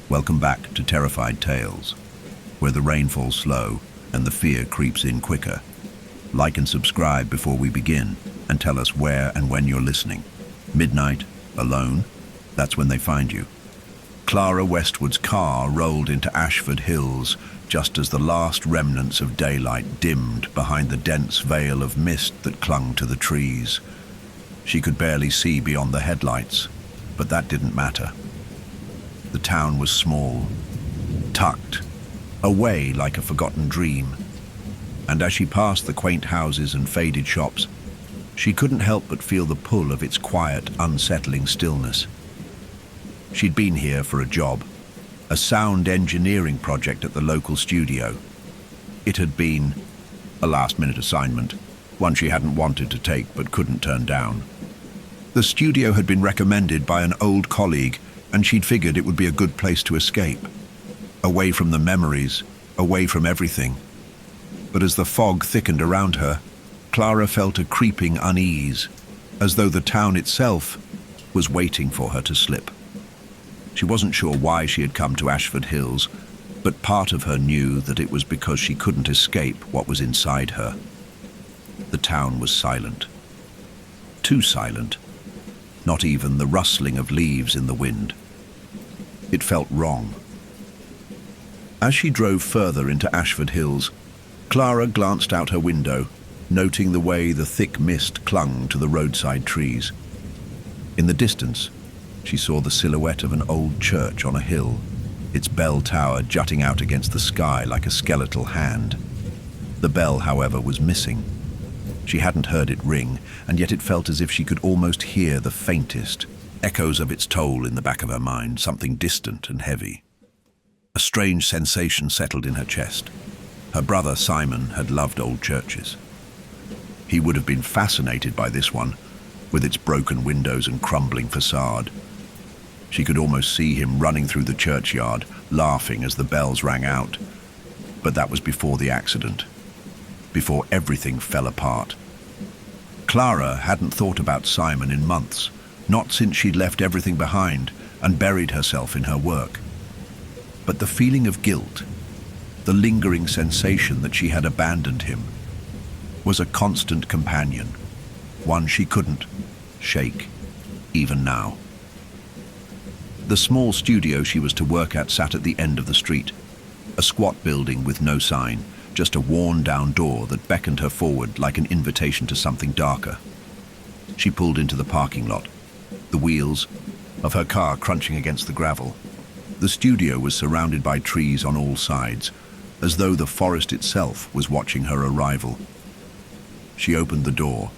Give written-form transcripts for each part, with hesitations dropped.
Welcome back to Terrified Tales, where the rain falls slow and the fear creeps in quicker. Like and subscribe before we begin, and tell us where and when you're listening. Midnight, alone, that's when they find you. Clara Westwood's car rolled into Ashford Hills just as the last remnants of daylight dimmed behind the dense veil of mist that clung to the trees. She could barely see beyond the headlights, but that didn't matter. The town was small, tucked, away like a forgotten dream, and as she passed the quaint houses and faded shops, she couldn't help but feel the pull of its quiet, unsettling stillness. She'd been here for a job, a sound engineering project at the local studio. It had been a last-minute assignment, one she hadn't wanted to take but couldn't turn down. The studio had been recommended by an old colleague, and she'd figured it would be a good place to escape. Away from the memories, away from everything. But as the fog thickened around her, Clara felt a creeping unease, as though the town itself was waiting for her to slip. She wasn't sure why she had come to Ashford Hills, but part of her knew that it was because she couldn't escape what was inside her. The town was silent. Too silent. Not even the rustling of leaves in the wind. It felt wrong. As she drove further into Ashford Hills, Clara glanced out her window, noting the way the thick mist clung to the roadside trees. In the distance, she saw the silhouette of an old church on a hill, its bell tower jutting out against the sky like a skeletal hand. The bell, however, was missing. She hadn't heard it ring, and yet it felt as if she could almost hear the faintest echoes of its toll in the back of her mind, something distant and heavy. A strange sensation settled in her chest. Her brother Simon had loved old churches. He would have been fascinated by this one, with its broken windows and crumbling facade. She could almost see him running through the churchyard, laughing as the bells rang out. But that was before the accident, before everything fell apart. Clara hadn't thought about Simon in months, not since she'd left everything behind and buried herself in her work. But the feeling of guilt, the lingering sensation that she had abandoned him, was a constant companion, one she couldn't shake, even now. The small studio she was to work at sat at the end of the street, a squat building with no sign, just a worn-down door that beckoned her forward like an invitation to something darker. She pulled into the parking lot, the wheels of her car crunching against the gravel. The studio was surrounded by trees on all sides, as though the forest itself was watching her arrival. She opened the door,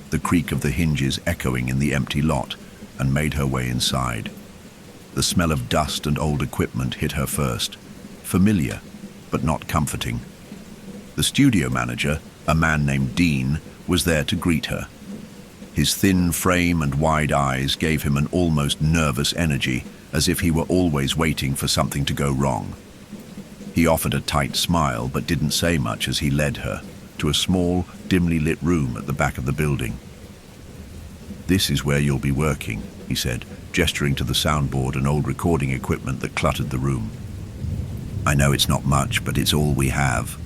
the creak of the hinges echoing in the empty lot, and made her way inside. The smell of dust and old equipment hit her first, familiar, but not comforting. The studio manager, a man named Dean, was there to greet her. His thin frame and wide eyes gave him an almost nervous energy, as if he were always waiting for something to go wrong. He offered a tight smile, but didn't say much as he led her to a small, dimly lit room at the back of the building. "This is where you'll be working," he said, gesturing to the soundboard and old recording equipment that cluttered the room. "I know it's not much, but it's all we have."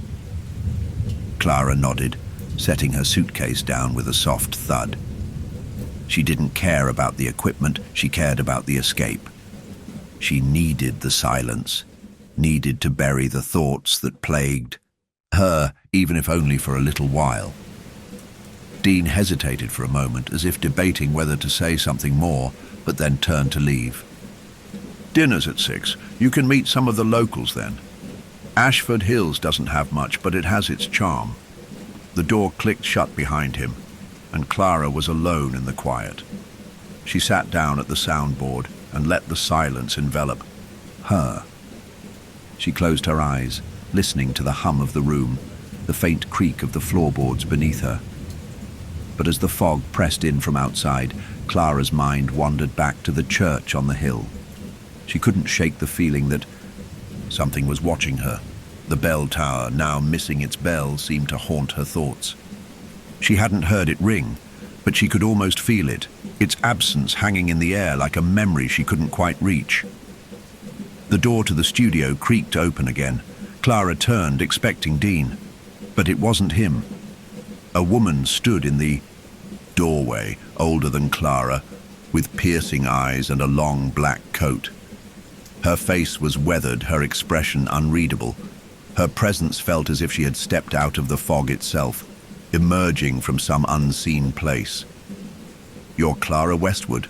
Clara nodded, setting her suitcase down with a soft thud. She didn't care about the equipment, she cared about the escape. She needed the silence, needed to bury the thoughts that plagued her, even if only for a little while. Dean hesitated for a moment, as if debating whether to say something more, but then turned to leave. "Dinner's at 6. You can meet some of the locals then. Ashford Hills doesn't have much, but it has its charm." The door clicked shut behind him, and Clara was alone in the quiet. She sat down at the soundboard and let the silence envelop her. She closed her eyes, listening to the hum of the room, the faint creak of the floorboards beneath her. But as the fog pressed in from outside, Clara's mind wandered back to the church on the hill. She couldn't shake the feeling that something was watching her. The bell tower, now missing its bell, seemed to haunt her thoughts. She hadn't heard it ring, but she could almost feel it, its absence hanging in the air like a memory she couldn't quite reach. The door to the studio creaked open again. Clara turned, expecting Dean, but it wasn't him. A woman stood in the doorway, older than Clara, with piercing eyes and a long black coat. Her face was weathered, her expression unreadable. Her presence felt as if she had stepped out of the fog itself, emerging from some unseen place. "You're Clara Westwood,"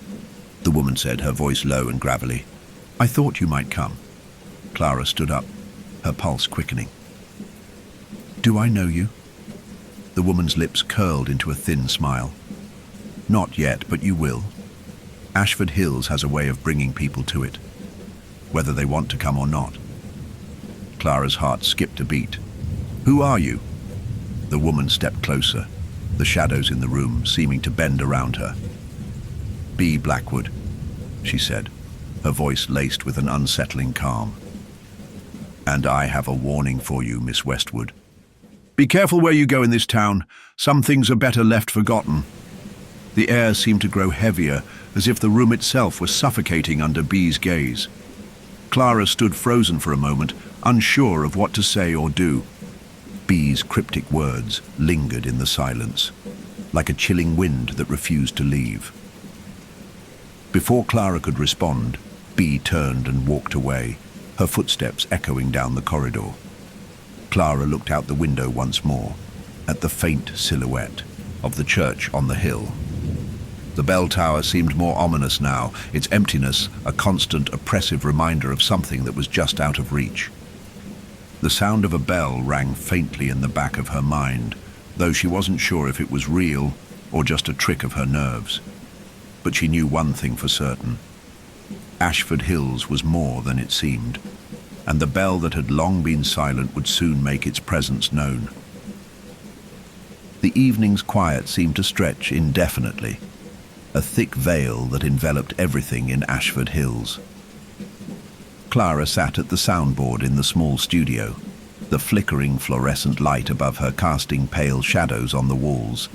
the woman said, her voice low and gravelly. "I thought you might come." Clara stood up, her pulse quickening. "Do I know you?" The woman's lips curled into a thin smile. "Not yet, but you will. Ashford Hills has a way of bringing people to it, whether they want to come or not." Clara's heart skipped a beat. "Who are you?" The woman stepped closer, the shadows in the room seeming to bend around her. "B. Blackwood," she said, her voice laced with an unsettling calm. "And I have a warning for you, Miss Westwood. Be careful where you go in this town. Some things are better left forgotten." The air seemed to grow heavier, as if the room itself was suffocating under B's gaze. Clara stood frozen for a moment, unsure of what to say or do. B's cryptic words lingered in the silence, like a chilling wind that refused to leave. Before Clara could respond, B turned and walked away, her footsteps echoing down the corridor. Clara looked out the window once more, at the faint silhouette of the church on the hill. The bell tower seemed more ominous now, its emptiness a constant, oppressive reminder of something that was just out of reach. The sound of a bell rang faintly in the back of her mind, though she wasn't sure if it was real or just a trick of her nerves. But she knew one thing for certain. Ashford Hills was more than it seemed, and the bell that had long been silent would soon make its presence known. The evening's quiet seemed to stretch indefinitely, a thick veil that enveloped everything in Ashford Hills. Clara sat at the soundboard in the small studio, the flickering fluorescent light above her casting pale shadows on the walls.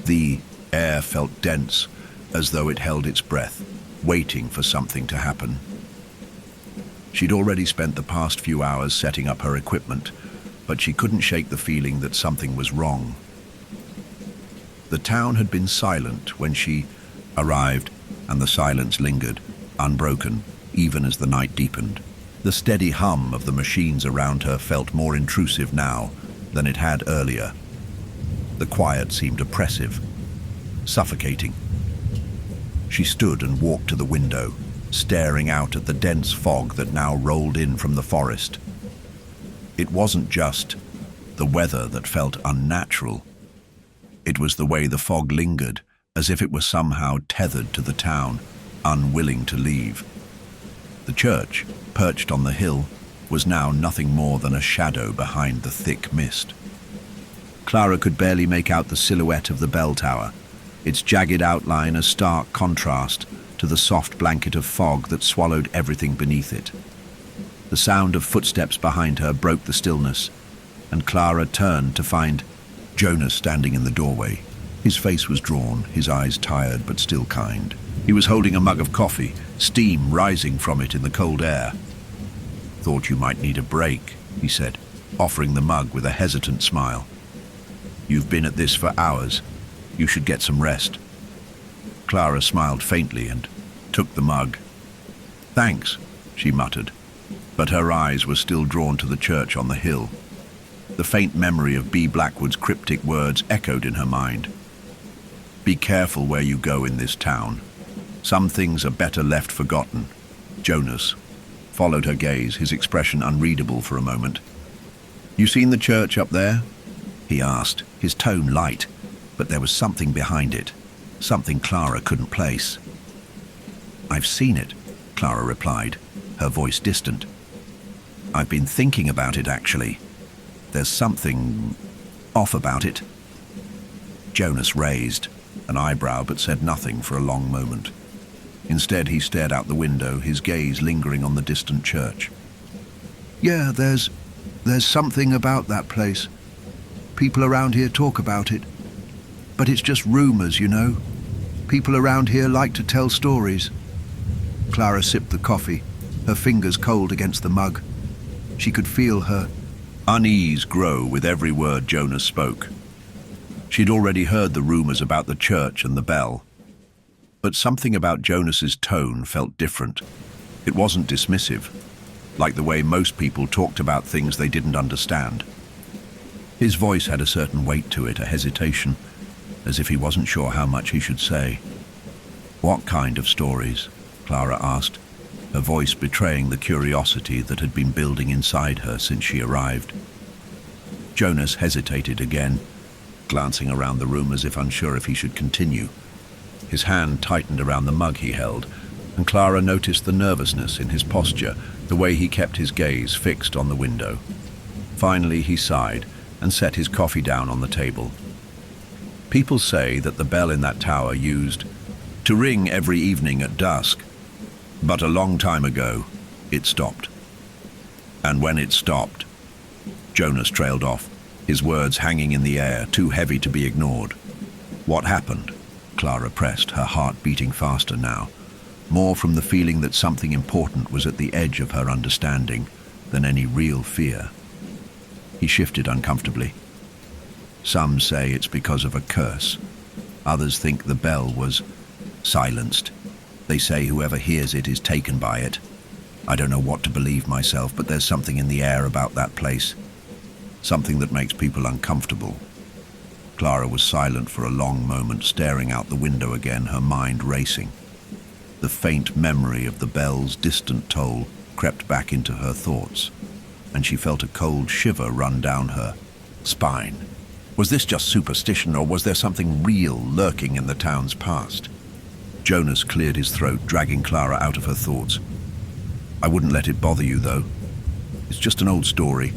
The air felt dense, as though it held its breath, waiting for something to happen. She'd already spent the past few hours setting up her equipment, but she couldn't shake the feeling that something was wrong. The town had been silent when she arrived, and the silence lingered, unbroken, even as the night deepened. The steady hum of the machines around her felt more intrusive now than it had earlier. The quiet seemed oppressive, suffocating. She stood and walked to the window, staring out at the dense fog that now rolled in from the forest. It wasn't just the weather that felt unnatural. It was the way the fog lingered, as if it were somehow tethered to the town, unwilling to leave. The church, perched on the hill, was now nothing more than a shadow behind the thick mist. Clara could barely make out the silhouette of the bell tower, its jagged outline a stark contrast to the soft blanket of fog that swallowed everything beneath it. The sound of footsteps behind her broke the stillness, and Clara turned to find Jonas standing in the doorway. His face was drawn, his eyes tired but still kind. He was holding a mug of coffee, steam rising from it in the cold air. "Thought you might need a break," he said, offering the mug with a hesitant smile. "You've been at this for hours. You should get some rest." Clara smiled faintly and took the mug. "Thanks," she muttered, but her eyes were still drawn to the church on the hill. The faint memory of B. Blackwood's cryptic words echoed in her mind. "Be careful where you go in this town. Some things are better left forgotten." Jonas followed her gaze, his expression unreadable for a moment. "You seen the church up there?" he asked, his tone light, but there was something behind it, something Clara couldn't place. "I've seen it," Clara replied, her voice distant. "I've been thinking about it, actually. There's something off about it." Jonas raised an eyebrow but said nothing for a long moment. Instead, he stared out the window, his gaze lingering on the distant church. "Yeah, there's something about that place. People around here talk about it. But it's just rumors, you know. People around here like to tell stories." Clara sipped the coffee, her fingers cold against the mug. She could feel her unease grow with every word Jonas spoke. She'd already heard the rumors about the church and the bell. But something about Jonas's tone felt different. It wasn't dismissive, like the way most people talked about things they didn't understand. His voice had a certain weight to it, a hesitation, as if he wasn't sure how much he should say. "What kind of stories?" Clara asked, her voice betraying the curiosity that had been building inside her since she arrived. Jonas hesitated again, glancing around the room as if unsure if he should continue. His hand tightened around the mug he held, and Clara noticed the nervousness in his posture, the way he kept his gaze fixed on the window. Finally, he sighed and set his coffee down on the table. "People say that the bell in that tower used to ring every evening at dusk, but a long time ago, it stopped. And when it stopped..." Jonas trailed off, his words hanging in the air, too heavy to be ignored. "What happened?" Clara pressed, her heart beating faster now, more from the feeling that something important was at the edge of her understanding than any real fear. He shifted uncomfortably. "Some say it's because of a curse. Others think the bell was silenced. They say whoever hears it is taken by it. I don't know what to believe myself, but there's something in the air about that place. Something that makes people uncomfortable." Clara was silent for a long moment, staring out the window again, her mind racing. The faint memory of the bell's distant toll crept back into her thoughts, and she felt a cold shiver run down her spine. Was this just superstition, or was there something real lurking in the town's past? Jonas cleared his throat, dragging Clara out of her thoughts. "I wouldn't let it bother you, though. It's just an old story.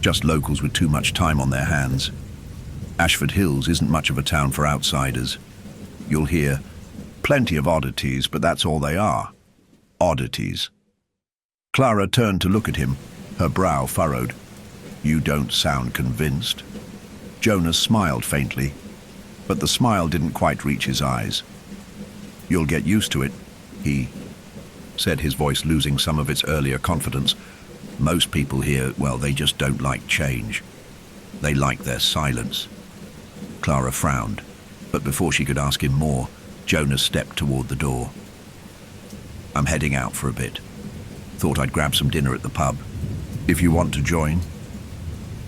Just locals with too much time on their hands. Ashford Hills isn't much of a town for outsiders. You'll hear plenty of oddities, but that's all they are. Oddities." Clara turned to look at him, her brow furrowed. "You don't sound convinced." Jonas smiled faintly, but the smile didn't quite reach his eyes. "You'll get used to it," he said, his voice losing some of its earlier confidence. "Most people here, well, they just don't like change. They like their silence." Clara frowned, but before she could ask him more, Jonas stepped toward the door. "I'm heading out for a bit. Thought I'd grab some dinner at the pub. If you want to join."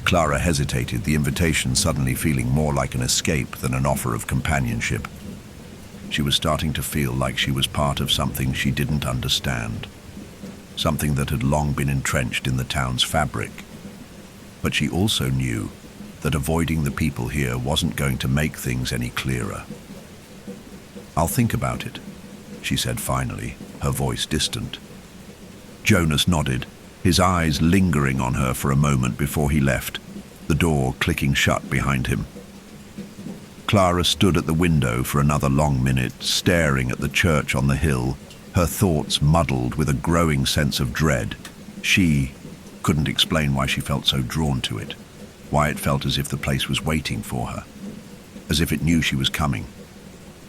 Clara hesitated, the invitation suddenly feeling more like an escape than an offer of companionship. She was starting to feel like she was part of something she didn't understand, something that had long been entrenched in the town's fabric. But she also knew that avoiding the people here wasn't going to make things any clearer. "I'll think about it," she said finally, her voice distant. Jonas nodded, his eyes lingering on her for a moment before he left, the door clicking shut behind him. Clara stood at the window for another long minute, staring at the church on the hill, her thoughts muddled with a growing sense of dread. She couldn't explain why she felt so drawn to it, why it felt as if the place was waiting for her, as if it knew she was coming.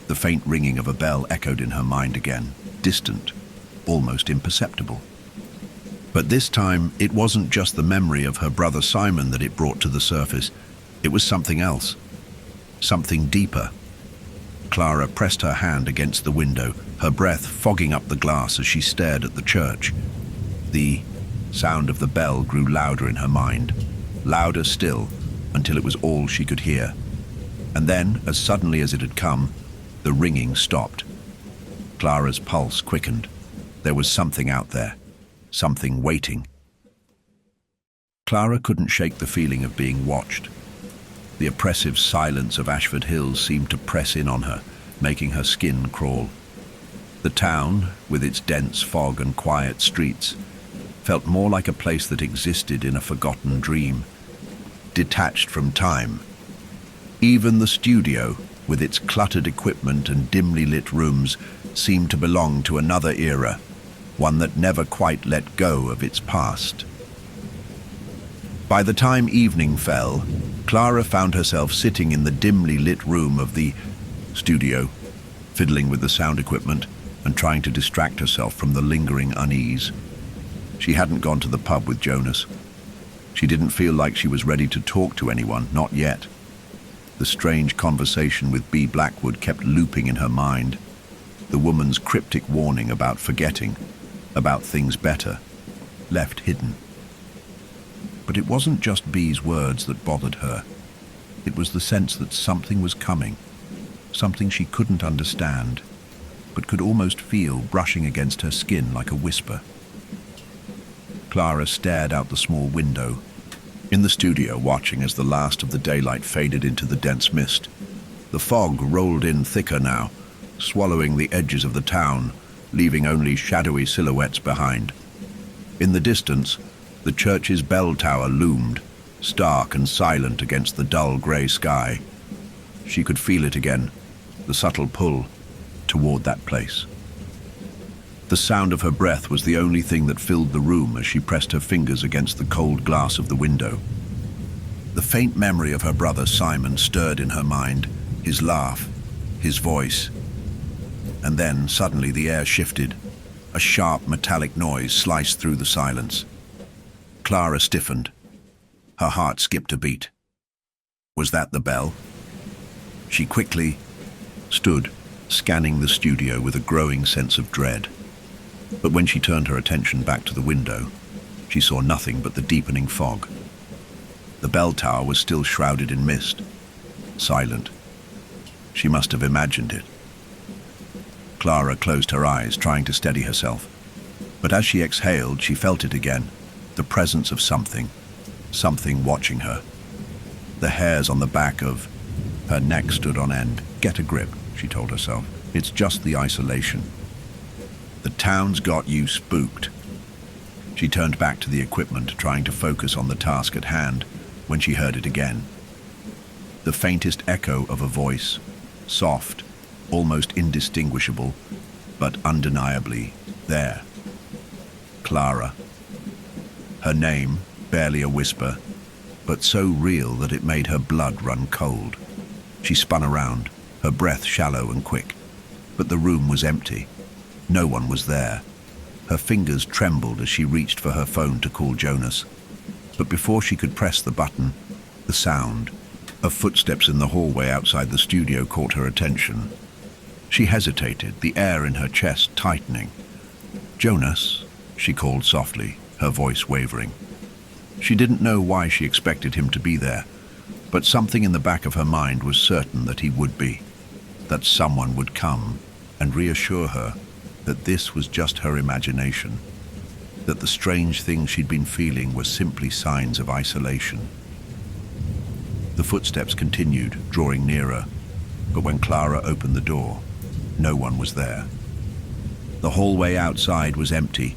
The faint ringing of a bell echoed in her mind again, distant, almost imperceptible. But this time, it wasn't just the memory of her brother Simon that it brought to the surface. It was something else, something deeper. Clara pressed her hand against the window, her breath fogging up the glass as she stared at the church. The sound of the bell grew louder in her mind, louder still, until it was all she could hear. And then, as suddenly as it had come, the ringing stopped. Clara's pulse quickened. There was something out there, something waiting. Clara couldn't shake the feeling of being watched. The oppressive silence of Ashford Hills seemed to press in on her, making her skin crawl. The town, with its dense fog and quiet streets, felt more like a place that existed in a forgotten dream, detached from time. Even the studio, with its cluttered equipment and dimly lit rooms, seemed to belong to another era, one that never quite let go of its past. By the time evening fell, Clara found herself sitting in the dimly lit room of the studio, fiddling with the sound equipment and trying to distract herself from the lingering unease. She hadn't gone to the pub with Jonas. She didn't feel like she was ready to talk to anyone, not yet. The strange conversation with B. Blackwood kept looping in her mind. The woman's cryptic warning about forgetting, about things better, left hidden. But it wasn't just B's words that bothered her. It was the sense that something was coming, something she couldn't understand, but could almost feel brushing against her skin like a whisper. Clara stared out the small window, in the studio watching as the last of the daylight faded into the dense mist. The fog rolled in thicker now, swallowing the edges of the town, leaving only shadowy silhouettes behind. In the distance, the church's bell tower loomed, stark and silent against the dull grey sky. She could feel it again, the subtle pull toward that place. The sound of her breath was the only thing that filled the room as she pressed her fingers against the cold glass of the window. The faint memory of her brother Simon stirred in her mind, his laugh, his voice. And then, suddenly, the air shifted. A sharp, metallic noise sliced through the silence. Clara stiffened. Her heart skipped a beat. Was that the bell? She quickly stood, scanning the studio with a growing sense of dread. But when she turned her attention back to the window, she saw nothing but the deepening fog. The bell tower was still shrouded in mist, silent. She must have imagined it. Clara closed her eyes, trying to steady herself. But as she exhaled, she felt it again, the presence of something watching her. The hairs on the back of her neck stood on end. Get a grip, she told herself. It's just the isolation. The town's got you spooked. She turned back to the equipment, trying to focus on the task at hand, when she heard it again. The faintest echo of a voice, soft, almost indistinguishable, but undeniably there. Clara. Her name, barely a whisper, but so real that it made her blood run cold. She spun around, her breath shallow and quick, but the room was empty. No one was there. Her fingers trembled as she reached for her phone to call Jonas. But before she could press the button, the sound of footsteps in the hallway outside the studio caught her attention. She hesitated, the air in her chest tightening. "Jonas," she called softly, her voice wavering. She didn't know why she expected him to be there, but something in the back of her mind was certain that he would be, that someone would come and reassure her that this was just her imagination, that the strange things she'd been feeling were simply signs of isolation. The footsteps continued, drawing nearer, but when Clara opened the door, no one was there. The hallway outside was empty,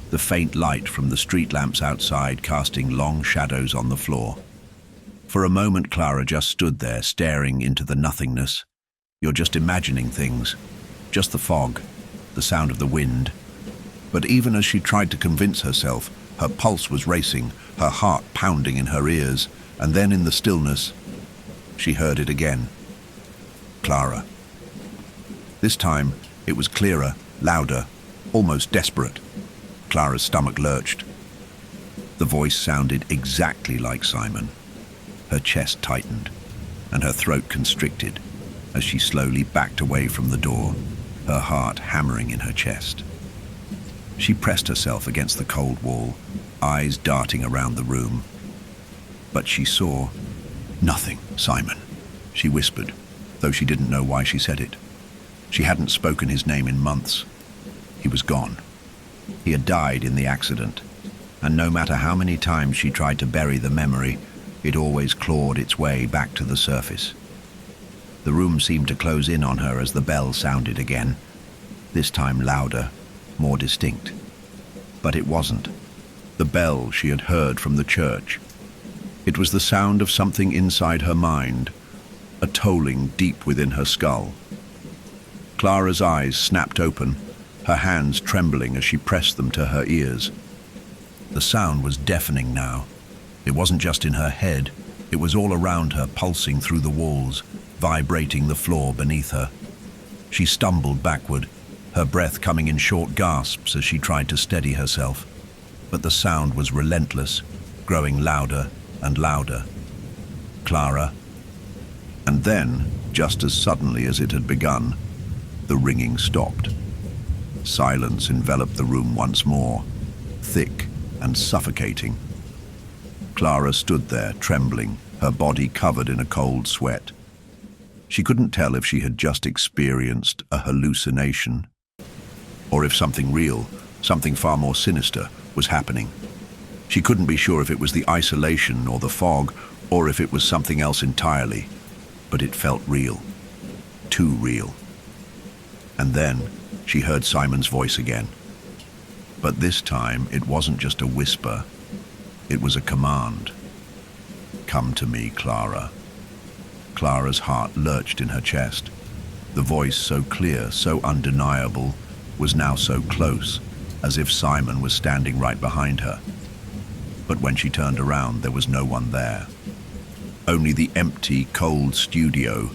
the faint light from the street lamps outside casting long shadows on the floor. For a moment, Clara just stood there, staring into the nothingness. You're just imagining things, just the fog, the sound of the wind. But even as she tried to convince herself, her pulse was racing, her heart pounding in her ears, and then in the stillness, she heard it again. Clara. This time, it was clearer, louder, almost desperate. Clara's stomach lurched. The voice sounded exactly like Simon. Her chest tightened, and her throat constricted as she slowly backed away from the door, her heart hammering in her chest. She pressed herself against the cold wall, eyes darting around the room. But she saw nothing. "Simon," she whispered, though she didn't know why she said it. She hadn't spoken his name in months. He was gone. He had died in the accident, and no matter how many times she tried to bury the memory, it always clawed its way back to the surface. The room seemed to close in on her as the bell sounded again, this time louder, more distinct. But it wasn't the bell she had heard from the church. It was the sound of something inside her mind, a tolling deep within her skull. Clara's eyes snapped open, her hands trembling as she pressed them to her ears. The sound was deafening now. It wasn't just in her head, it was all around her, pulsing through the walls, vibrating the floor beneath her. She stumbled backward, her breath coming in short gasps as she tried to steady herself. but the sound was relentless, growing louder and louder. Clara. And then, just as suddenly as it had begun, the ringing stopped. Silence enveloped the room once more, thick and suffocating. Clara stood there, trembling, her body covered in a cold sweat. She couldn't tell if she had just experienced a hallucination, or if something real, something far more sinister, was happening. She couldn't be sure if it was the isolation or the fog, or if it was something else entirely, but it felt real. Too real. And then she heard Simon's voice again. But this time it wasn't just a whisper, it was a command. "Come to me, Clara." Clara's heart lurched in her chest. The voice, so clear, so undeniable, was now so close, as if Simon was standing right behind her. But when she turned around, there was no one there. Only the empty, cold studio,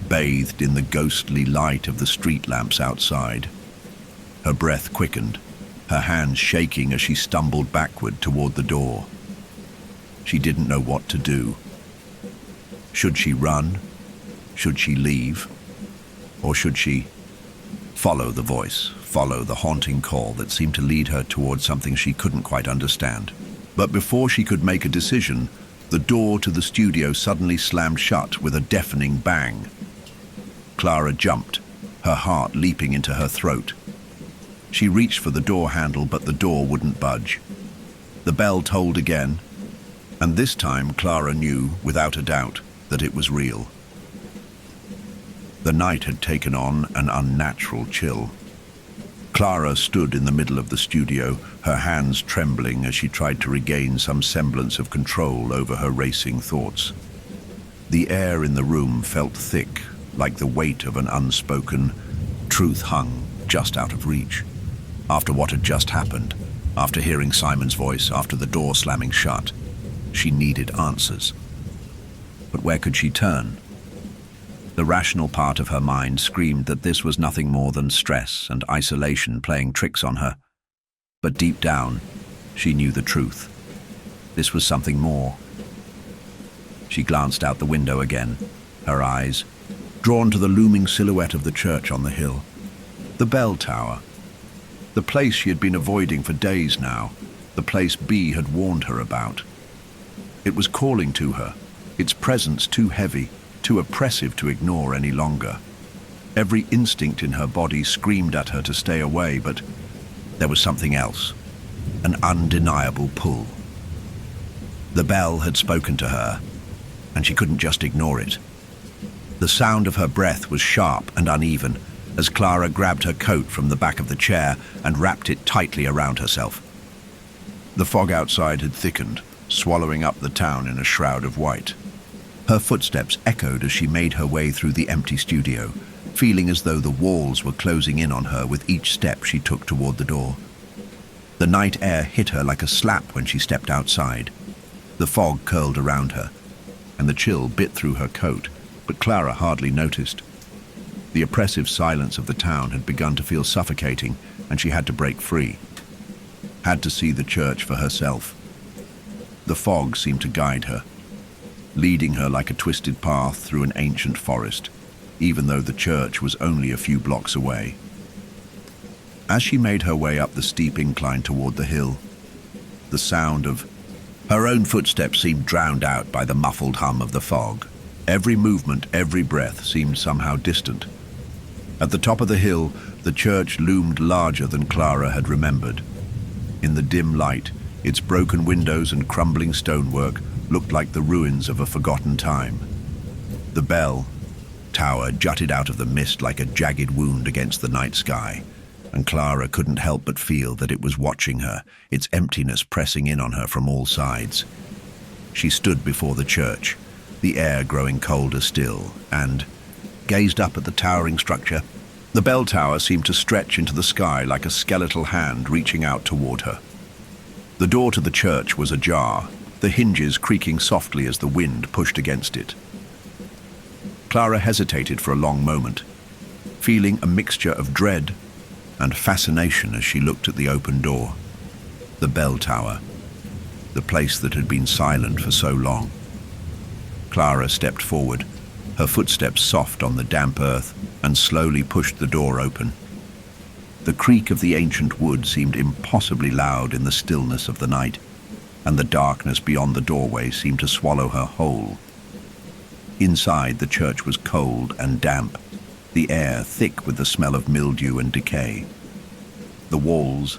bathed in the ghostly light of the street lamps outside. Her breath quickened, her hands shaking as she stumbled backward toward the door. She didn't know what to do. Should she run? Should she leave? Or should she follow the voice, follow the haunting call that seemed to lead her towards something she couldn't quite understand? But before she could make a decision, the door to the studio suddenly slammed shut with a deafening bang. Clara jumped, her heart leaping into her throat. She reached for the door handle, but the door wouldn't budge. The bell tolled again, and this time Clara knew, without a doubt, that it was real. The night had taken on an unnatural chill. Clara stood in the middle of the studio, her hands trembling as she tried to regain some semblance of control over her racing thoughts. The air in the room felt thick, like the weight of an unspoken truth hung just out of reach. After what had just happened, after hearing Simon's voice, after the door slamming shut, she needed answers. But where could she turn? The rational part of her mind screamed that this was nothing more than stress and isolation playing tricks on her. But deep down, she knew the truth. This was something more. She glanced out the window again, her eyes drawn to the looming silhouette of the church on the hill. The bell tower. The place she had been avoiding for days now, the place B had warned her about. It was calling to her, its presence too heavy, too oppressive to ignore any longer. Every instinct in her body screamed at her to stay away, but there was something else, an undeniable pull. The bell had spoken to her, and she couldn't just ignore it. The sound of her breath was sharp and uneven as Clara grabbed her coat from the back of the chair and wrapped it tightly around herself. The fog outside had thickened, swallowing up the town in a shroud of white. Her footsteps echoed as she made her way through the empty studio, feeling as though the walls were closing in on her with each step she took toward the door. The night air hit her like a slap when she stepped outside. The fog curled around her, and the chill bit through her coat, but Clara hardly noticed. The oppressive silence of the town had begun to feel suffocating, and she had to break free. Had to see the church for herself. The fog seemed to guide her, leading her like a twisted path through an ancient forest, even though the church was only a few blocks away. As she made her way up the steep incline toward the hill, the sound of her own footsteps seemed drowned out by the muffled hum of the fog. Every movement, every breath seemed somehow distant. At the top of the hill, the church loomed larger than Clara had remembered. In the dim light, its broken windows and crumbling stonework looked like the ruins of a forgotten time. The bell tower jutted out of the mist like a jagged wound against the night sky, and Clara couldn't help but feel that it was watching her, its emptiness pressing in on her from all sides. She stood before the church, the air growing colder still, and gazed up at the towering structure. The bell tower seemed to stretch into the sky like a skeletal hand reaching out toward her. The door to the church was ajar, the hinges creaking softly as the wind pushed against it. Clara hesitated for a long moment, feeling a mixture of dread and fascination as she looked at the open door. The bell tower, the place that had been silent for so long. Clara stepped forward, her footsteps soft on the damp earth, and slowly pushed the door open. The creak of the ancient wood seemed impossibly loud in the stillness of the night, and the darkness beyond the doorway seemed to swallow her whole. Inside, the church was cold and damp, the air thick with the smell of mildew and decay. The walls,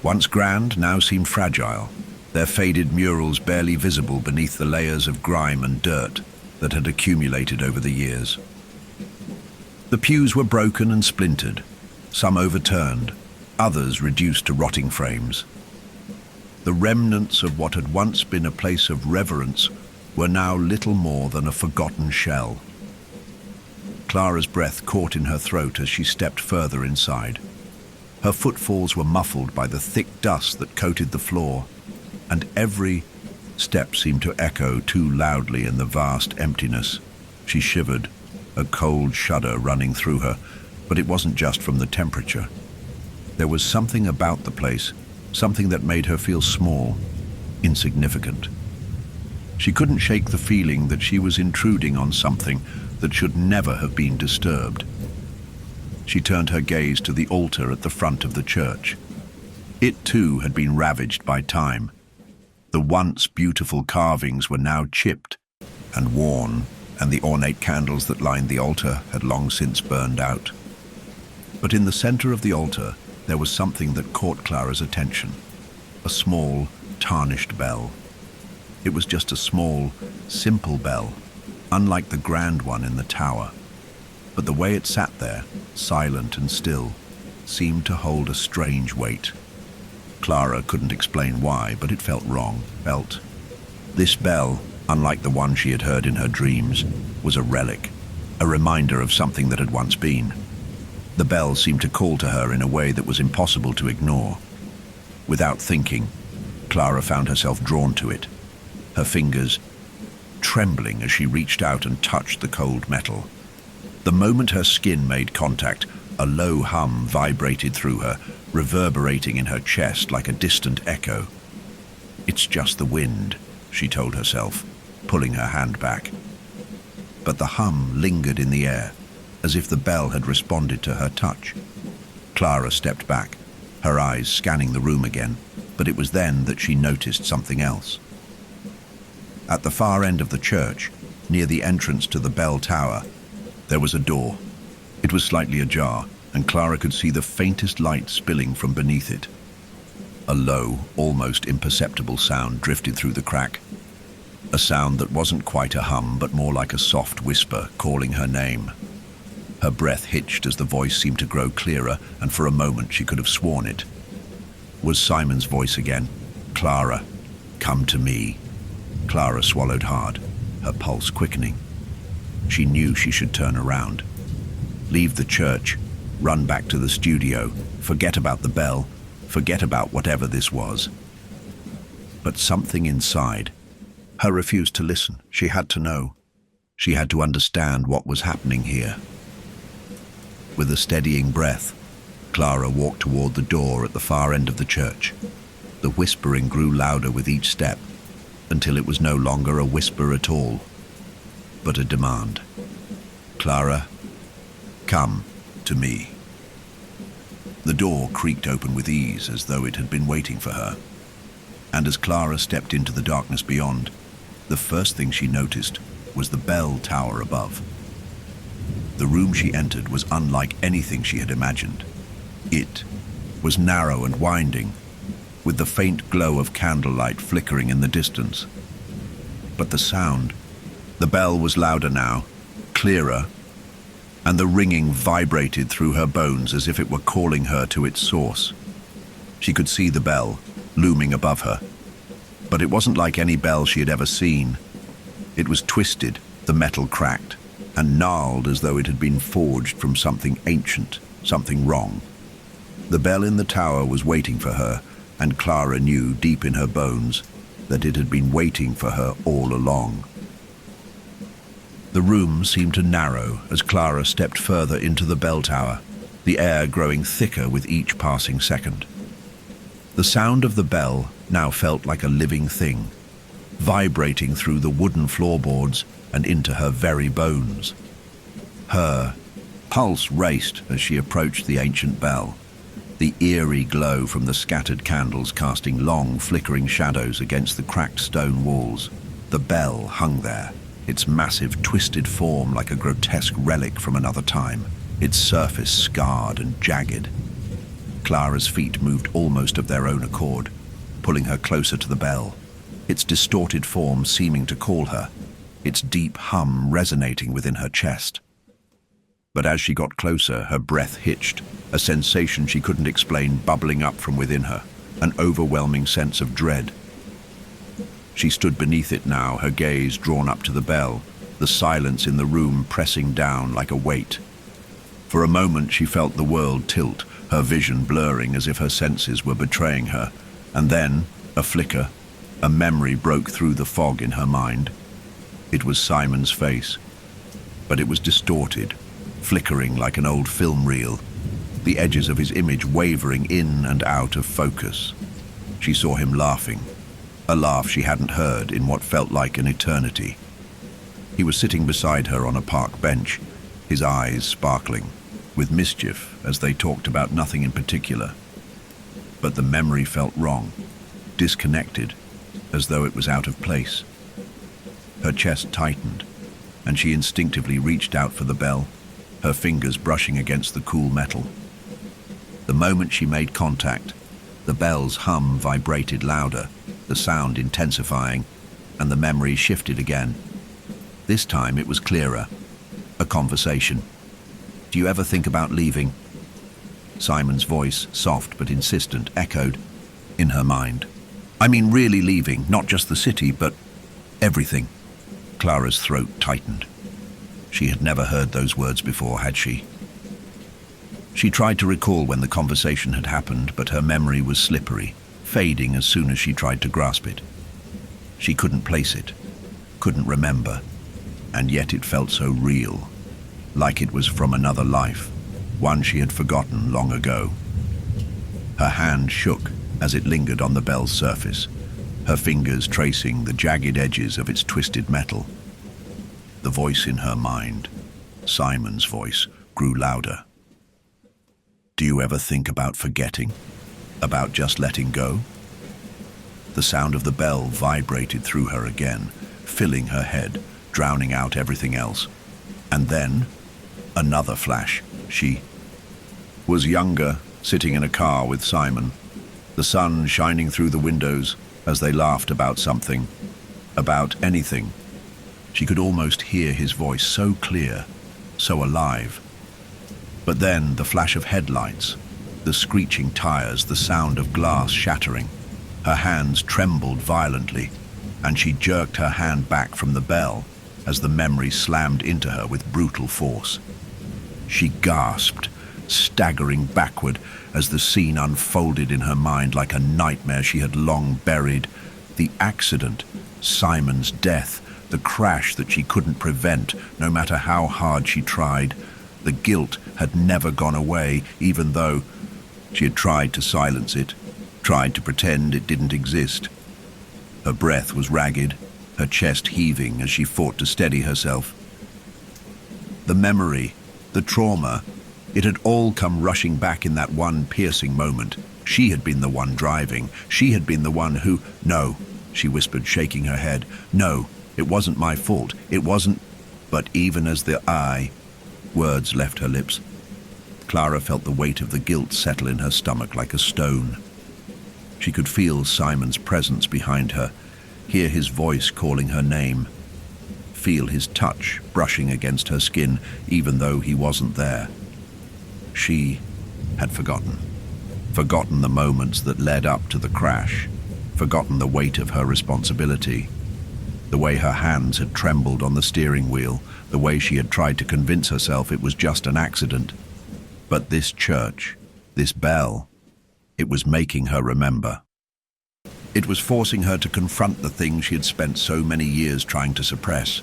once grand, now seemed fragile, their faded murals barely visible beneath the layers of grime and dirt that had accumulated over the years. The pews were broken and splintered, some overturned, others reduced to rotting frames. The remnants of what had once been a place of reverence were now little more than a forgotten shell. Clara's breath caught in her throat as she stepped further inside. Her footfalls were muffled by the thick dust that coated the floor, and every step seemed to echo too loudly in the vast emptiness. She shivered, a cold shudder running through her, but it wasn't just from the temperature. There was something about the place, something that made her feel small, insignificant. She couldn't shake the feeling that she was intruding on something that should never have been disturbed. She turned her gaze to the altar at the front of the church. It too had been ravaged by time. The once beautiful carvings were now chipped and worn, and the ornate candles that lined the altar had long since burned out. But in the center of the altar, there was something that caught Clara's attention. A small, tarnished bell. It was just a small, simple bell, unlike the grand one in the tower. But the way it sat there, silent and still, seemed to hold a strange weight. Clara couldn't explain why, but it felt wrong. This bell, unlike the one she had heard in her dreams, was a relic, a reminder of something that had once been. The bell seemed to call to her in a way that was impossible to ignore. Without thinking, Clara found herself drawn to it, her fingers trembling as she reached out and touched the cold metal. The moment her skin made contact, a low hum vibrated through her, reverberating in her chest like a distant echo. "It's just the wind," she told herself, pulling her hand back. But the hum lingered in the air, as if the bell had responded to her touch. Clara stepped back, her eyes scanning the room again, but it was then that she noticed something else. At the far end of the church, near the entrance to the bell tower, there was a door. It was slightly ajar, and Clara could see the faintest light spilling from beneath it. A low, almost imperceptible sound drifted through the crack. A sound that wasn't quite a hum, but more like a soft whisper calling her name. Her breath hitched as the voice seemed to grow clearer, and for a moment she could have sworn it was Simon's voice again. "Clara, come to me." Clara swallowed hard, her pulse quickening. She knew she should turn around, leave the church, run back to the studio, forget about the bell, forget about whatever this was. But something inside her refused to listen. She had to know. She had to understand what was happening here. With a steadying breath, Clara walked toward the door at the far end of the church. The whispering grew louder with each step, until it was no longer a whisper at all, but a demand. "Clara, come to me." The door creaked open with ease, as though it had been waiting for her. And as Clara stepped into the darkness beyond, the first thing she noticed was the bell tower above. The room she entered was unlike anything she had imagined. It was narrow and winding, with the faint glow of candlelight flickering in the distance. But the sound, the bell was louder now, clearer, and the ringing vibrated through her bones as if it were calling her to its source. She could see the bell looming above her, but it wasn't like any bell she had ever seen. It was twisted, the metal cracked, and gnarled as though it had been forged from something ancient, something wrong. The bell in the tower was waiting for her, and Clara knew deep in her bones that it had been waiting for her all along. The room seemed to narrow as Clara stepped further into the bell tower, the air growing thicker with each passing second. The sound of the bell now felt like a living thing, vibrating through the wooden floorboards and into her very bones. Her pulse raced as she approached the ancient bell, the eerie glow from the scattered candles casting long, flickering shadows against the cracked stone walls. The bell hung there, its massive, twisted form like a grotesque relic from another time, its surface scarred and jagged. Clara's feet moved almost of their own accord, pulling her closer to the bell, its distorted form seeming to call her, its deep hum resonating within her chest. But as she got closer, her breath hitched, a sensation she couldn't explain bubbling up from within her, an overwhelming sense of dread. She stood beneath it now, her gaze drawn up to the bell, the silence in the room pressing down like a weight. For a moment she felt the world tilt, her vision blurring as if her senses were betraying her. And then, a flicker, a memory broke through the fog in her mind. It was Simon's face, but it was distorted, flickering like an old film reel, the edges of his image wavering in and out of focus. She saw him laughing, a laugh she hadn't heard in what felt like an eternity. He was sitting beside her on a park bench, his eyes sparkling, with mischief as they talked about nothing in particular. But the memory felt wrong, disconnected, as though it was out of place. Her chest tightened, and she instinctively reached out for the bell, her fingers brushing against the cool metal. The moment she made contact, the bell's hum vibrated louder, the sound intensifying, and the memory shifted again. This time it was clearer, a conversation. "Do you ever think about leaving?" Simon's voice, soft but insistent, echoed in her mind. "I mean really leaving, not just the city, but everything." Clara's throat tightened. She had never heard those words before, had she? She tried to recall when the conversation had happened, but her memory was slippery, fading as soon as she tried to grasp it. She couldn't place it, couldn't remember, and yet it felt so real, like it was from another life, one she had forgotten long ago. Her hand shook as it lingered on the bell's surface, her fingers tracing the jagged edges of its twisted metal. The voice in her mind, Simon's voice, grew louder. "Do you ever think about forgetting? About just letting go?" The sound of the bell vibrated through her again, filling her head, drowning out everything else. And then, another flash. She was younger, sitting in a car with Simon, the sun shining through the windows as they laughed about something, about anything. She could almost hear his voice, so clear, so alive. But then the flash of headlights, the screeching tires, the sound of glass shattering. Her hands trembled violently, and she jerked her hand back from the bell as the memory slammed into her with brutal force. She gasped, staggering backward as the scene unfolded in her mind like a nightmare she had long buried. The accident, Simon's death, the crash that she couldn't prevent, no matter how hard she tried. The guilt had never gone away, even though she had tried to silence it, tried to pretend it didn't exist. Her breath was ragged, her chest heaving as she fought to steady herself. The memory, the trauma, it had all come rushing back in that one piercing moment. She had been the one driving. She had been the one who— "No," she whispered, shaking her head. "No, it wasn't my fault. It wasn't—" But even as the words left her lips, Clara felt the weight of the guilt settle in her stomach like a stone. She could feel Simon's presence behind her, hear his voice calling her name, feel his touch brushing against her skin, even though he wasn't there. She had forgotten the moments that led up to the crash, forgotten the weight of her responsibility, the way her hands had trembled on the steering wheel, the way she had tried to convince herself it was just an accident. But this church, this bell, it was making her remember. It was forcing her to confront the thing she had spent so many years trying to suppress.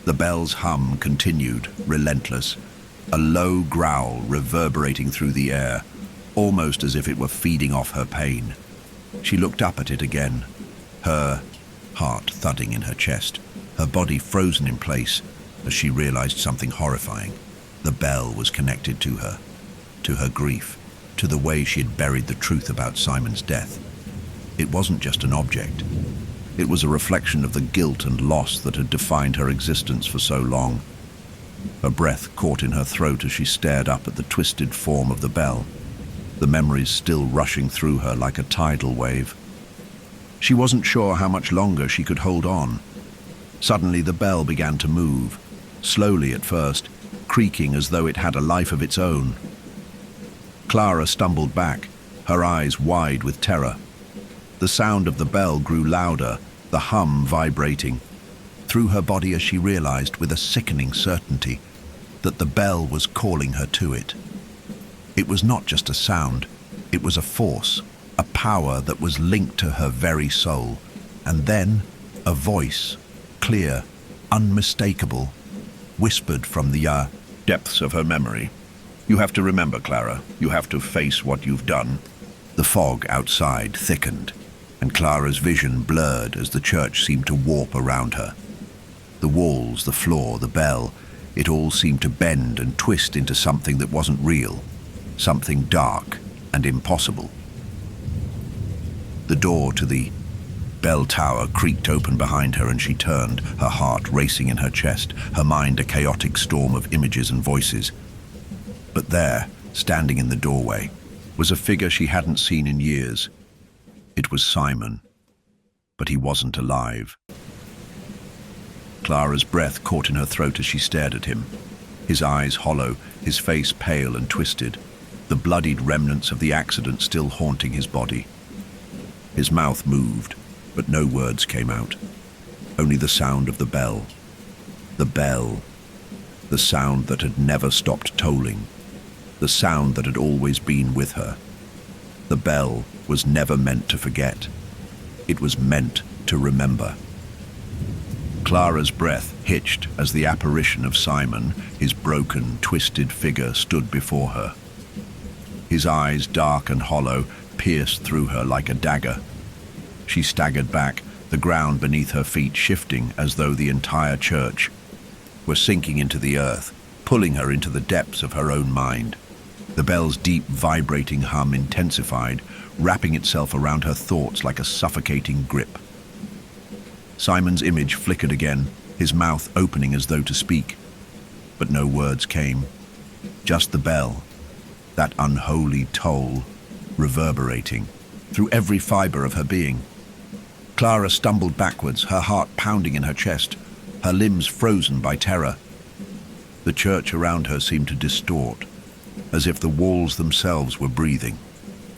The bell's hum continued, relentless, a low growl reverberating through the air, almost as if it were feeding off her pain. She looked up at it again, her heart thudding in her chest, her body frozen in place as she realized something horrifying. The bell was connected to her grief, to the way she had buried the truth about Simon's death. It wasn't just an object. It was a reflection of the guilt and loss that had defined her existence for so long. Her breath caught in her throat as she stared up at the twisted form of the bell, the memories still rushing through her like a tidal wave. She wasn't sure how much longer she could hold on. Suddenly the bell began to move, slowly at first, creaking as though it had a life of its own. Clara stumbled back, her eyes wide with terror. The sound of the bell grew louder, the hum vibrating through her body as she realized with a sickening certainty that the bell was calling her to it. It was not just a sound, it was a force, a power that was linked to her very soul. And then a voice, clear, unmistakable, whispered from the depths of her memory. "You have to remember, Clara. You have to face what you've done." The fog outside thickened, and Clara's vision blurred as the church seemed to warp around her. The walls, the floor, the bell, it all seemed to bend and twist into something that wasn't real, something dark and impossible. The door to the bell tower creaked open behind her and she turned, her heart racing in her chest, her mind a chaotic storm of images and voices. But there, standing in the doorway, was a figure she hadn't seen in years. It was Simon, but he wasn't alive. Clara's breath caught in her throat as she stared at him, his eyes hollow, his face pale and twisted, the bloodied remnants of the accident still haunting his body. His mouth moved, but no words came out, only the sound of the bell. The bell, the sound that had never stopped tolling, the sound that had always been with her. The bell was never meant to forget. It was meant to remember. Clara's breath hitched as the apparition of Simon, his broken, twisted figure, stood before her. His eyes, dark and hollow, pierced through her like a dagger. She staggered back, the ground beneath her feet shifting as though the entire church were sinking into the earth, pulling her into the depths of her own mind. The bell's deep, vibrating hum intensified, wrapping itself around her thoughts like a suffocating grip. Simon's image flickered again, his mouth opening as though to speak. But no words came. Just the bell, that unholy toll, reverberating through every fiber of her being. Clara stumbled backwards, her heart pounding in her chest, her limbs frozen by terror. The church around her seemed to distort, as if the walls themselves were breathing,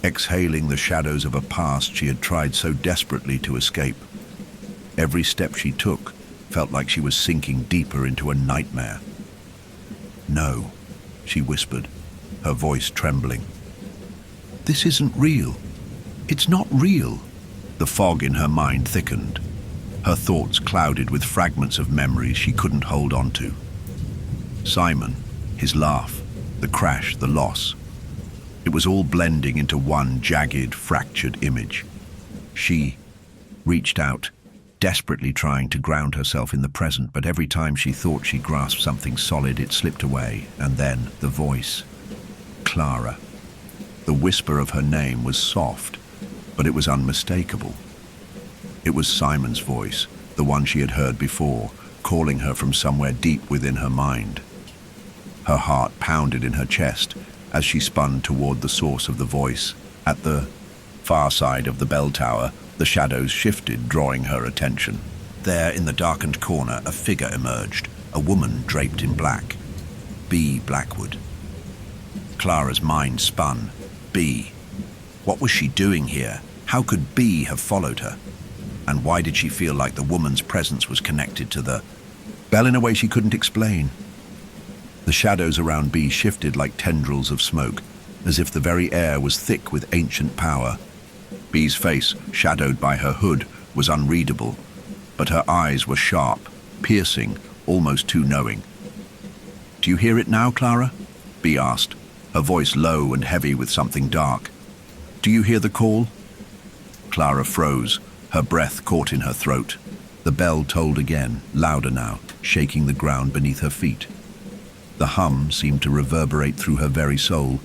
exhaling the shadows of a past she had tried so desperately to escape. Every step she took felt like she was sinking deeper into a nightmare. "No," she whispered, her voice trembling. "This isn't real. It's not real." The fog in her mind thickened, her thoughts clouded with fragments of memories she couldn't hold on to. Simon, his laugh, the crash, the loss. It was all blending into one jagged, fractured image. She reached out, desperately trying to ground herself in the present, but every time she thought she grasped something solid, it slipped away. And then the voice. Clara. The whisper of her name was soft, but it was unmistakable. It was Simon's voice, the one she had heard before, calling her from somewhere deep within her mind. Her heart pounded in her chest as she spun toward the source of the voice. At the far side of the bell tower, the shadows shifted, drawing her attention. There, in the darkened corner, a figure emerged, a woman draped in black. B. Blackwood. Clara's mind spun. B. What was she doing here? How could B have followed her? And why did she feel like the woman's presence was connected to the bell in a way she couldn't explain? The shadows around B shifted like tendrils of smoke, as if the very air was thick with ancient power. B's face, shadowed by her hood, was unreadable, but her eyes were sharp, piercing, almost too knowing. "Do you hear it now, Clara?" B asked, her voice low and heavy with something dark. "Do you hear the call?" Clara froze, her breath caught in her throat. The bell tolled again, louder now, shaking the ground beneath her feet. The hum seemed to reverberate through her very soul,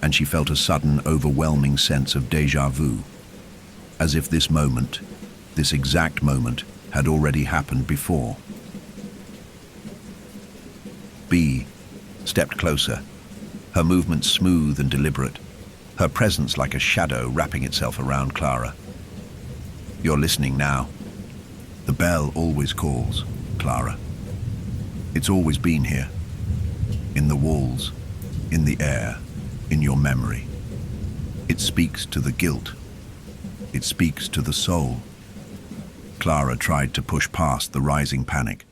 and she felt a sudden, overwhelming sense of déjà vu. As if this moment, this exact moment, had already happened before. B stepped closer, her movements smooth and deliberate, her presence like a shadow wrapping itself around Clara. "You're listening now. The bell always calls, Clara. It's always been here. In the walls, in the air, in your memory. It speaks to the guilt. It speaks to the soul." Clara tried to push past the rising panic,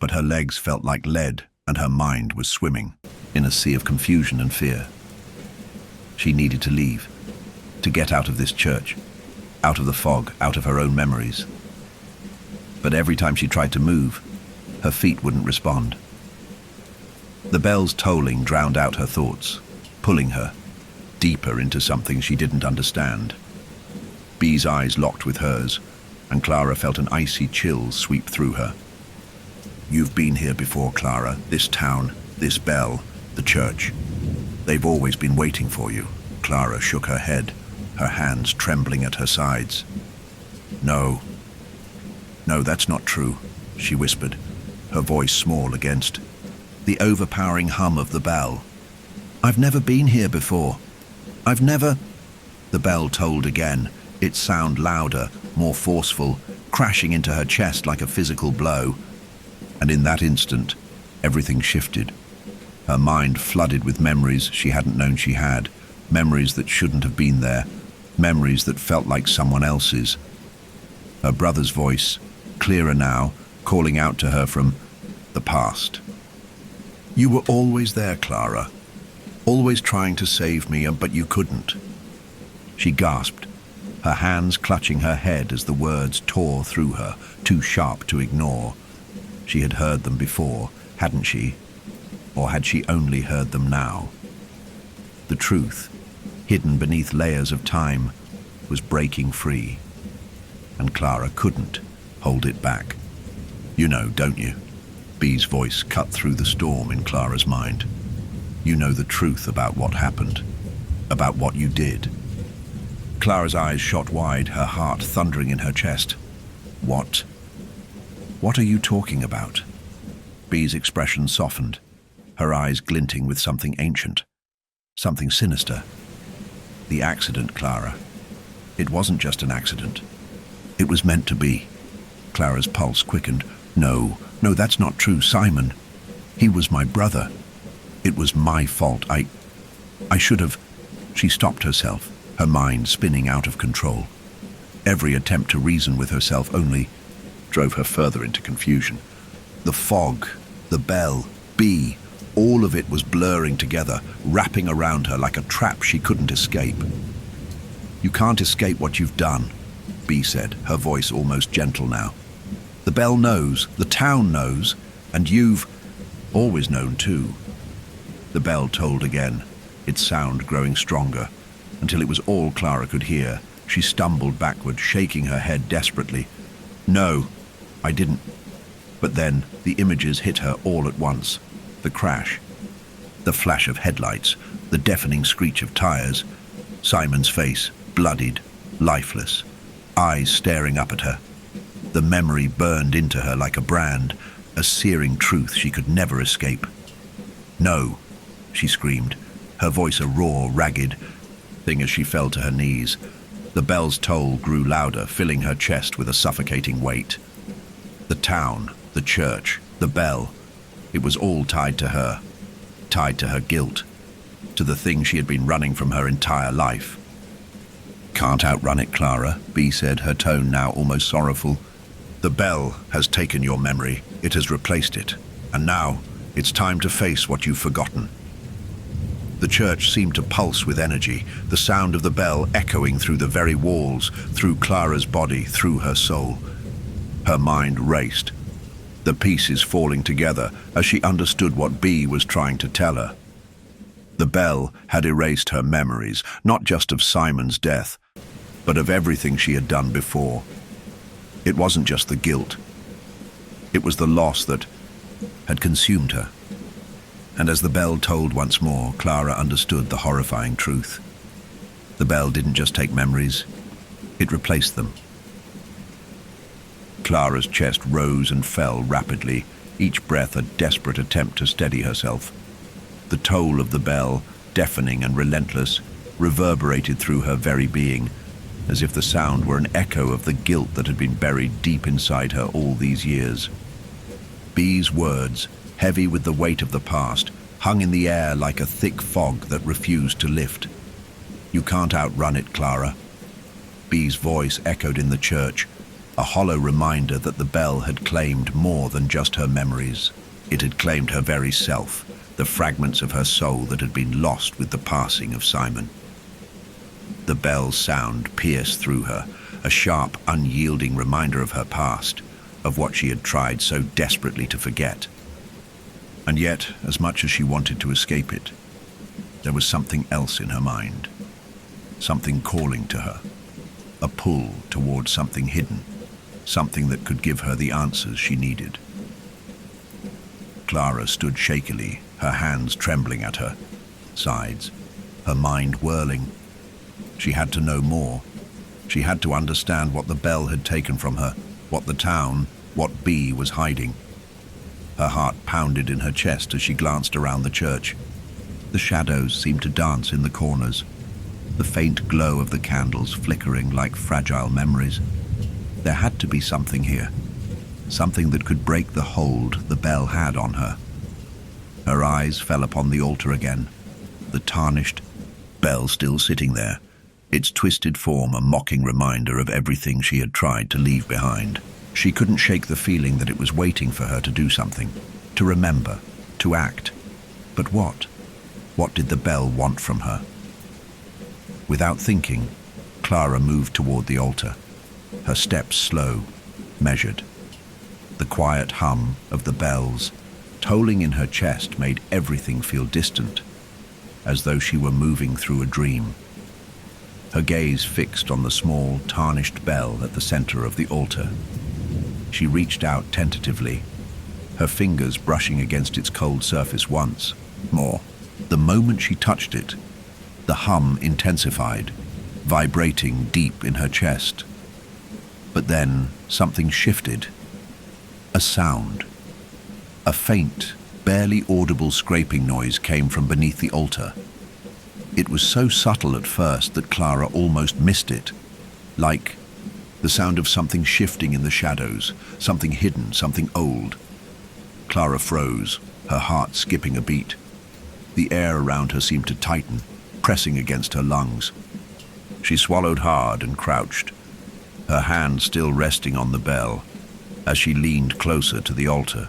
but her legs felt like lead and her mind was swimming in a sea of confusion and fear. She needed to leave, to get out of this church, out of the fog, out of her own memories. But every time she tried to move, her feet wouldn't respond. The bell's tolling drowned out her thoughts, pulling her deeper into something she didn't understand. Bee's eyes locked with hers, and Clara felt an icy chill sweep through her. "You've been here before, Clara. This town, this bell, the church. They've always been waiting for you." Clara shook her head, her hands trembling at her sides. No, that's not true," she whispered, her voice small against the overpowering hum of the bell. "I've never been here before. I've never—" The bell tolled again, its sound louder, more forceful, crashing into her chest like a physical blow. And in that instant, everything shifted. Her mind flooded with memories she hadn't known she had, memories that shouldn't have been there, memories that felt like someone else's. Her brother's voice, clearer now, calling out to her from the past. "You were always there, Clara. Always trying to save me, but you couldn't." She gasped, her hands clutching her head as the words tore through her, too sharp to ignore. She had heard them before, hadn't she? Or had she only heard them now? The truth, hidden beneath layers of time, was breaking free. And Clara couldn't hold it back. "You know, don't you?" Bee's voice cut through the storm in Clara's mind. "You know the truth about what happened, about what you did." Clara's eyes shot wide, her heart thundering in her chest. What are you talking about?" Bee's expression softened, her eyes glinting with something ancient, something sinister. "The accident, Clara. It wasn't just an accident. It was meant to be." Clara's pulse quickened. No, that's not true, Simon. He was my brother. It was my fault. I should have—" She stopped herself, her mind spinning out of control. Every attempt to reason with herself only drove her further into confusion. The fog, the bell, Bee, all of it was blurring together, wrapping around her like a trap she couldn't escape. "You can't escape what you've done," Bee said, her voice almost gentle now. "The bell knows, the town knows, and you've always known too." The bell tolled again, its sound growing stronger, until it was all Clara could hear. She stumbled backward, shaking her head desperately. "No, I didn't." But then the images hit her all at once. The crash, the flash of headlights, the deafening screech of tires, Simon's face, bloodied, lifeless, eyes staring up at her. The memory burned into her like a brand, a searing truth she could never escape. "No," she screamed, her voice a raw, ragged thing as she fell to her knees. The bell's toll grew louder, filling her chest with a suffocating weight. The town, the church, the bell, it was all tied to her guilt, to the thing she had been running from her entire life. "Can't outrun it, Clara," Bee said, her tone now almost sorrowful. "The bell has taken your memory, it has replaced it, and now it's time to face what you've forgotten." The church seemed to pulse with energy, the sound of the bell echoing through the very walls, through Clara's body, through her soul. Her mind raced, the pieces falling together as she understood what Bee was trying to tell her. The bell had erased her memories, not just of Simon's death, but of everything she had done before. It wasn't just the guilt. It was the loss that had consumed her. And as the bell tolled once more, Clara understood the horrifying truth. The bell didn't just take memories, it replaced them. Clara's chest rose and fell rapidly, each breath a desperate attempt to steady herself. The toll of the bell, deafening and relentless, reverberated through her very being, as if the sound were an echo of the guilt that had been buried deep inside her all these years. Bee's words, heavy with the weight of the past, hung in the air like a thick fog that refused to lift. "You can't outrun it, Clara." Bee's voice echoed in the church, a hollow reminder that the bell had claimed more than just her memories. It had claimed her very self, the fragments of her soul that had been lost with the passing of Simon. The bell's sound pierced through her, a sharp, unyielding reminder of her past, of what she had tried so desperately to forget. And yet, as much as she wanted to escape it, there was something else in her mind. Something calling to her. A pull towards something hidden. Something that could give her the answers she needed. Clara stood shakily, her hands trembling at her sides, her mind whirling. She had to know more. She had to understand what the bell had taken from her, what the town, what Bee was hiding. Her heart pounded in her chest as she glanced around the church. The shadows seemed to dance in the corners, the faint glow of the candles flickering like fragile memories. There had to be something here, something that could break the hold the bell had on her. Her eyes fell upon the altar again, the tarnished bell still sitting there, its twisted form a mocking reminder of everything she had tried to leave behind. She couldn't shake the feeling that it was waiting for her to do something, to remember, to act. But what? What did the bell want from her? Without thinking, Clara moved toward the altar, her steps slow, measured. The quiet hum of the bells, tolling in her chest, made everything feel distant, as though she were moving through a dream. Her gaze fixed on the small, tarnished bell at the center of the altar. She reached out tentatively, her fingers brushing against its cold surface once more. The moment she touched it, the hum intensified, vibrating deep in her chest. But then something shifted. A sound. A faint, barely audible scraping noise came from beneath the altar. It was so subtle at first that Clara almost missed it, like the sound of something shifting in the shadows, something hidden, something old. Clara froze, her heart skipping a beat. The air around her seemed to tighten, pressing against her lungs. She swallowed hard and crouched, her hand still resting on the bell, as she leaned closer to the altar.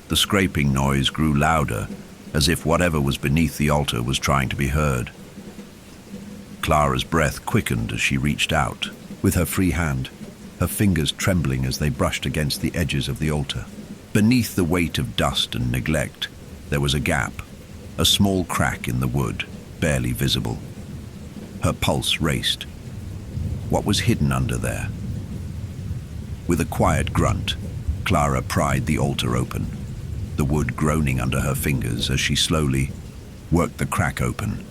The scraping noise grew louder, as if whatever was beneath the altar was trying to be heard. Clara's breath quickened as she reached out, with her free hand, her fingers trembling as they brushed against the edges of the altar. Beneath the weight of dust and neglect, there was a gap, a small crack in the wood, barely visible. Her pulse raced. What was hidden under there? With a quiet grunt, Clara pried the altar open, the wood groaning under her fingers as she slowly worked the crack open.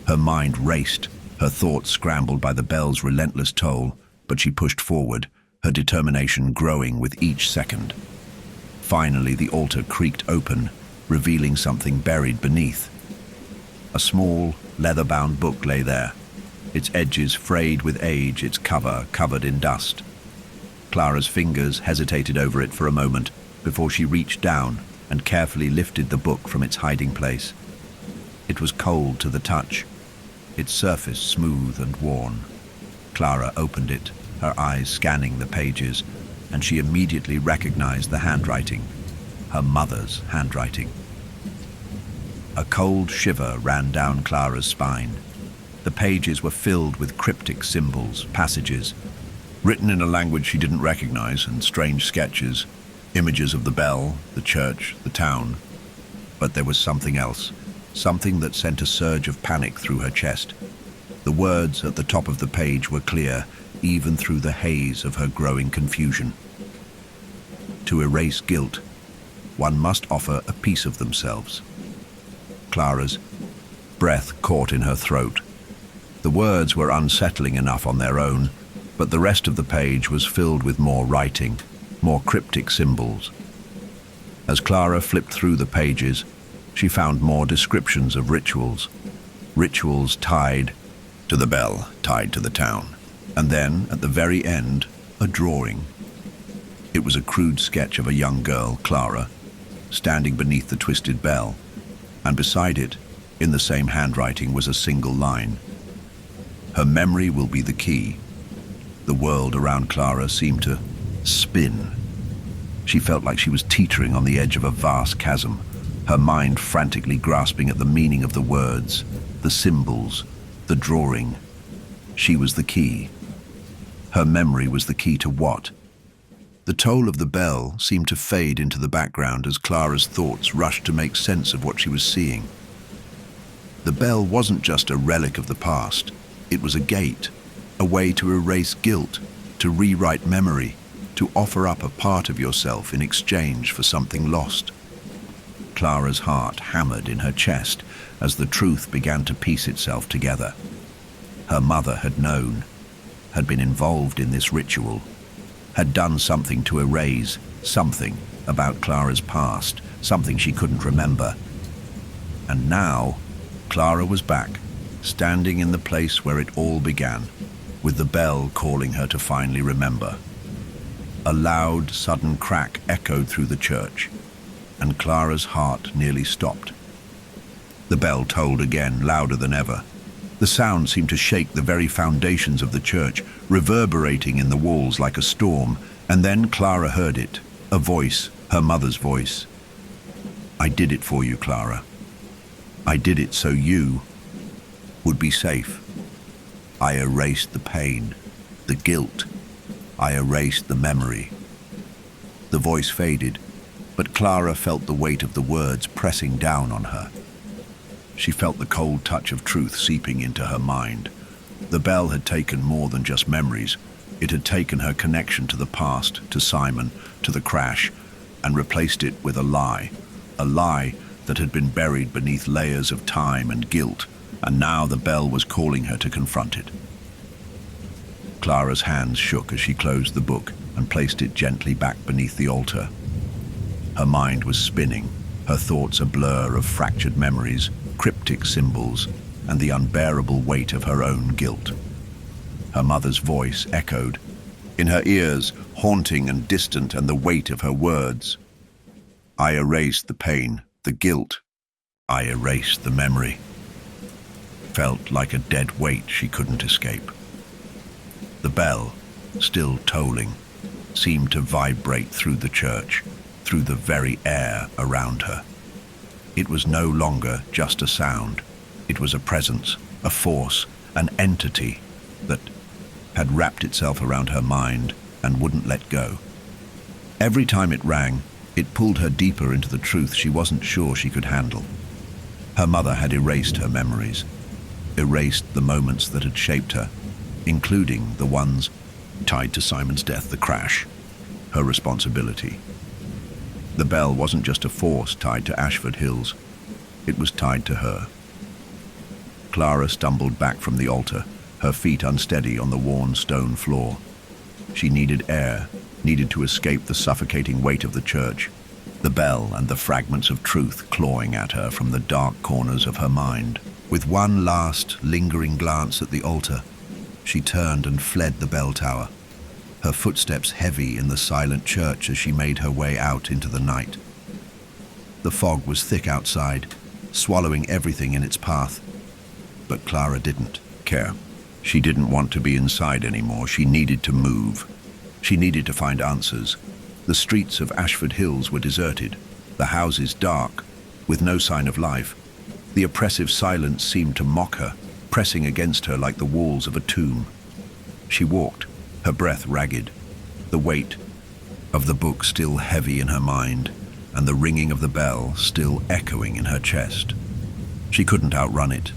Her mind raced, her thoughts scrambled by the bell's relentless toll, but she pushed forward, her determination growing with each second. Finally, the altar creaked open, revealing something buried beneath. A small, leather-bound book lay there, its edges frayed with age, its cover covered in dust. Clara's fingers hesitated over it for a moment before she reached down and carefully lifted the book from its hiding place. It was cold to the touch, its surface smooth and worn. Clara opened it, her eyes scanning the pages, and she immediately recognized the handwriting, her mother's handwriting. A cold shiver ran down Clara's spine. The pages were filled with cryptic symbols, passages, written in a language she didn't recognize, and strange sketches, images of the bell, the church, the town. But there was something else, something that sent a surge of panic through her chest. The words at the top of the page were clear, even through the haze of her growing confusion. To erase guilt, one must offer a piece of themselves. Clara's breath caught in her throat. The words were unsettling enough on their own, but the rest of the page was filled with more writing, more cryptic symbols. As Clara flipped through the pages, she found more descriptions of rituals. Rituals tied to the bell, tied to the town. And then, at the very end, a drawing. It was a crude sketch of a young girl, Clara, standing beneath the twisted bell, and beside it, in the same handwriting, was a single line. Her memory will be the key. The world around Clara seemed to spin. She felt like she was teetering on the edge of a vast chasm, her mind frantically grasping at the meaning of the words, the symbols, the drawing. She was the key. Her memory was the key to what? The toll of the bell seemed to fade into the background as Clara's thoughts rushed to make sense of what she was seeing. The bell wasn't just a relic of the past. It was a gate, a way to erase guilt, to rewrite memory, to offer up a part of yourself in exchange for something lost. Clara's heart hammered in her chest as the truth began to piece itself together. Her mother had known, had been involved in this ritual, had done something to erase something about Clara's past, something she couldn't remember. And now, Clara was back, standing in the place where it all began, with the bell calling her to finally remember. A loud, sudden crack echoed through the church, and Clara's heart nearly stopped. The bell tolled again, louder than ever. The sound seemed to shake the very foundations of the church, reverberating in the walls like a storm, and then Clara heard it, a voice, her mother's voice. "I did it for you, Clara. I did it so you would be safe. I erased the pain, the guilt. I erased the memory." The voice faded, but Clara felt the weight of the words pressing down on her. She felt the cold touch of truth seeping into her mind. The bell had taken more than just memories. It had taken her connection to the past, to Simon, to the crash, and replaced it with a lie that had been buried beneath layers of time and guilt, and now the bell was calling her to confront it. Clara's hands shook as she closed the book and placed it gently back beneath the altar. Her mind was spinning, her thoughts a blur of fractured memories, cryptic symbols, and the unbearable weight of her own guilt. Her mother's voice echoed, in her ears, haunting and distant, and the weight of her words. I erased the pain, the guilt. I erased the memory. Felt like a dead weight she couldn't escape. The bell, still tolling, seemed to vibrate through the church, through the very air around her. It was no longer just a sound. It was a presence, a force, an entity that had wrapped itself around her mind and wouldn't let go. Every time it rang, it pulled her deeper into the truth she wasn't sure she could handle. Her mother had erased her memories, erased the moments that had shaped her, including the ones tied to Simon's death, the crash, her responsibility. The bell wasn't just a force tied to Ashford Hills, it was tied to her. Clara stumbled back from the altar, her feet unsteady on the worn stone floor. She needed air, needed to escape the suffocating weight of the church, the bell and the fragments of truth clawing at her from the dark corners of her mind. With one last, lingering glance at the altar, she turned and fled the bell tower, her footsteps heavy in the silent church as she made her way out into the night. The fog was thick outside, swallowing everything in its path. But Clara didn't care. She didn't want to be inside anymore. She needed to move. She needed to find answers. The streets of Ashford Hills were deserted, the houses dark, with no sign of life. The oppressive silence seemed to mock her, pressing against her like the walls of a tomb. She walked, her breath ragged, the weight of the book still heavy in her mind, and the ringing of the bell still echoing in her chest. She couldn't outrun it.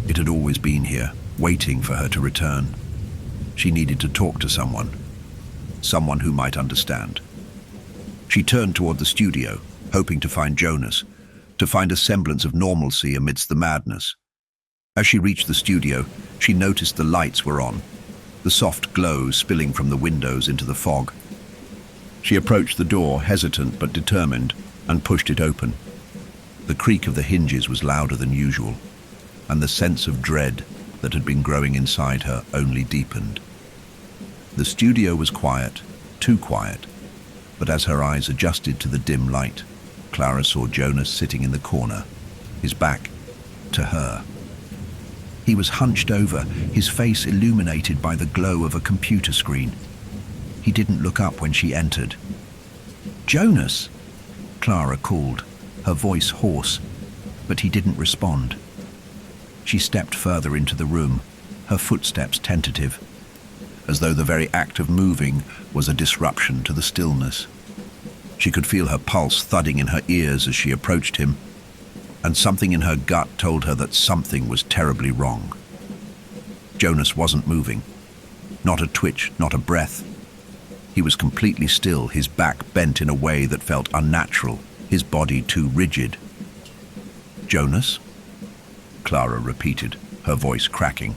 It had always been here, waiting for her to return. She needed to talk to someone who might understand. She turned toward the studio, hoping to find Jonas, to find a semblance of normalcy amidst the madness. As she reached the studio, she noticed the lights were on, the soft glow spilling from the windows into the fog. She approached the door, hesitant but determined, and pushed it open. The creak of the hinges was louder than usual, and the sense of dread that had been growing inside her only deepened. The studio was quiet, too quiet, but as her eyes adjusted to the dim light, Clara saw Jonas sitting in the corner, his back to her. He was hunched over, his face illuminated by the glow of a computer screen. He didn't look up when she entered. "Jonas!" Clara called, her voice hoarse, but he didn't respond. She stepped further into the room, her footsteps tentative, as though the very act of moving was a disruption to the stillness. She could feel her pulse thudding in her ears as she approached him, and something in her gut told her that something was terribly wrong. Jonas wasn't moving. Not a twitch, not a breath. He was completely still, his back bent in a way that felt unnatural, his body too rigid. "Jonas?" Clara repeated, her voice cracking.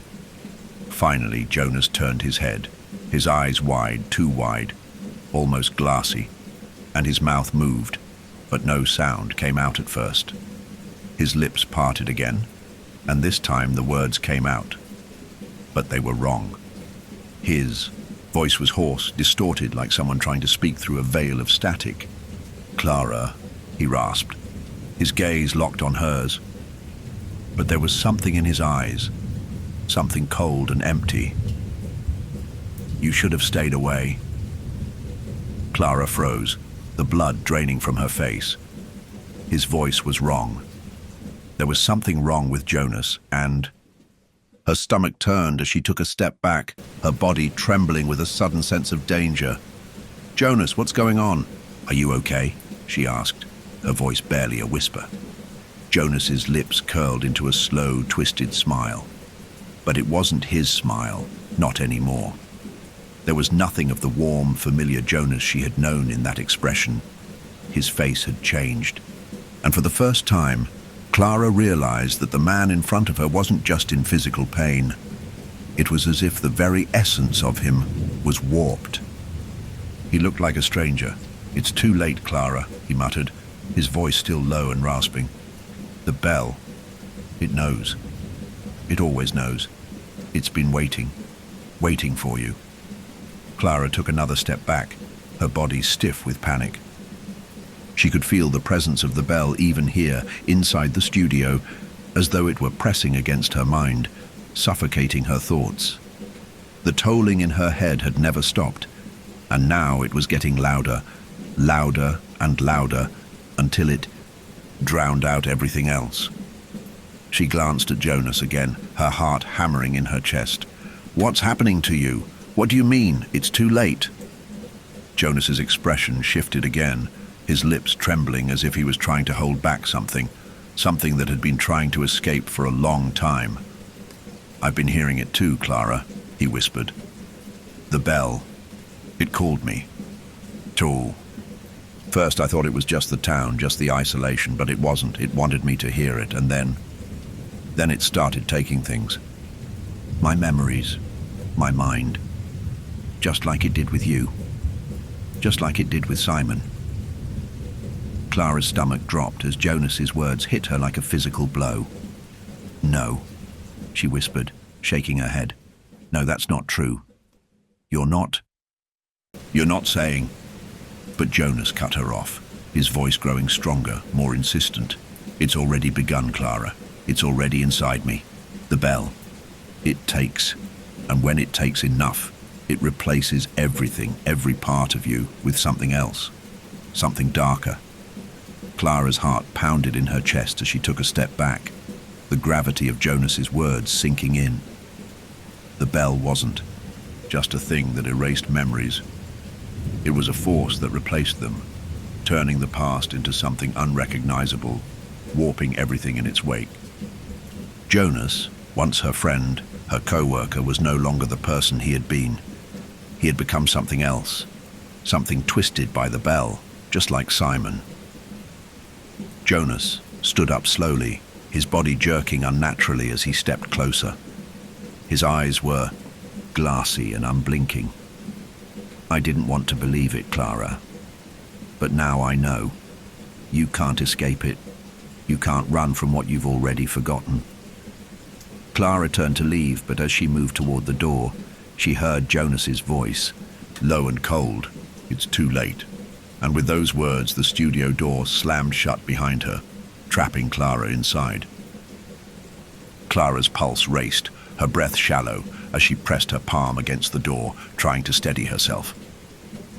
Finally, Jonas turned his head, his eyes wide, too wide, almost glassy, and his mouth moved, but no sound came out at first. His lips parted again, and this time the words came out. But they were wrong. His voice was hoarse, distorted, like someone trying to speak through a veil of static. "Clara," he rasped, his gaze locked on hers. But there was something in his eyes, something cold and empty. "You should have stayed away." Clara froze, the blood draining from her face. His voice was wrong. There was something wrong with Jonas, and her stomach turned as she took a step back, her body trembling with a sudden sense of danger. "Jonas, what's going on?" "Are you okay?" she asked, her voice barely a whisper. Jonas's lips curled into a slow, twisted smile. But it wasn't his smile, not anymore. There was nothing of the warm, familiar Jonas she had known in that expression. His face had changed. And for the first time, Clara realized that the man in front of her wasn't just in physical pain. It was as if the very essence of him was warped. He looked like a stranger. "It's too late, Clara," he muttered, his voice still low and rasping. "The bell. It knows. It always knows. It's been waiting for you." Clara took another step back, her body stiff with panic. She could feel the presence of the bell even here, inside the studio, as though it were pressing against her mind, suffocating her thoughts. The tolling in her head had never stopped, and now it was getting louder, louder and louder, until it drowned out everything else. She glanced at Jonas again, her heart hammering in her chest. "What's happening to you? What do you mean? It's too late." Jonas's expression shifted again, his lips trembling as if he was trying to hold back something that had been trying to escape for a long time. "I've been hearing it too, Clara," he whispered. "The bell. It called me. To First I thought it was just the town, just the isolation, but it wasn't. It wanted me to hear it, and then it started taking things. My memories, my mind. Just like it did with you. Just like it did with Simon." Clara's stomach dropped as Jonas's words hit her like a physical blow. "No," she whispered, shaking her head. "No, that's not true. You're not saying..." But Jonas cut her off, his voice growing stronger, more insistent. "It's already begun, Clara. It's already inside me. The bell. It takes. And when it takes enough, it replaces everything, every part of you, with something else. Something darker." Clara's heart pounded in her chest as she took a step back, the gravity of Jonas's words sinking in. The bell wasn't just a thing that erased memories. It was a force that replaced them, turning the past into something unrecognizable, warping everything in its wake. Jonas Once her friend, her co-worker, was no longer the person he had been. He had become something else, something twisted by the bell, just like Simon. Jonas stood up slowly, his body jerking unnaturally as he stepped closer. His eyes were glassy and unblinking. I didn't want to believe it, Clara. But now I know. You can't escape it. You can't run from what you've already forgotten. Clara turned to leave, but as she moved toward the door, she heard Jonas's voice, low and cold. "It's too late." And with those words, the studio door slammed shut behind her, trapping Clara inside. Clara's pulse raced, her breath shallow, as she pressed her palm against the door, trying to steady herself.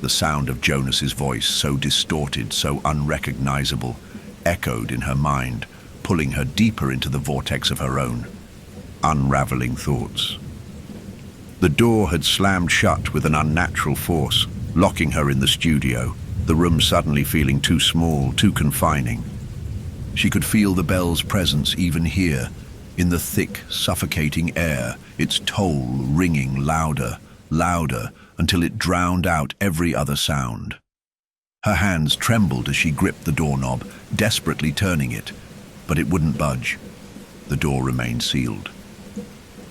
The sound of Jonas's voice, so distorted, so unrecognizable, echoed in her mind, pulling her deeper into the vortex of her own, unraveling thoughts. The door had slammed shut with an unnatural force, locking her in the studio, the room suddenly feeling too small, too confining. She could feel the bell's presence even here, in the thick, suffocating air, its toll ringing louder, louder, until it drowned out every other sound. Her hands trembled as she gripped the doorknob, desperately turning it, but it wouldn't budge. The door remained sealed.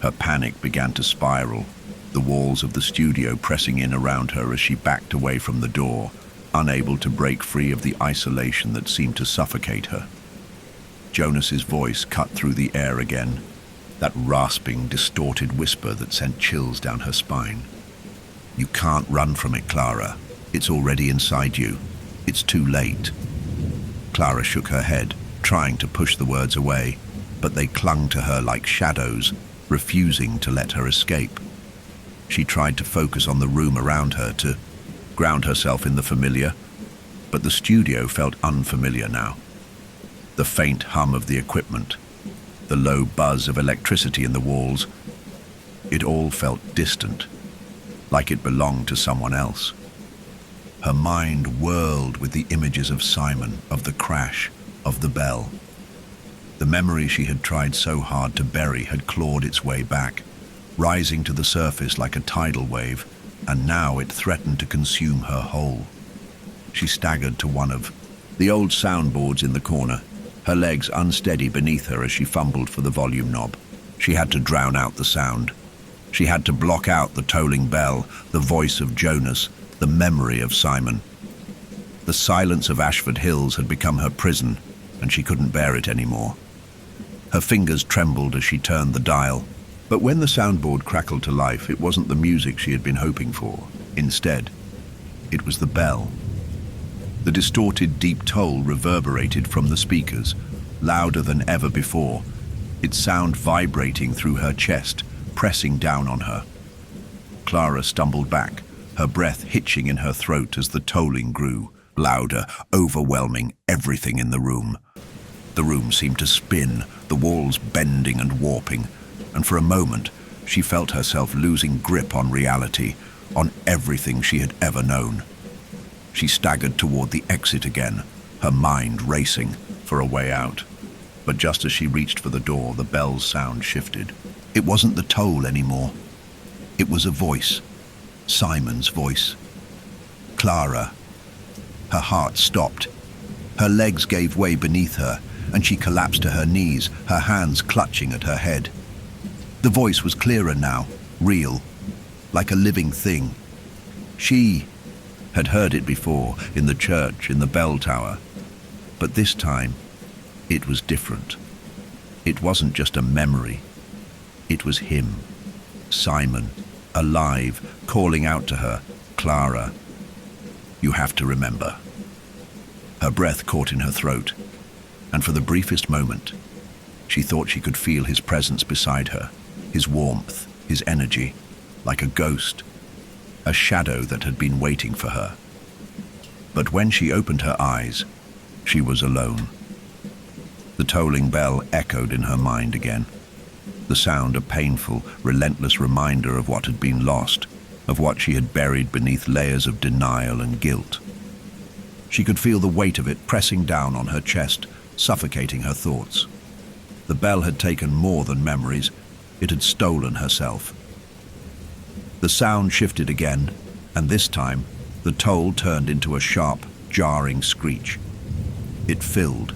Her panic began to spiral, the walls of the studio pressing in around her as she backed away from the door, unable to break free of the isolation that seemed to suffocate her. Jonas's voice cut through the air again, that rasping, distorted whisper that sent chills down her spine. "You can't run from it, Clara. It's already inside you. It's too late." Clara shook her head, trying to push the words away, but they clung to her like shadows, refusing to let her escape. She tried to focus on the room around her, to ground herself in the familiar, but the studio felt unfamiliar now. The faint hum of the equipment, the low buzz of electricity in the walls, it all felt distant, like it belonged to someone else. Her mind whirled with the images of Simon, of the crash, of the bell. The memory she had tried so hard to bury had clawed its way back, rising to the surface like a tidal wave, and now it threatened to consume her whole. She staggered to one of the old soundboards in the corner, her legs unsteady beneath her as she fumbled for the volume knob. She had to drown out the sound. She had to block out the tolling bell, the voice of Jonas, the memory of Simon. The silence of Ashford Hills had become her prison, and she couldn't bear it anymore. Her fingers trembled as she turned the dial, but when the soundboard crackled to life, it wasn't the music she had been hoping for. Instead, it was the bell. The distorted deep toll reverberated from the speakers, louder than ever before, its sound vibrating through her chest, pressing down on her. Clara stumbled back, her breath hitching in her throat as the tolling grew, louder, overwhelming everything in the room. The room seemed to spin, the walls bending and warping, and for a moment she felt herself losing grip on reality, on everything she had ever known. She staggered toward the exit again, her mind racing for a way out. But just as she reached for the door, the bell's sound shifted. It wasn't the toll anymore. It was a voice, Simon's voice. Clara. Her heart stopped. Her legs gave way beneath her, and she collapsed to her knees, her hands clutching at her head. The voice was clearer now, real, like a living thing. She had heard it before, in the church, in the bell tower. But this time, it was different. It wasn't just a memory. It was him, Simon, alive, calling out to her, "Clara, you have to remember." Her breath caught in her throat, and for the briefest moment, she thought she could feel his presence beside her, his warmth, his energy, like a ghost, a shadow that had been waiting for her. But when she opened her eyes, she was alone. The tolling bell echoed in her mind again, the sound a painful, relentless reminder of what had been lost, of what she had buried beneath layers of denial and guilt. She could feel the weight of it pressing down on her chest, suffocating her thoughts. The bell had taken more than memories. It had stolen herself. The sound shifted again, and this time, the toll turned into a sharp, jarring screech. It filled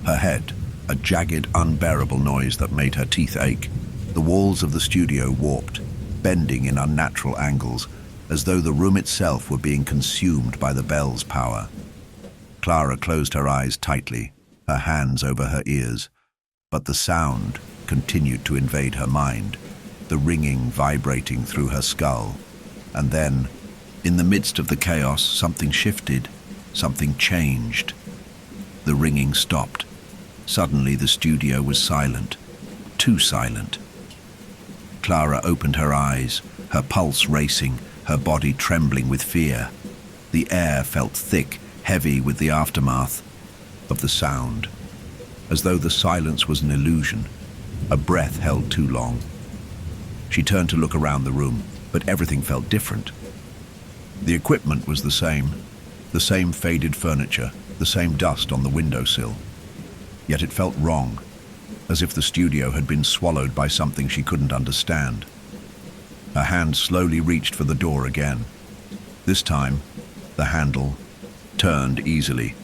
her head, a jagged, unbearable noise that made her teeth ache. The walls of the studio warped, bending in unnatural angles, as though the room itself were being consumed by the bell's power. Clara closed her eyes tightly, her hands over her ears, but the sound continued to invade her mind, the ringing vibrating through her skull. And then, in the midst of the chaos, something shifted, something changed. The ringing stopped. Suddenly the studio was silent, too silent. Clara opened her eyes, her pulse racing, her body trembling with fear. The air felt thick, heavy with the aftermath of the sound, as though the silence was an illusion, a breath held too long. She turned to look around the room, but everything felt different. The equipment was the same faded furniture, the same dust on the windowsill. Yet it felt wrong, as if the studio had been swallowed by something she couldn't understand. Her hand slowly reached for the door again. This time, the handle turned easily.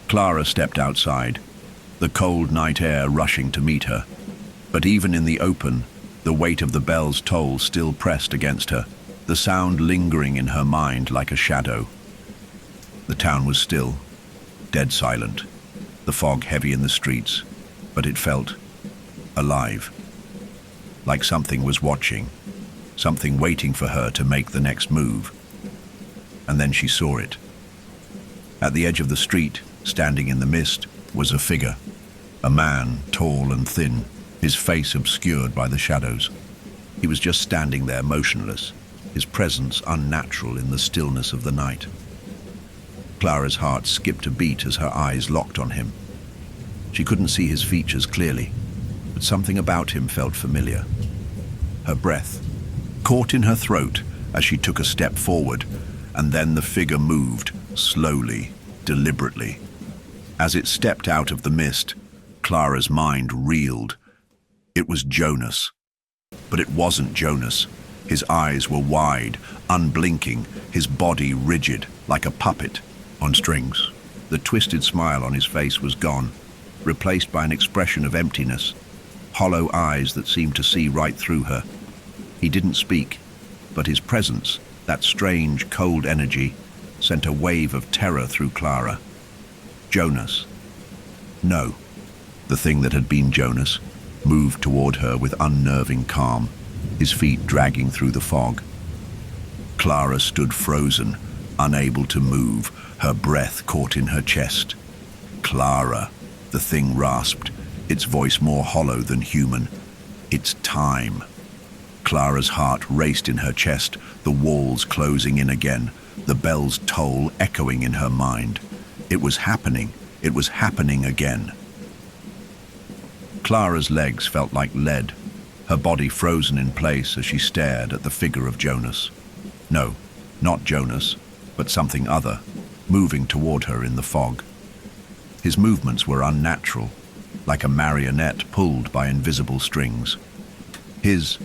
Clara stepped outside, the cold night air rushing to meet her. But even in the open, the weight of the bell's toll still pressed against her, the sound lingering in her mind like a shadow. The town was still, dead silent, the fog heavy in the streets, but it felt alive, like something was watching, something waiting for her to make the next move. And then she saw it. At the edge of the street, standing in the mist, was a figure, a man, tall and thin, his face obscured by the shadows. He was just standing there, motionless, his presence unnatural in the stillness of the night. Clara's heart skipped a beat as her eyes locked on him. She couldn't see his features clearly, but something about him felt familiar. Her breath caught in her throat as she took a step forward, and then the figure moved, slowly, deliberately. As it stepped out of the mist, Clara's mind reeled. It was Jonas. But it wasn't Jonas. His eyes were wide, unblinking, his body rigid, like a puppet on strings. The twisted smile on his face was gone, replaced by an expression of emptiness, hollow eyes that seemed to see right through her. He didn't speak, but his presence, that strange, cold energy, sent a wave of terror through Clara. Jonas. No. The thing that had been Jonas moved toward her with unnerving calm, his feet dragging through the fog. Clara stood frozen, unable to move, her breath caught in her chest. Clara, the thing rasped, its voice more hollow than human. It's time. Clara's heart raced in her chest, the walls closing in again, the bell's toll echoing in her mind. It was happening. It was happening again. Clara's legs felt like lead, her body frozen in place as she stared at the figure of Jonas. No, not Jonas, but something other, moving toward her in the fog. His movements were unnatural, like a marionette pulled by invisible strings. His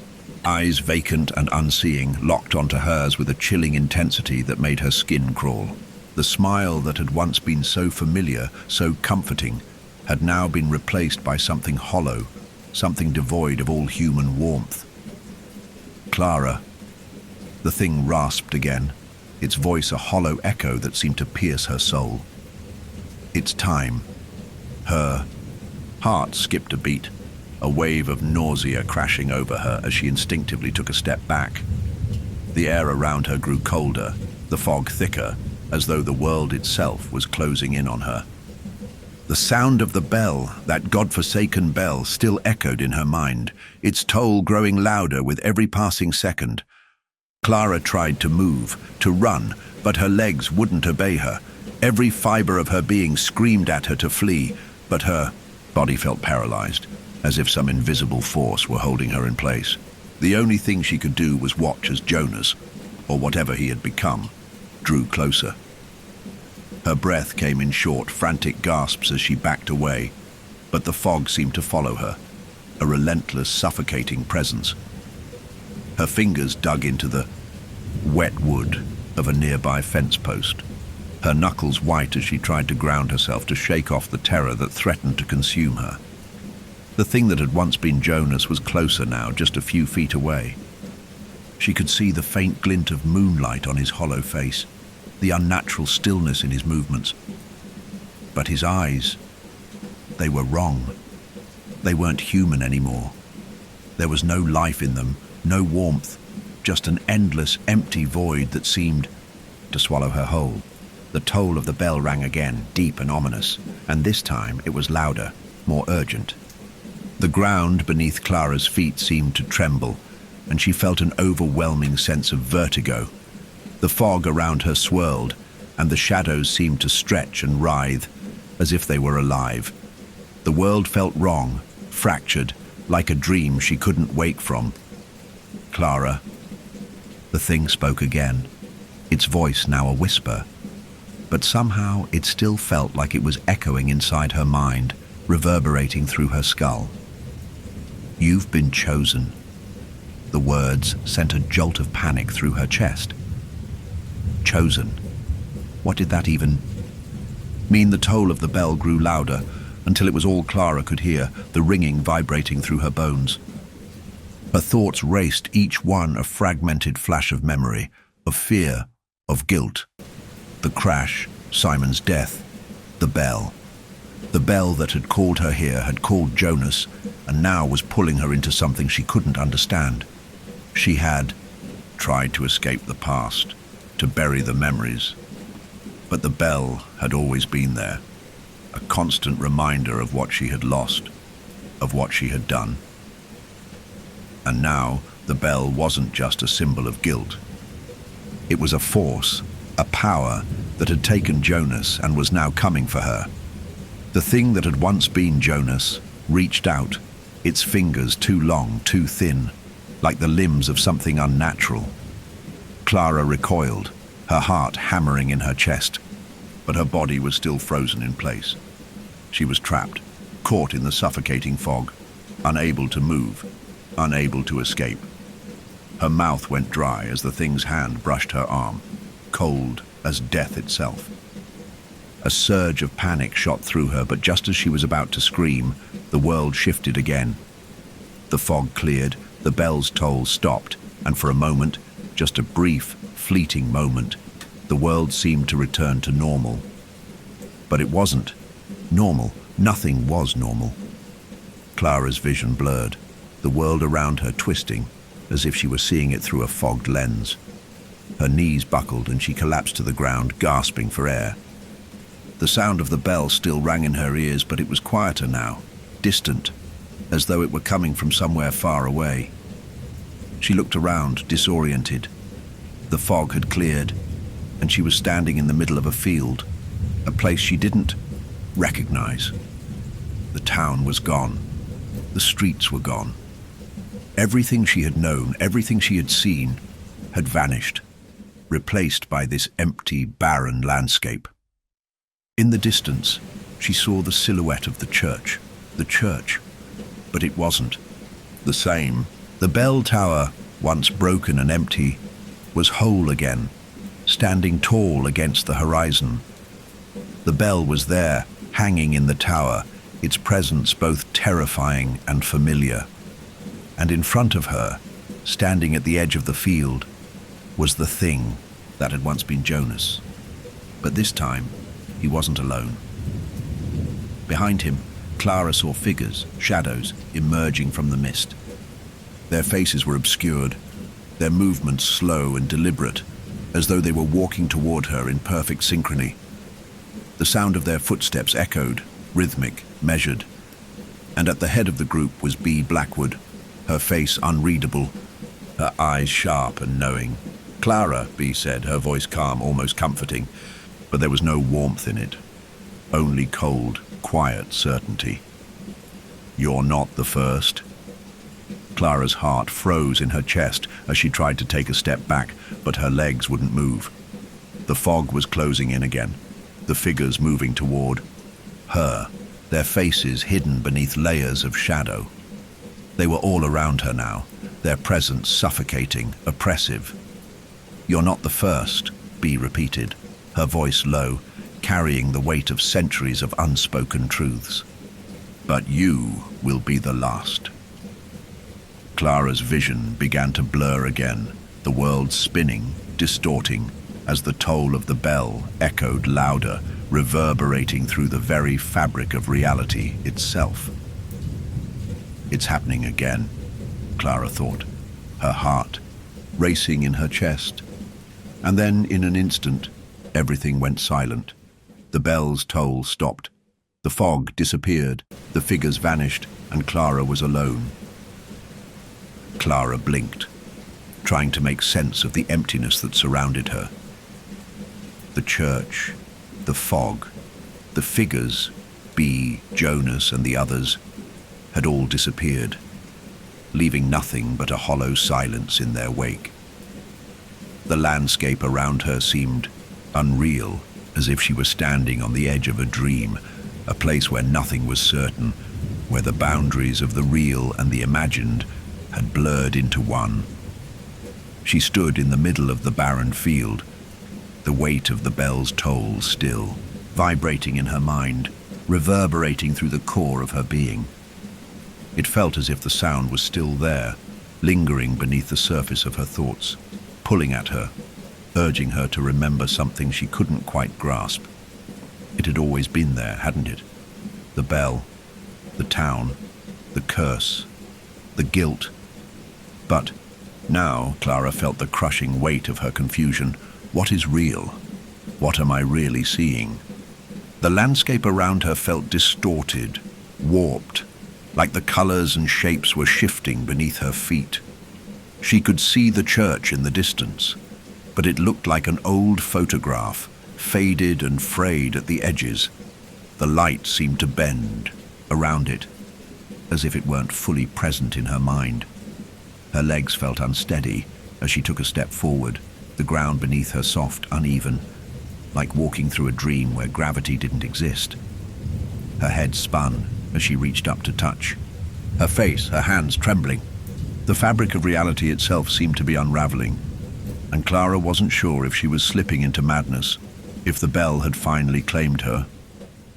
eyes, vacant and unseeing, locked onto hers with a chilling intensity that made her skin crawl. The smile that had once been so familiar, so comforting, had now been replaced by something hollow, something devoid of all human warmth. Clara. The thing rasped again, its voice a hollow echo that seemed to pierce her soul. It's time. Her heart skipped a beat, a wave of nausea crashing over her as she instinctively took a step back. The air around her grew colder, the fog thicker, as though the world itself was closing in on her. The sound of the bell, that godforsaken bell, still echoed in her mind, its toll growing louder with every passing second. Clara tried to move, to run, but her legs wouldn't obey her. Every fiber of her being screamed at her to flee, but her body felt paralyzed, as if some invisible force were holding her in place. The only thing she could do was watch as Jonas, or whatever he had become, drew closer. Her breath came in short, frantic gasps as she backed away, but the fog seemed to follow her. a relentless, suffocating presence. Her fingers dug into the wet wood of a nearby fence post, her knuckles white as she tried to ground herself to shake off the terror that threatened to consume her. The thing that had once been Jonas was closer now, just a few feet away. She could see the faint glint of moonlight on his hollow face, the unnatural stillness in his movements. But his eyes, they were wrong. They weren't human anymore. There was no life in them, no warmth, just an endless, empty void that seemed to swallow her whole. The toll of the bell rang again, deep and ominous, and this time it was louder, more urgent. The ground beneath Clara's feet seemed to tremble, and she felt an overwhelming sense of vertigo. The fog around her swirled, and the shadows seemed to stretch and writhe, as if they were alive. The world felt wrong, fractured, like a dream she couldn't wake from. "Clara." The thing spoke again, its voice now a whisper. But somehow it still felt like it was echoing inside her mind, reverberating through her skull. "You've been chosen." The words sent a jolt of panic through her chest. Chosen. What did that even mean? The toll of the bell grew louder until it was all Clara could hear, the ringing vibrating through her bones. Her thoughts raced, each one a fragmented flash of memory, of fear, of guilt. The crash, Simon's death, the bell. The bell that had called her here had called Jonas, and now was pulling her into something she couldn't understand. She had tried to escape the past, to bury the memories. But the bell had always been there, a constant reminder of what she had lost, of what she had done. And now the bell wasn't just a symbol of guilt. It was a force, a power that had taken Jonas and was now coming for her. The thing that had once been Jonas reached out, its fingers too long, too thin, like the limbs of something unnatural. Clara recoiled, her heart hammering in her chest, but her body was still frozen in place. She was trapped, caught in the suffocating fog, unable to move, unable to escape. Her mouth went dry as the thing's hand brushed her arm, cold as death itself. A surge of panic shot through her, but just as she was about to scream, the world shifted again. The fog cleared, the bell's toll stopped, and for a moment, just a brief, fleeting moment, the world seemed to return to normal. But it wasn't normal. Nothing was normal. Clara's vision blurred, the world around her twisting, as if she were seeing it through a fogged lens. Her knees buckled and she collapsed to the ground, gasping for air. The sound of the bell still rang in her ears, but it was quieter now, distant, as though it were coming from somewhere far away. She looked around, disoriented. The fog had cleared, and she was standing in the middle of a field, a place she didn't recognize. The town was gone. The streets were gone. Everything she had known, everything she had seen, had vanished, replaced by this empty, barren landscape. In the distance, she saw the silhouette of the church, but it wasn't the same. The bell tower, once broken and empty, was whole again, standing tall against the horizon. The bell was there, hanging in the tower, its presence both terrifying and familiar. And in front of her, standing at the edge of the field, was the thing that had once been Jonas. But this time, he wasn't alone. Behind him, Clara saw figures, shadows, emerging from the mist. Their faces were obscured, their movements slow and deliberate, as though they were walking toward her in perfect synchrony. The sound of their footsteps echoed, rhythmic, measured. And at the head of the group was Bea Blackwood, her face unreadable, her eyes sharp and knowing. "Clara," Bea said, her voice calm, almost comforting, but there was no warmth in it, only cold, quiet certainty. "You're not the first." Clara's heart froze in her chest as she tried to take a step back, but her legs wouldn't move. The fog was closing in again, the figures moving toward her, their faces hidden beneath layers of shadow. They were all around her now, their presence suffocating, oppressive. "You're not the first," Bee repeated, her voice low, carrying the weight of centuries of unspoken truths. "But you will be the last." Clara's vision began to blur again, the world spinning, distorting, as the toll of the bell echoed louder, reverberating through the very fabric of reality itself. "It's happening again," Clara thought, her heart racing in her chest. And then, in an instant, everything went silent. The bell's toll stopped. The fog disappeared, the figures vanished, and Clara was alone. Clara blinked, trying to make sense of the emptiness that surrounded her. The church, the fog, the figures, Bee, Jonas, and the others, had all disappeared, leaving nothing but a hollow silence in their wake. The landscape around her seemed unreal, as if she were standing on the edge of a dream, a place where nothing was certain, where the boundaries of the real and the imagined had blurred into one. She stood in the middle of the barren field, the weight of the bell's toll still, vibrating in her mind, reverberating through the core of her being. It felt as if the sound was still there, lingering beneath the surface of her thoughts, pulling at her, urging her to remember something she couldn't quite grasp. It had always been there, hadn't it? The bell, the town, the curse, the guilt. But now Clara felt the crushing weight of her confusion. What is real? What am I really seeing? The landscape around her felt distorted, warped, like the colors and shapes were shifting beneath her feet. She could see the church in the distance, but it looked like an old photograph, faded and frayed at the edges. The light seemed to bend around it, as if it weren't fully present in her mind. Her legs felt unsteady as she took a step forward, the ground beneath her soft, uneven, like walking through a dream where gravity didn't exist. Her head spun as she reached up to touch, her face, her hands trembling. The fabric of reality itself seemed to be unraveling, and Clara wasn't sure if she was slipping into madness, if the bell had finally claimed her,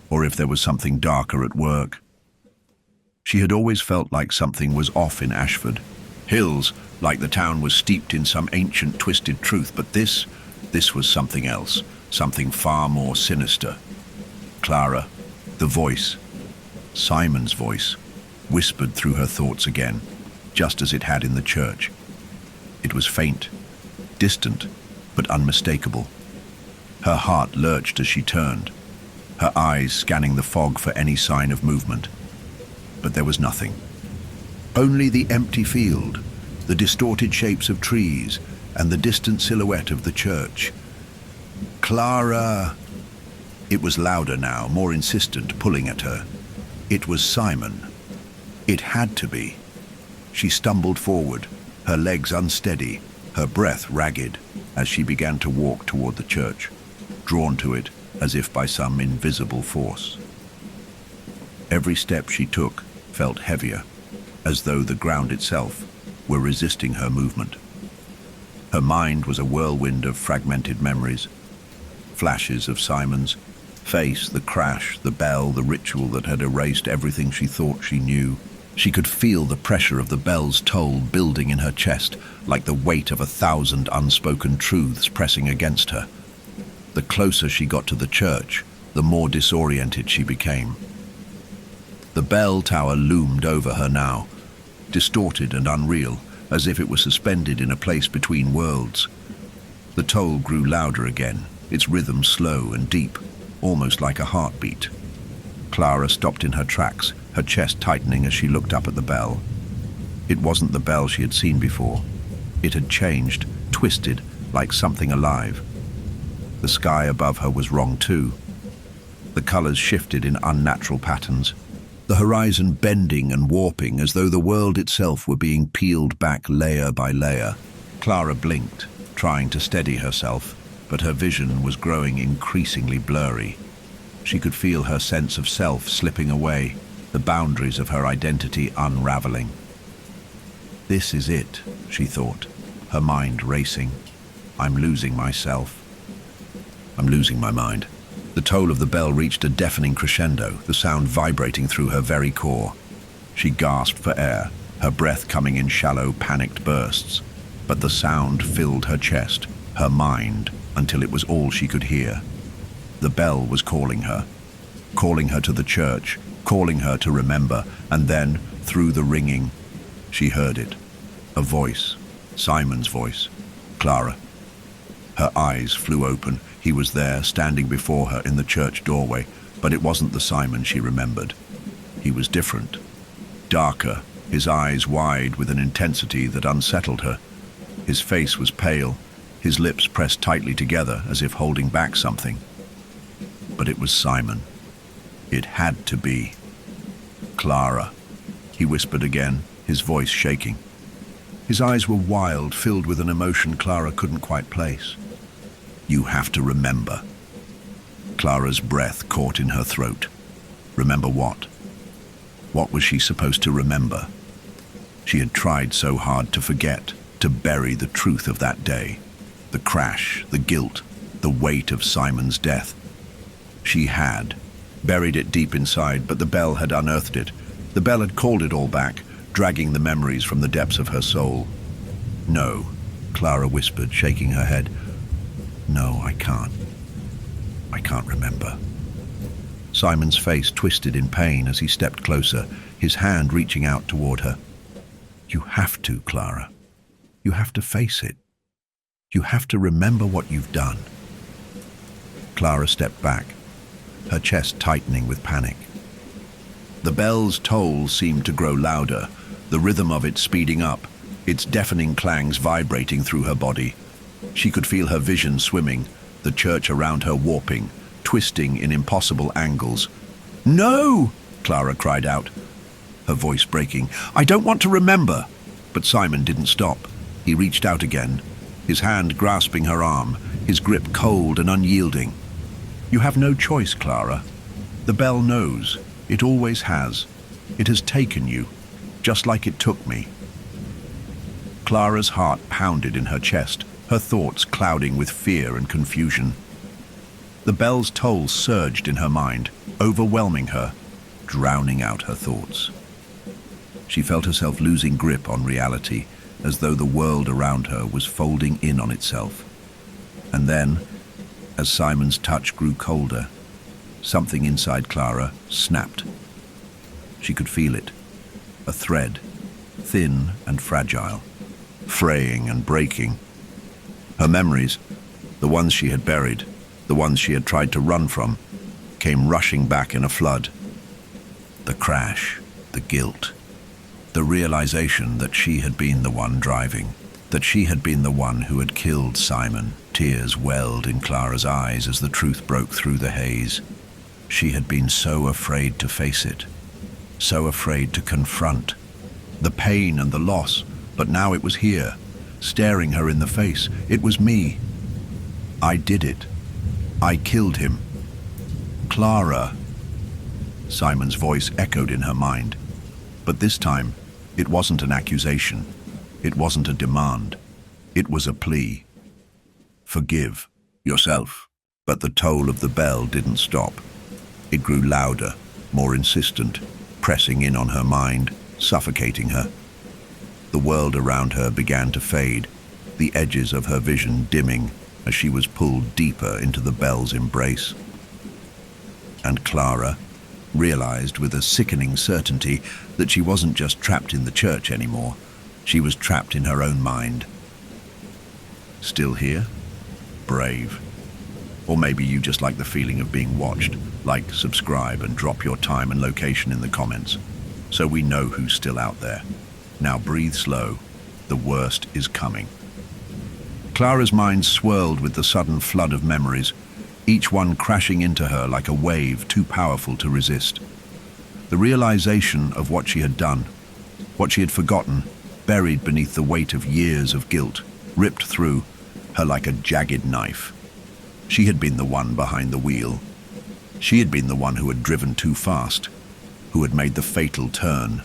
or if there was something darker at work. She had always felt like something was off in Ashford. Hills, like the town was steeped in some ancient twisted truth, but this was something else, something far more sinister. Clara, the voice, Simon's voice, whispered through her thoughts again, just as it had in the church. It was faint, distant, but unmistakable. Her heart lurched as she turned, her eyes scanning the fog for any sign of movement. But there was nothing. Only the empty field, the distorted shapes of trees, and the distant silhouette of the church. "Clara!" It was louder now, more insistent, pulling at her. It was Simon. It had to be. She stumbled forward, her legs unsteady, her breath ragged, as she began to walk toward the church, drawn to it as if by some invisible force. Every step she took felt heavier, as though the ground itself were resisting her movement. Her mind was a whirlwind of fragmented memories, flashes of Simon's face, the crash, the bell, the ritual that had erased everything she thought she knew. She could feel the pressure of the bell's toll building in her chest, like the weight of 1,000 unspoken truths pressing against her. The closer she got to the church, the more disoriented she became. The bell tower loomed over her now, distorted and unreal, as if it were suspended in a place between worlds. The toll grew louder again, its rhythm slow and deep, almost like a heartbeat. Clara stopped in her tracks, her chest tightening as she looked up at the bell. It wasn't the bell she had seen before. It had changed, twisted, like something alive. The sky above her was wrong too. The colors shifted in unnatural patterns, the horizon bending and warping as though the world itself were being peeled back layer by layer. Clara blinked, trying to steady herself, but her vision was growing increasingly blurry. She could feel her sense of self slipping away, the boundaries of her identity unraveling. This is it, she thought, her mind racing. I'm losing myself. I'm losing my mind. The toll of the bell reached a deafening crescendo, the sound vibrating through her very core. She gasped for air, her breath coming in shallow, panicked bursts. But the sound filled her chest, her mind, until it was all she could hear. The bell was calling her to the church, calling her to remember, and then, through the ringing, she heard it. A voice, Simon's voice. Clara. Her eyes flew open. He was there, standing before her in the church doorway, but it wasn't the Simon she remembered. He was different. Darker, his eyes wide with an intensity that unsettled her. His face was pale, his lips pressed tightly together as if holding back something. But it was Simon. It had to be. Clara, he whispered again, his voice shaking. His eyes were wild, filled with an emotion Clara couldn't quite place. You have to remember. Clara's breath caught in her throat. Remember what? What was she supposed to remember? She had tried so hard to forget, to bury the truth of that day. The crash, the guilt, the weight of Simon's death. She had buried it deep inside, but the bell had unearthed it. The bell had called it all back, dragging the memories from the depths of her soul. No, Clara whispered, shaking her head. No, I can't. I can't remember. Simon's face twisted in pain as he stepped closer, his hand reaching out toward her. You have to, Clara. You have to face it. You have to remember what you've done. Clara stepped back, her chest tightening with panic. The bell's toll seemed to grow louder, the rhythm of it speeding up, its deafening clangs vibrating through her body. She could feel her vision swimming, the church around her warping, twisting in impossible angles. No! Clara cried out, her voice breaking. I don't want to remember! But Simon didn't stop. He reached out again, his hand grasping her arm, his grip cold and unyielding. You have no choice, Clara. The bell knows. It always has. It has taken you, just like it took me. Clara's heart pounded in her chest, her thoughts clouding with fear and confusion. The bell's toll surged in her mind, overwhelming her, drowning out her thoughts. She felt herself losing grip on reality, as though the world around her was folding in on itself. And then, as Simon's touch grew colder, something inside Clara snapped. She could feel it, a thread, thin and fragile, fraying and breaking. Her memories, the ones she had buried, the ones she had tried to run from, came rushing back in a flood. The crash, the guilt, the realization that she had been the one driving, that she had been the one who had killed Simon. Tears welled in Clara's eyes as the truth broke through the haze. She had been so afraid to face it, so afraid to confront the pain and the loss, but now it was here, staring her in the face. It was me. I did it. I killed him. Clara. Simon's voice echoed in her mind, but this time it wasn't an accusation. It wasn't a demand. It was a plea. Forgive yourself. But the toll of the bell didn't stop. It grew louder, more insistent, pressing in on her mind, suffocating her. The world around her began to fade, the edges of her vision dimming as she was pulled deeper into the bell's embrace. And Clara realized with a sickening certainty that she wasn't just trapped in the church anymore. She was trapped in her own mind. Still here? Brave. Or maybe you just like the feeling of being watched. Like, subscribe, and drop your time and location in the comments, so we know who's still out there. Now breathe slow. The worst is coming. Clara's mind swirled with the sudden flood of memories, each one crashing into her like a wave too powerful to resist. The realization of what she had done, what she had forgotten, buried beneath the weight of years of guilt, ripped through her like a jagged knife. She had been the one behind the wheel. She had been the one who had driven too fast, who had made the fatal turn.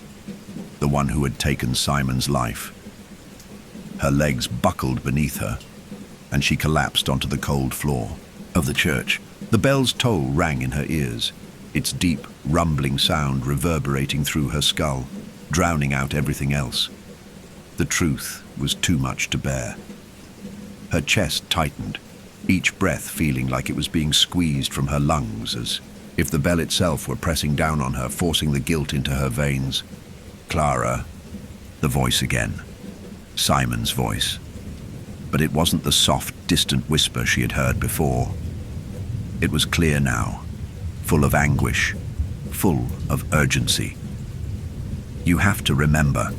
the one who had taken Simon's life. Her legs buckled beneath her, and she collapsed onto the cold floor of the church. The bell's toll rang in her ears, its deep, rumbling sound reverberating through her skull, drowning out everything else. The truth was too much to bear. Her chest tightened, each breath feeling like it was being squeezed from her lungs, as if the bell itself were pressing down on her, forcing the guilt into her veins. Clara, the voice again. Simon's voice. But it wasn't the soft, distant whisper she had heard before. It was clear now, full of anguish, full of urgency. "You have to remember."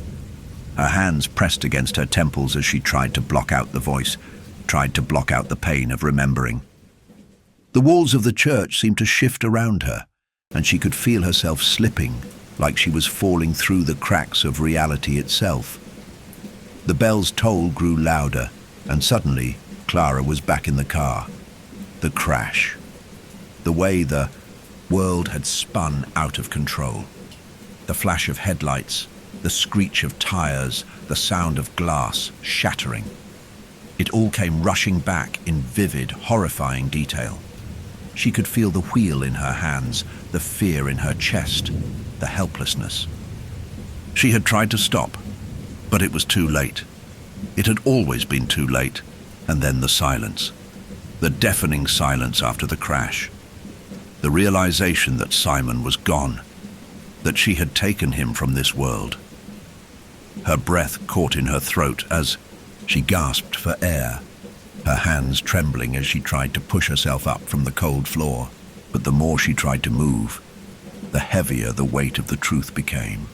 Her hands pressed against her temples as she tried to block out the voice, tried to block out the pain of remembering. The walls of the church seemed to shift around her, and she could feel herself slipping, like she was falling through the cracks of reality itself. The bell's toll grew louder, and suddenly Clara was back in the car. The crash. The way the world had spun out of control. The flash of headlights, the screech of tires, the sound of glass shattering. It all came rushing back in vivid, horrifying detail. She could feel the wheel in her hands, the fear in her chest, the helplessness. She had tried to stop, but it was too late. It had always been too late. And then the silence. The deafening silence after the crash. The realization that Simon was gone, that she had taken him from this world. Her breath caught in her throat as she gasped for air, her hands trembling as she tried to push herself up from the cold floor. But the more she tried to move, the heavier the weight of the truth became.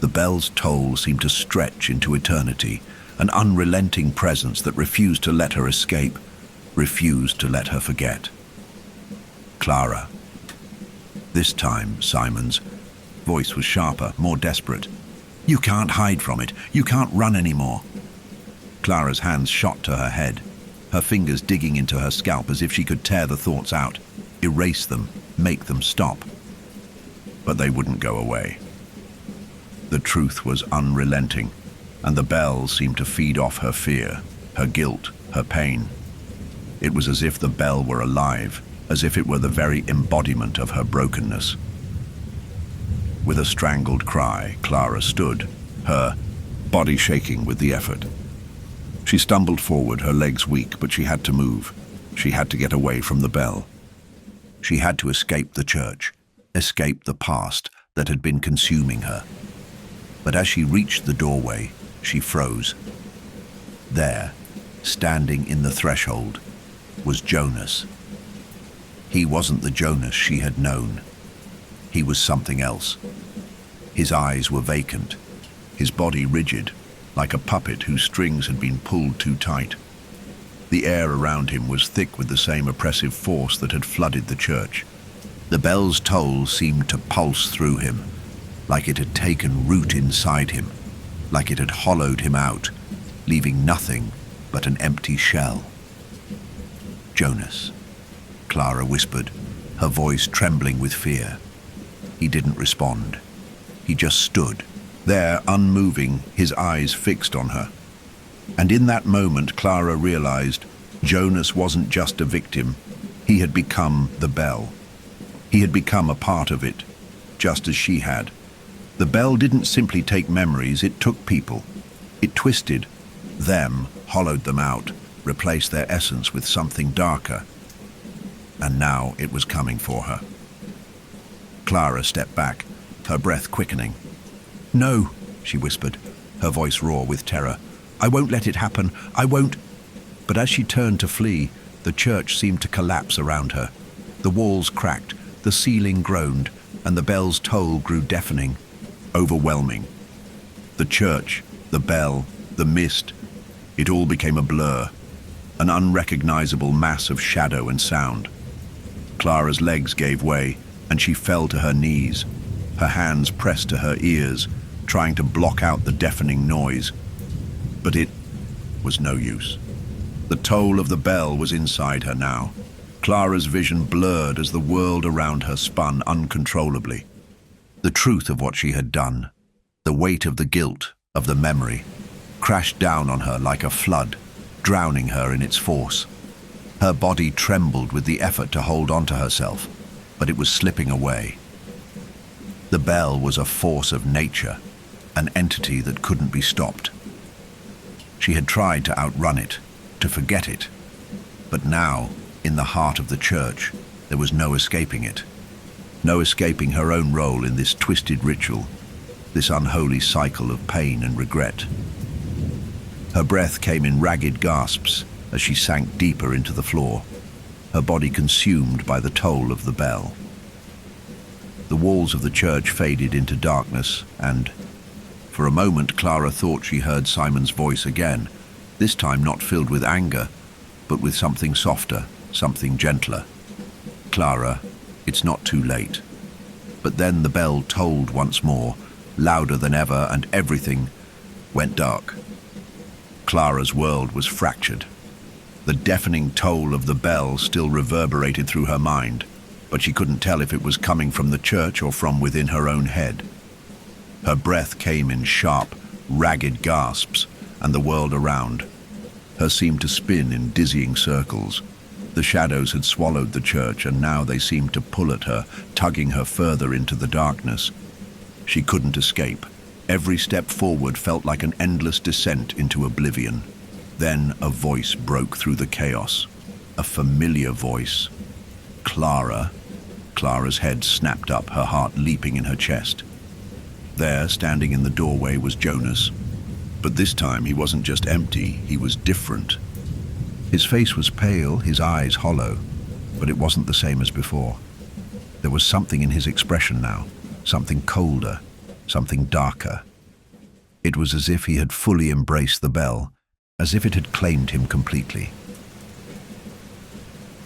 The bell's toll seemed to stretch into eternity, an unrelenting presence that refused to let her escape, refused to let her forget. Clara. This time, Simon's voice was sharper, more desperate. "You can't hide from it. You can't run anymore." Clara's hands shot to her head, her fingers digging into her scalp as if she could tear the thoughts out, erase them, make them stop. But they wouldn't go away. The truth was unrelenting, and the bell seemed to feed off her fear, her guilt, her pain. It was as if the bell were alive, as if it were the very embodiment of her brokenness. With a strangled cry, Clara stood, her body shaking with the effort. She stumbled forward, her legs weak, but she had to move. She had to get away from the bell. She had to escape the church, escape the past that had been consuming her. But as she reached the doorway, she froze. There, standing in the threshold, was Jonas. He wasn't the Jonas she had known. He was something else. His eyes were vacant, his body rigid, like a puppet whose strings had been pulled too tight. The air around him was thick with the same oppressive force that had flooded the church. The bell's toll seemed to pulse through him, like it had taken root inside him, like it had hollowed him out, leaving nothing but an empty shell. "Jonas," Clara whispered, her voice trembling with fear. He didn't respond. He just stood, there unmoving, his eyes fixed on her. And in that moment, Clara realized Jonas wasn't just a victim. He had become the bell. He had become a part of it, just as she had. The bell didn't simply take memories, it took people. It twisted them, hollowed them out, replaced their essence with something darker. And now it was coming for her. Clara stepped back, her breath quickening. "No," she whispered, her voice raw with terror. "I won't let it happen. I won't." But as she turned to flee, the church seemed to collapse around her. The walls cracked, the ceiling groaned, and the bell's toll grew deafening, overwhelming. The church, the bell, the mist, it all became a blur, an unrecognizable mass of shadow and sound. Clara's legs gave way, and she fell to her knees, her hands pressed to her ears, trying to block out the deafening noise. But it was no use. The toll of the bell was inside her now. Clara's vision blurred as the world around her spun uncontrollably. The truth of what she had done, The weight of the guilt, of the memory, crashed down on her like a flood, drowning her in its force. Her body trembled with the effort to hold on to herself, but it was slipping away. The bell was a force of nature, an entity that couldn't be stopped. She had tried to outrun it, to forget it, but now, in the heart of the church, there was no escaping it. No escaping her own role in this twisted ritual, this unholy cycle of pain and regret. Her breath came in ragged gasps as she sank deeper into the floor, her body consumed by the toll of the bell. The walls of the church faded into darkness, and, for a moment, Clara thought she heard Simon's voice again, this time not filled with anger, but with something softer, something gentler. "Clara, it's not too late." But then the bell tolled once more, louder than ever, and everything went dark. Clara's world was fractured. The deafening toll of the bell still reverberated through her mind, but she couldn't tell if it was coming from the church or from within her own head. Her breath came in sharp, ragged gasps, and the world around her seemed to spin in dizzying circles. The shadows had swallowed the church, and now they seemed to pull at her, tugging her further into the darkness. She couldn't escape. Every step forward felt like an endless descent into oblivion. Then a voice broke through the chaos. A familiar voice. "Clara." Clara's head snapped up, her heart leaping in her chest. There, standing in the doorway, was Jonas. But this time he wasn't just empty, he was different. His face was pale, his eyes hollow, but it wasn't the same as before. There was something in his expression now, something colder, something darker. It was as if he had fully embraced the bell, as if it had claimed him completely.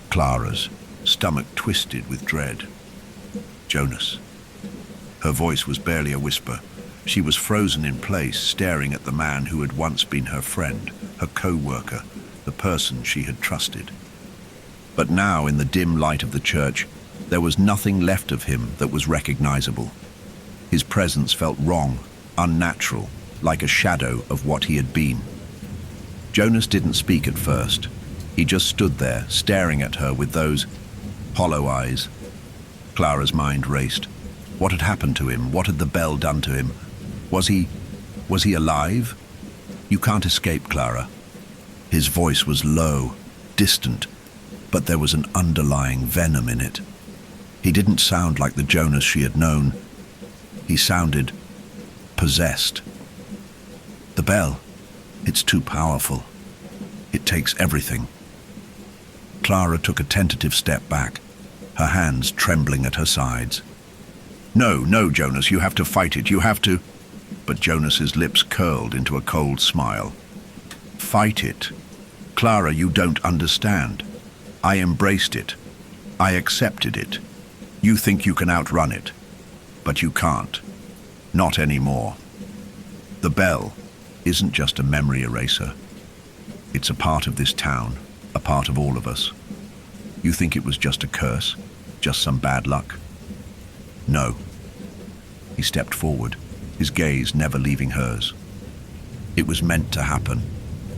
Clara's stomach twisted with dread. "Jonas." Her voice was barely a whisper. She was frozen in place, staring at the man who had once been her friend, her co-worker, the person she had trusted. But now, in the dim light of the church, there was nothing left of him that was recognizable. His presence felt wrong, unnatural, like a shadow of what he had been. Jonas didn't speak at first. He just stood there, staring at her with those hollow eyes. Clara's mind raced. What had happened to him? What had the bell done to him? Was he alive? "You can't escape, Clara." His voice was low, distant, but there was an underlying venom in it. He didn't sound like the Jonas she had known. He sounded possessed. "The bell, it's too powerful. It takes everything." Clara took a tentative step back, her hands trembling at her sides. No, Jonas, you have to fight it, you have to..." But Jonas's lips curled into a cold smile. "Fight it? Clara, you don't understand. I embraced it. I accepted it. You think you can outrun it, but you can't. Not anymore. The bell isn't just a memory eraser. It's a part of this town, a part of all of us. You think it was just a curse, just some bad luck? No." He stepped forward, his gaze never leaving hers. "It was meant to happen.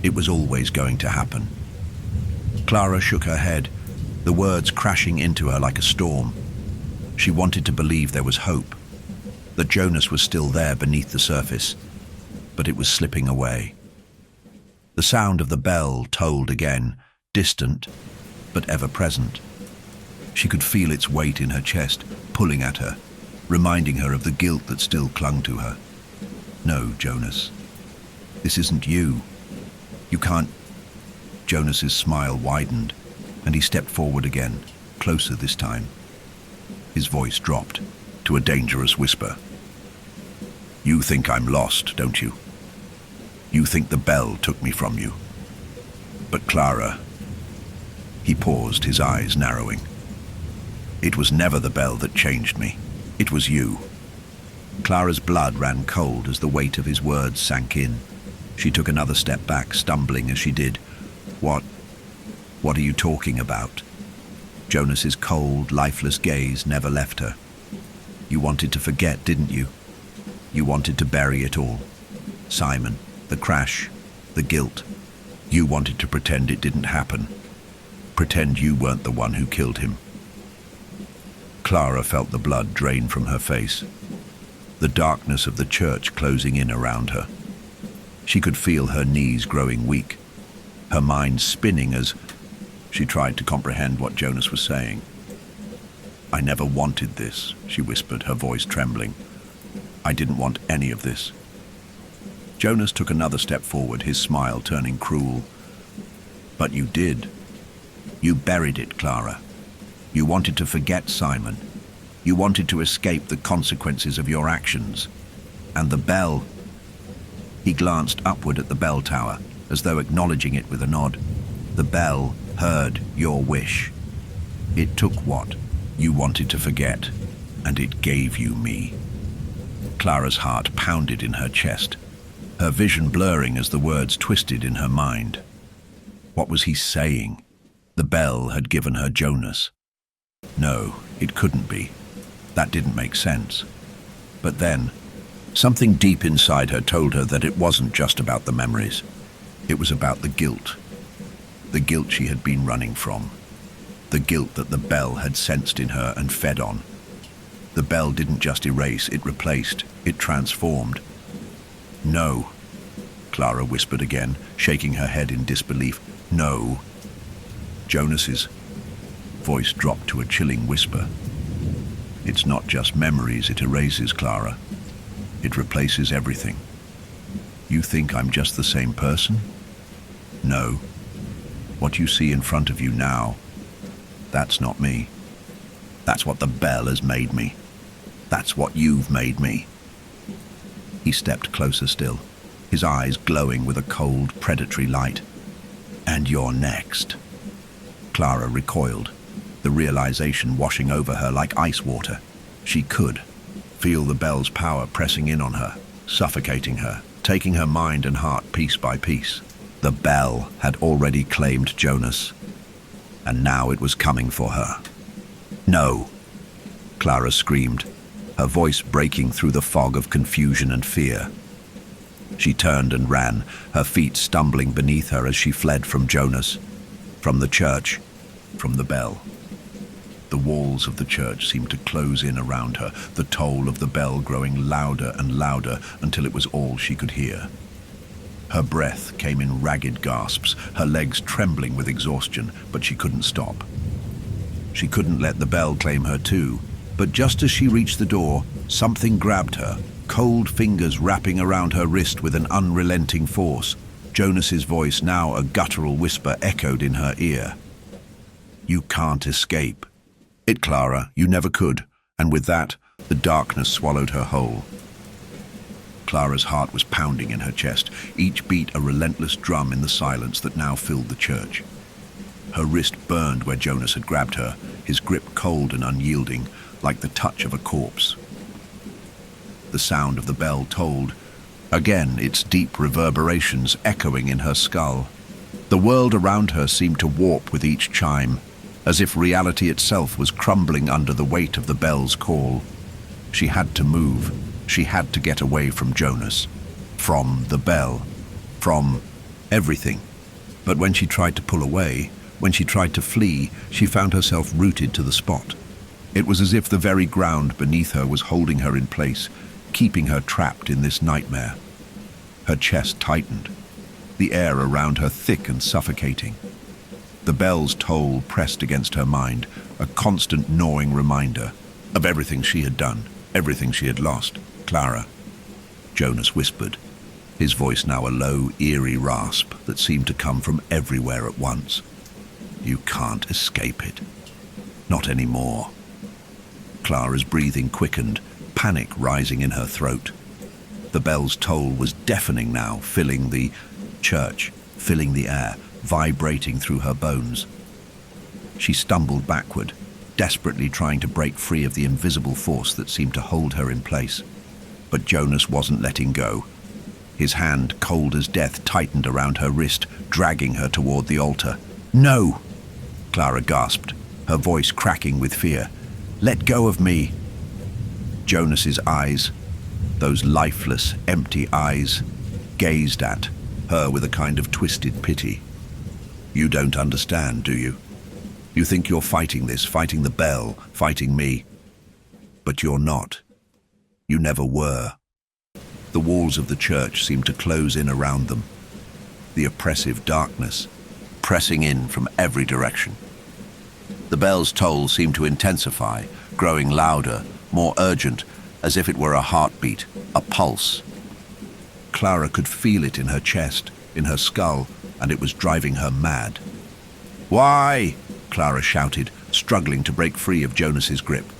It was always going to happen." Clara shook her head, the words crashing into her like a storm. She wanted to believe there was hope, that Jonas was still there beneath the surface, but it was slipping away. The sound of the bell tolled again, distant, but ever present. She could feel its weight in her chest, pulling at her, reminding her of the guilt that still clung to her. "No, Jonas, this isn't you. You can't..." Jonas's smile widened, and he stepped forward again, closer this time. His voice dropped to a dangerous whisper. "You think I'm lost, don't you? You think the bell took me from you. But Clara..." He paused, his eyes narrowing. "It was never the bell that changed me. It was you." Clara's blood ran cold as the weight of his words sank in. She took another step back, stumbling as she did. What are you talking about?" Jonas's cold, lifeless gaze never left her. "You wanted to forget, didn't you? You wanted to bury it all. Simon, the crash, the guilt. You wanted to pretend it didn't happen. Pretend you weren't the one who killed him. Clara felt the blood drain from her face, the darkness of the church closing in around her. She could feel her knees growing weak, her mind spinning as she tried to comprehend what Jonas was saying. "I never wanted this," she whispered, her voice trembling. "I didn't want any of this." Jonas took another step forward, his smile turning cruel. "But you did. You buried it, Clara. You wanted to forget Simon. You wanted to escape the consequences of your actions. And the bell..." He glanced upward at the bell tower, as though acknowledging it with a nod. "The bell heard your wish. It took what you wanted to forget, and it gave you me." Clara's heart pounded in her chest, her vision blurring as the words twisted in her mind. What was he saying? The bell had given her Jonas. No, it couldn't be. That didn't make sense. But then, something deep inside her told her that it wasn't just about the memories. It was about the guilt. The guilt she had been running from. The guilt that the bell had sensed in her and fed on. The bell didn't just erase, it replaced, it transformed. "No," Clara whispered again, shaking her head in disbelief. "No." Jonas's voice dropped to a chilling whisper. "It's not just memories it erases, Clara. It replaces everything. You think I'm just the same person? No. What you see in front of you now, that's not me. That's what the bell has made me. That's what you've made me." He stepped closer still, his eyes glowing with a cold, predatory light. "And you're next." Clara recoiled, the realization washing over her like ice water. She could feel the bell's power pressing in on her, suffocating her, taking her mind and heart piece by piece. The bell had already claimed Jonas, and now it was coming for her. "No!" Clara screamed, her voice breaking through the fog of confusion and fear. She turned and ran, her feet stumbling beneath her as she fled from Jonas, from the church, from the bell. The walls of the church seemed to close in around her, the toll of the bell growing louder and louder until it was all she could hear. Her breath came in ragged gasps, her legs trembling with exhaustion, but she couldn't stop. She couldn't let the bell claim her too, but just as she reached the door, something grabbed her, cold fingers wrapping around her wrist with an unrelenting force. Jonas's voice, now a guttural whisper, echoed in her ear. "You can't escape it, Clara. You never could." And with that, the darkness swallowed her whole. Clara's heart was pounding in her chest, each beat a relentless drum in the silence that now filled the church. Her wrist burned where Jonas had grabbed her, his grip cold and unyielding, like the touch of a corpse. The sound of the bell tolled, again its deep reverberations echoing in her skull. The world around her seemed to warp with each chime, as if reality itself was crumbling under the weight of the bell's call. She had to move. She had to get away from Jonas, from the bell, from everything. But when she tried to pull away, when she tried to flee, she found herself rooted to the spot. It was as if the very ground beneath her was holding her in place, keeping her trapped in this nightmare. Her chest tightened, the air around her thick and suffocating. The bell's toll pressed against her mind, a constant gnawing reminder of everything she had done, everything she had lost. "Clara," Jonas whispered, his voice now a low, eerie rasp that seemed to come from everywhere at once. "You can't escape it. Not anymore." Clara's breathing quickened, panic rising in her throat. The bell's toll was deafening now, filling the church, filling the air, vibrating through her bones. She stumbled backward, desperately trying to break free of the invisible force that seemed to hold her in place. But Jonas wasn't letting go. His hand, cold as death, tightened around her wrist, dragging her toward the altar. "No!" Clara gasped, her voice cracking with fear. "Let go of me." Jonas's eyes, Those lifeless, empty eyes gazed at her with a kind of twisted pity. You don't understand, do you? You think you're fighting this, fighting the bell, fighting me. But you're not. You never were. The walls of the church seemed to close in around them, the oppressive darkness pressing in from every direction. The bell's toll seemed to intensify, growing louder, more urgent, as if it were a heartbeat, a pulse. Clara could feel it in her chest, in her skull, and it was driving her mad. "Why?" Clara shouted, struggling to break free of Jonas's grip.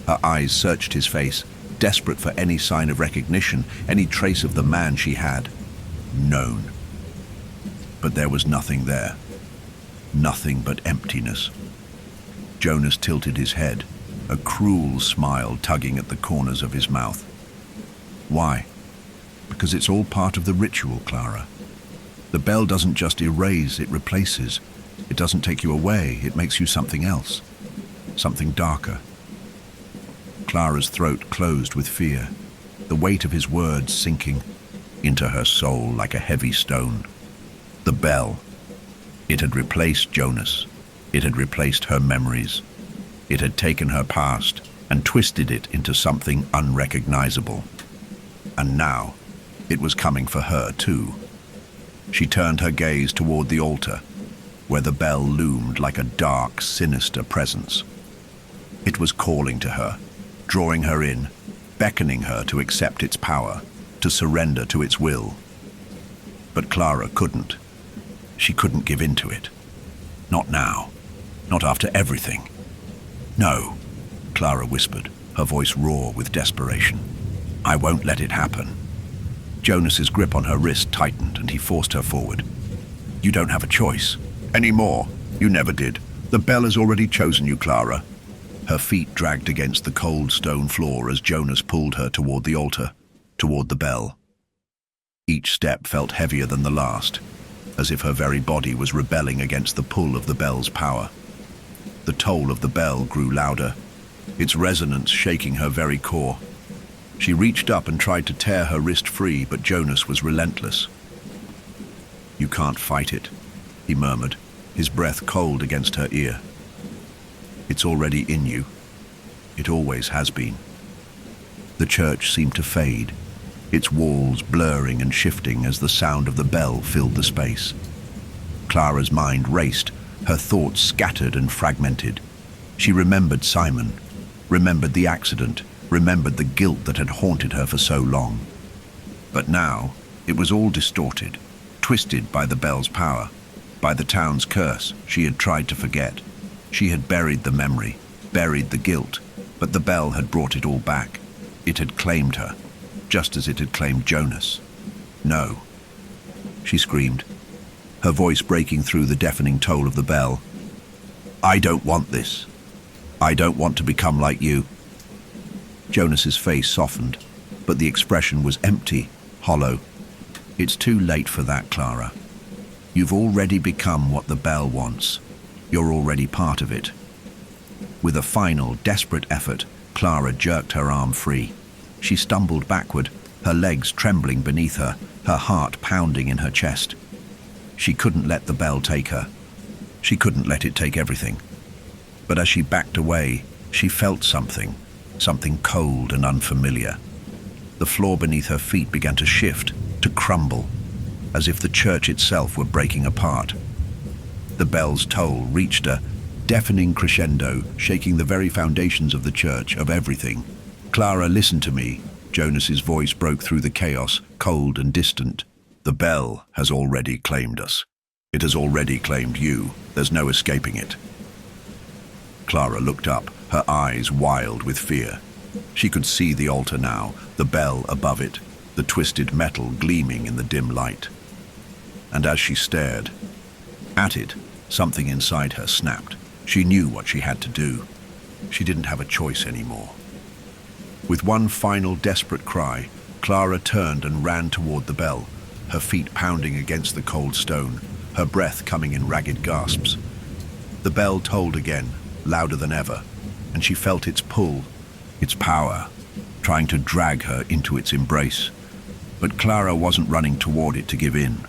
Her eyes searched his face, desperate for any sign of recognition, any trace of the man she had known. But there was nothing there. Nothing but emptiness. Jonas tilted his head, a cruel smile tugging at the corners of his mouth. Why? Because it's all part of the ritual, Clara. The bell doesn't just erase, it replaces. It doesn't take you away, it makes you something else. Something darker. Clara's throat closed with fear, the weight of his words sinking into her soul like a heavy stone. The bell. It had replaced Jonas. It had replaced her memories. It had taken her past and twisted it into something unrecognizable. And now, it was coming for her too. She turned her gaze toward the altar, where the bell loomed like a dark, sinister presence. It was calling to her, drawing her in, beckoning her to accept its power, to surrender to its will. But Clara couldn't. She couldn't give in to it. Not now. Not after everything. No, Clara whispered, her voice raw with desperation. I won't let it happen. Jonas's grip on her wrist tightened and he forced her forward. You don't have a choice. Anymore. You never did. The bell has already chosen you, Clara. Her feet dragged against the cold stone floor as Jonas pulled her toward the altar, toward the bell. Each step felt heavier than the last, as if her very body was rebelling against the pull of the bell's power. The toll of the bell grew louder, its resonance shaking her very core. She reached up and tried to tear her wrist free, but Jonas was relentless. You can't fight it, he murmured, his breath cold against her ear. It's already in you. It always has been. The church seemed to fade, its walls blurring and shifting as the sound of the bell filled the space. Clara's mind raced, her thoughts scattered and fragmented. She remembered Simon, remembered the accident, remembered the guilt that had haunted her for so long. But now, it was all distorted, twisted by the bell's power, by the town's curse she had tried to forget. She had buried the memory, buried the guilt, but the bell had brought it all back. It had claimed her, just as it had claimed Jonas. No, she screamed, her voice breaking through the deafening toll of the bell. I don't want this. I don't want to become like you. Jonas's face softened, but the expression was empty, hollow. It's too late for that, Clara. You've already become what the bell wants. You're already part of it. With a final, desperate effort, Clara jerked her arm free. She stumbled backward, her legs trembling beneath her, her heart pounding in her chest. She couldn't let the bell take her. She couldn't let it take everything. But as she backed away, she felt something cold and unfamiliar. The floor beneath her feet began to shift, to crumble, as if the church itself were breaking apart. The bell's toll reached a deafening crescendo, shaking the very foundations of the church, of everything. Clara, listen to me. Jonas's voice broke through the chaos, cold and distant. The bell has already claimed us. It has already claimed you. There's no escaping it. Clara looked up, her eyes wild with fear. She could see the altar now, the bell above it, the twisted metal gleaming in the dim light. And as she stared at it, something inside her snapped. She knew what she had to do. She didn't have a choice anymore. With one final desperate cry, Clara turned and ran toward the bell, her feet pounding against the cold stone, her breath coming in ragged gasps. The bell tolled again, louder than ever, and she felt its pull, its power. trying to drag her into its embrace. But Clara wasn't running toward it to give in.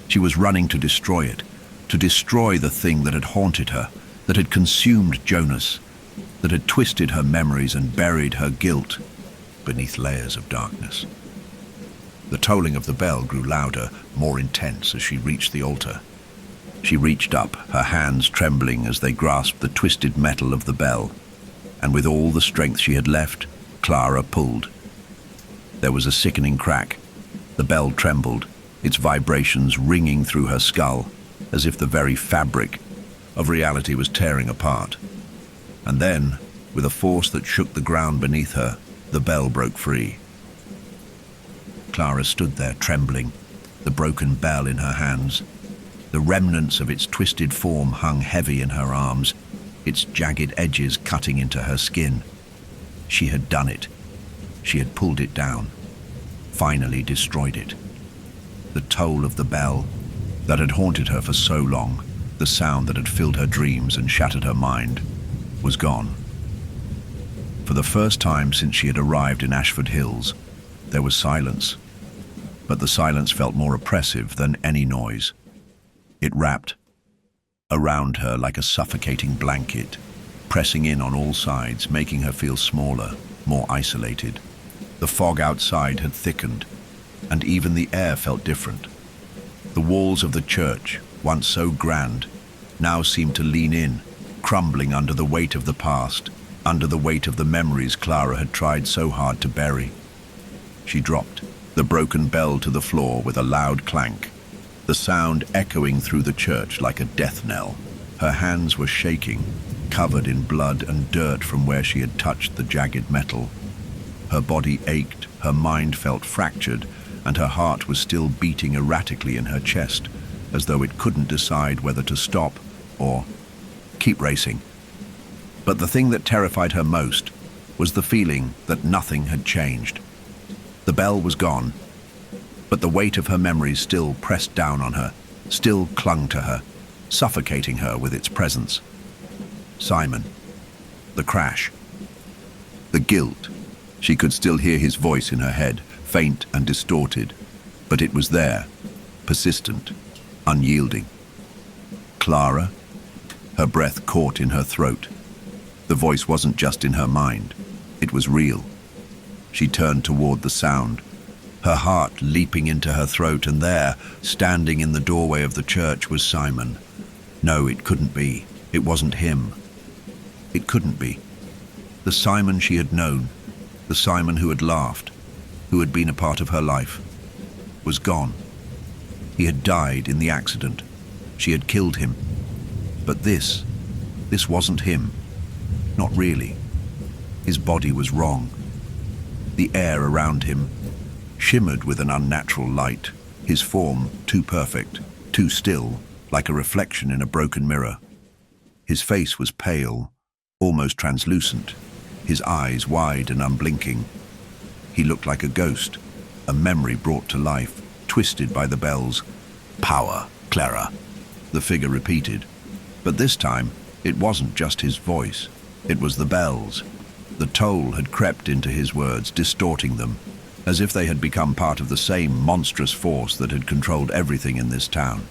She was running to destroy it, to destroy the thing that had haunted her, that had consumed Jonas, that had twisted her memories and buried her guilt beneath layers of darkness. The tolling of the bell grew louder, more intense as she reached the altar. She reached up, her hands trembling as they grasped the twisted metal of the bell, and with all the strength she had left, Clara pulled. There was a sickening crack. The bell trembled, its vibrations ringing through her skull, as if the very fabric of reality was tearing apart. And then, with a force that shook the ground beneath her, the bell broke free. Clara stood there trembling, the broken bell in her hands. The remnants of its twisted form hung heavy in her arms, its jagged edges cutting into her skin. She had done it. She had pulled it down, finally destroyed it. The toll of the bell that had haunted her for so long, the sound that had filled her dreams and shattered her mind, was gone. For the first time since she had arrived in Ashford Hills, there was silence. But the silence felt more oppressive than any noise. It wrapped around her like a suffocating blanket, pressing in on all sides, making her feel smaller, more isolated. The fog outside had thickened, and even the air felt different. The walls of the church, once so grand, now seemed to lean in, crumbling under the weight of the past, under the weight of the memories Clara had tried so hard to bury. She dropped the broken bell to the floor with a loud clank, the sound echoing through the church like a death knell. Her hands were shaking, covered in blood and dirt from where she had touched the jagged metal. Her body ached, her mind felt fractured, and her heart was still beating erratically in her chest, as though it couldn't decide whether to stop or keep racing. But the thing that terrified her most was the feeling that nothing had changed. The bell was gone, but the weight of her memories still pressed down on her, still clung to her, suffocating her with its presence. Simon, the crash, the guilt. She could still hear his voice in her head, faint and distorted, but it was there, persistent, unyielding. Clara, her breath caught in her throat. The voice wasn't just in her mind, it was real. She turned toward the sound, her heart leaping into her throat, and there, standing in the doorway of the church, was Simon. No, it couldn't be. It wasn't him. It couldn't be. The Simon she had known, the Simon who had laughed, who had been a part of her life, was gone. He had died in the accident. She had killed him. But this wasn't him. Not really. His body was wrong. The air around him shimmered with an unnatural light, his form too perfect, too still, like a reflection in a broken mirror. His face was pale, almost translucent, his eyes wide and unblinking. He looked like a ghost, a memory brought to life, twisted by the bells. "Power, Clara," the figure repeated. But this time, it wasn't just his voice. It was the bells. The toll had crept into his words, distorting them, as if they had become part of the same monstrous force that had controlled everything in this town.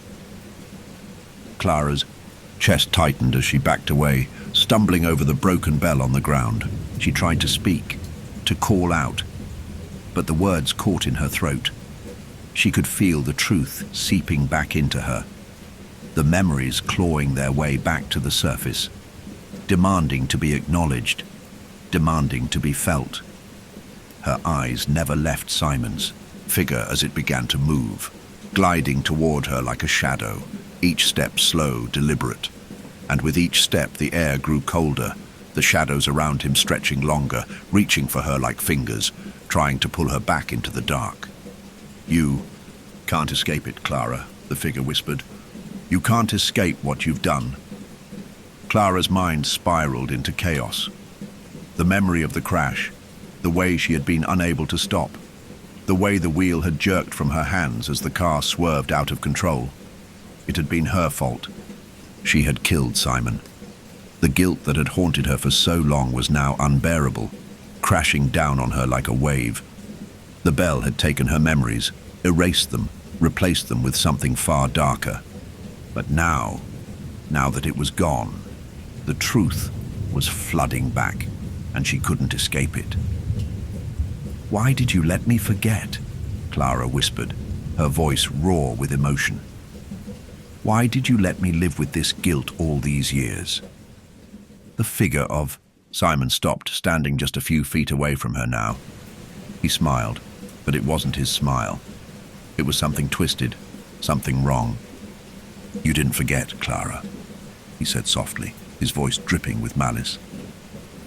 Clara's chest tightened as she backed away, stumbling over the broken bell on the ground. She tried to speak, to call out, but the words caught in her throat. She could feel the truth seeping back into her, the memories clawing their way back to the surface, demanding to be acknowledged, demanding to be felt. Her eyes never left Simon's figure as it began to move, gliding toward her like a shadow, each step slow, deliberate. And with each step the air grew colder, the shadows around him stretching longer, reaching for her like fingers, trying to pull her back into the dark. "You can't escape it, Clara," the figure whispered. "You can't escape what you've done." Clara's mind spiraled into chaos. The memory of the crash, the way she had been unable to stop, the way the wheel had jerked from her hands as the car swerved out of control. It had been her fault. She had killed Simon. The guilt that had haunted her for so long was now unbearable. crashing down on her like a wave. The bell had taken her memories, erased them, replaced them with something far darker. But now that it was gone, the truth was flooding back, and she couldn't escape it. "Why did you let me forget?" Clara whispered, her voice raw with emotion. "Why did you let me live with this guilt all these years?" The figure of Simon stopped, standing just a few feet away from her now. He smiled, but it wasn't his smile. It was something twisted, something wrong. "You didn't forget, Clara," he said softly, his voice dripping with malice.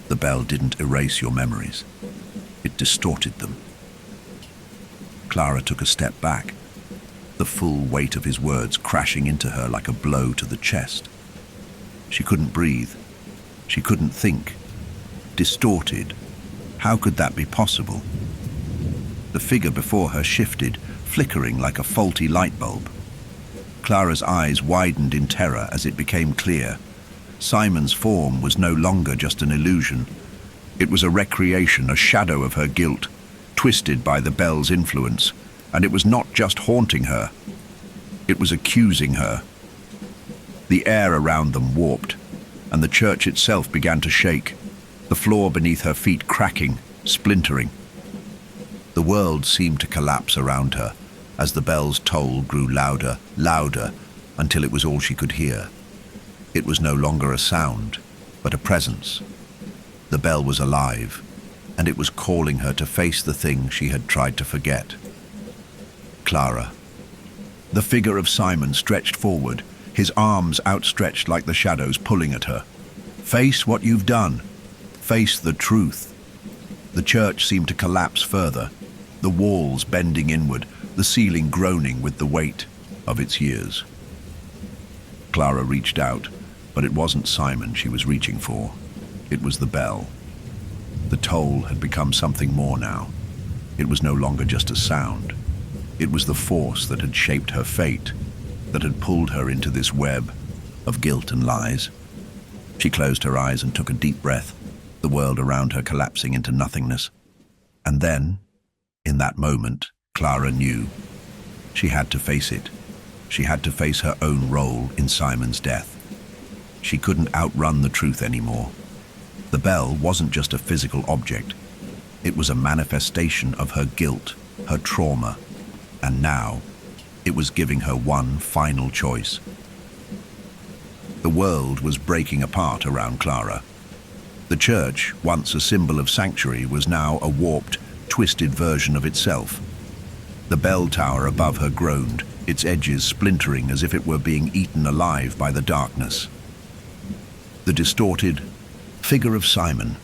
"The bell didn't erase your memories. It distorted them." Clara took a step back, the full weight of his words crashing into her like a blow to the chest. She couldn't breathe. She couldn't think. Distorted. How could that be possible? The figure before her shifted, flickering like a faulty light bulb. Clara's eyes widened in terror as it became clear. Simon's form was no longer just an illusion. It was a recreation, a shadow of her guilt, twisted by the bell's influence, and it was not just haunting her. It was accusing her. The air around them warped, and the church itself began to shake, the floor beneath her feet cracking, splintering. The world seemed to collapse around her as the bell's toll grew louder, louder, until it was all she could hear. It was no longer a sound, but a presence. The bell was alive, and it was calling her to face the thing she had tried to forget. Clara. The figure of Simon stretched forward, his arms outstretched like the shadows pulling at her. "Face what you've done. Face the truth." The church seemed to collapse further, the walls bending inward, the ceiling groaning with the weight of its years. Clara reached out, but it wasn't Simon she was reaching for. It was the bell. The toll had become something more now. It was no longer just a sound. It was the force that had shaped her fate, that had pulled her into this web of guilt and lies. She closed her eyes and took a deep breath, the world around her collapsing into nothingness. And then, in that moment, Clara knew. She had to face it. She had to face her own role in Simon's death. She couldn't outrun the truth anymore. The bell wasn't just a physical object. It was a manifestation of her guilt, her trauma, and now it was giving her one final choice. The world was breaking apart around Clara. The church, once a symbol of sanctuary, was now a warped, twisted version of itself. The bell tower above her groaned, its edges splintering as if it were being eaten alive by the darkness. The distorted figure of Simon,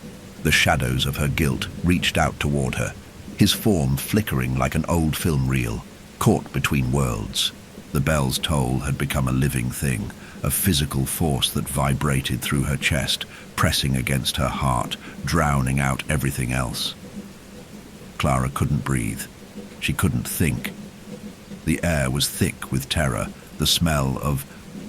the shadows of her guilt, reached out toward her, his form flickering like an old film reel, caught between worlds. The bell's toll had become a living thing, a physical force that vibrated through her chest, pressing against her heart, drowning out everything else. Clara couldn't breathe. She couldn't think. The air was thick with terror, the smell of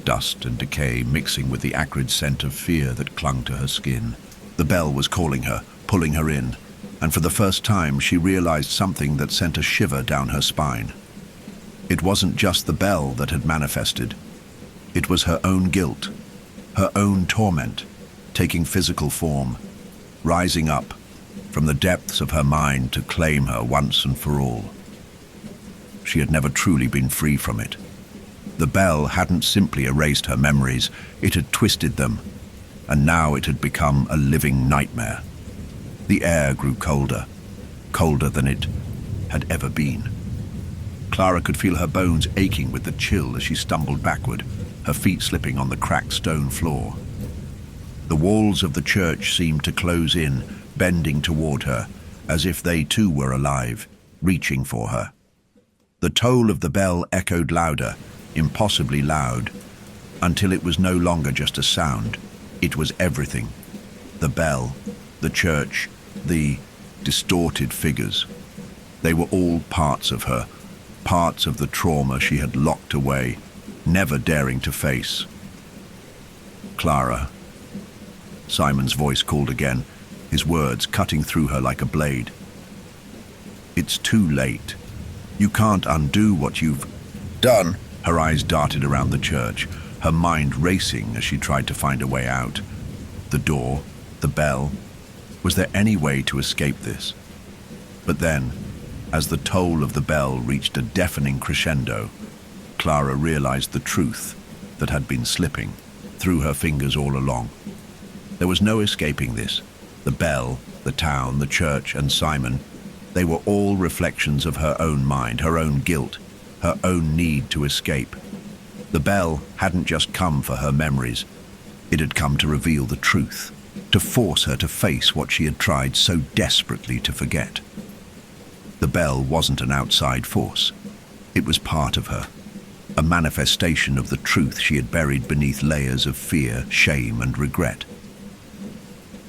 dust and decay mixing with the acrid scent of fear that clung to her skin. The bell was calling her, pulling her in, and for the first time she realized something that sent a shiver down her spine. It wasn't just the bell that had manifested. It was her own guilt, her own torment, taking physical form, rising up from the depths of her mind to claim her once and for all. She had never truly been free from it. The bell hadn't simply erased her memories, it had twisted them, and now it had become a living nightmare. The air grew colder, colder than it had ever been. Clara could feel her bones aching with the chill as she stumbled backward, her feet slipping on the cracked stone floor. The walls of the church seemed to close in, bending toward her, as if they too were alive, reaching for her. The toll of the bell echoed louder, impossibly loud, until it was no longer just a sound. It was everything. The bell, the church, the distorted figures. They were all parts of her, parts of the trauma she had locked away, never daring to face. "Clara." Simon's voice called again, his words cutting through her like a blade. "It's too late. You can't undo what you've done." Her eyes darted around the church, her mind racing as she tried to find a way out. The door, the bell. Was there any way to escape this? But then, as the toll of the bell reached a deafening crescendo, Clara realized the truth that had been slipping through her fingers all along. There was no escaping this. The bell, the town, the church, and Simon, they were all reflections of her own mind, her own guilt, her own need to escape. The bell hadn't just come for her memories. It had come to reveal the truth, to force her to face what she had tried so desperately to forget. The bell wasn't an outside force. It was part of her, a manifestation of the truth she had buried beneath layers of fear, shame, and regret.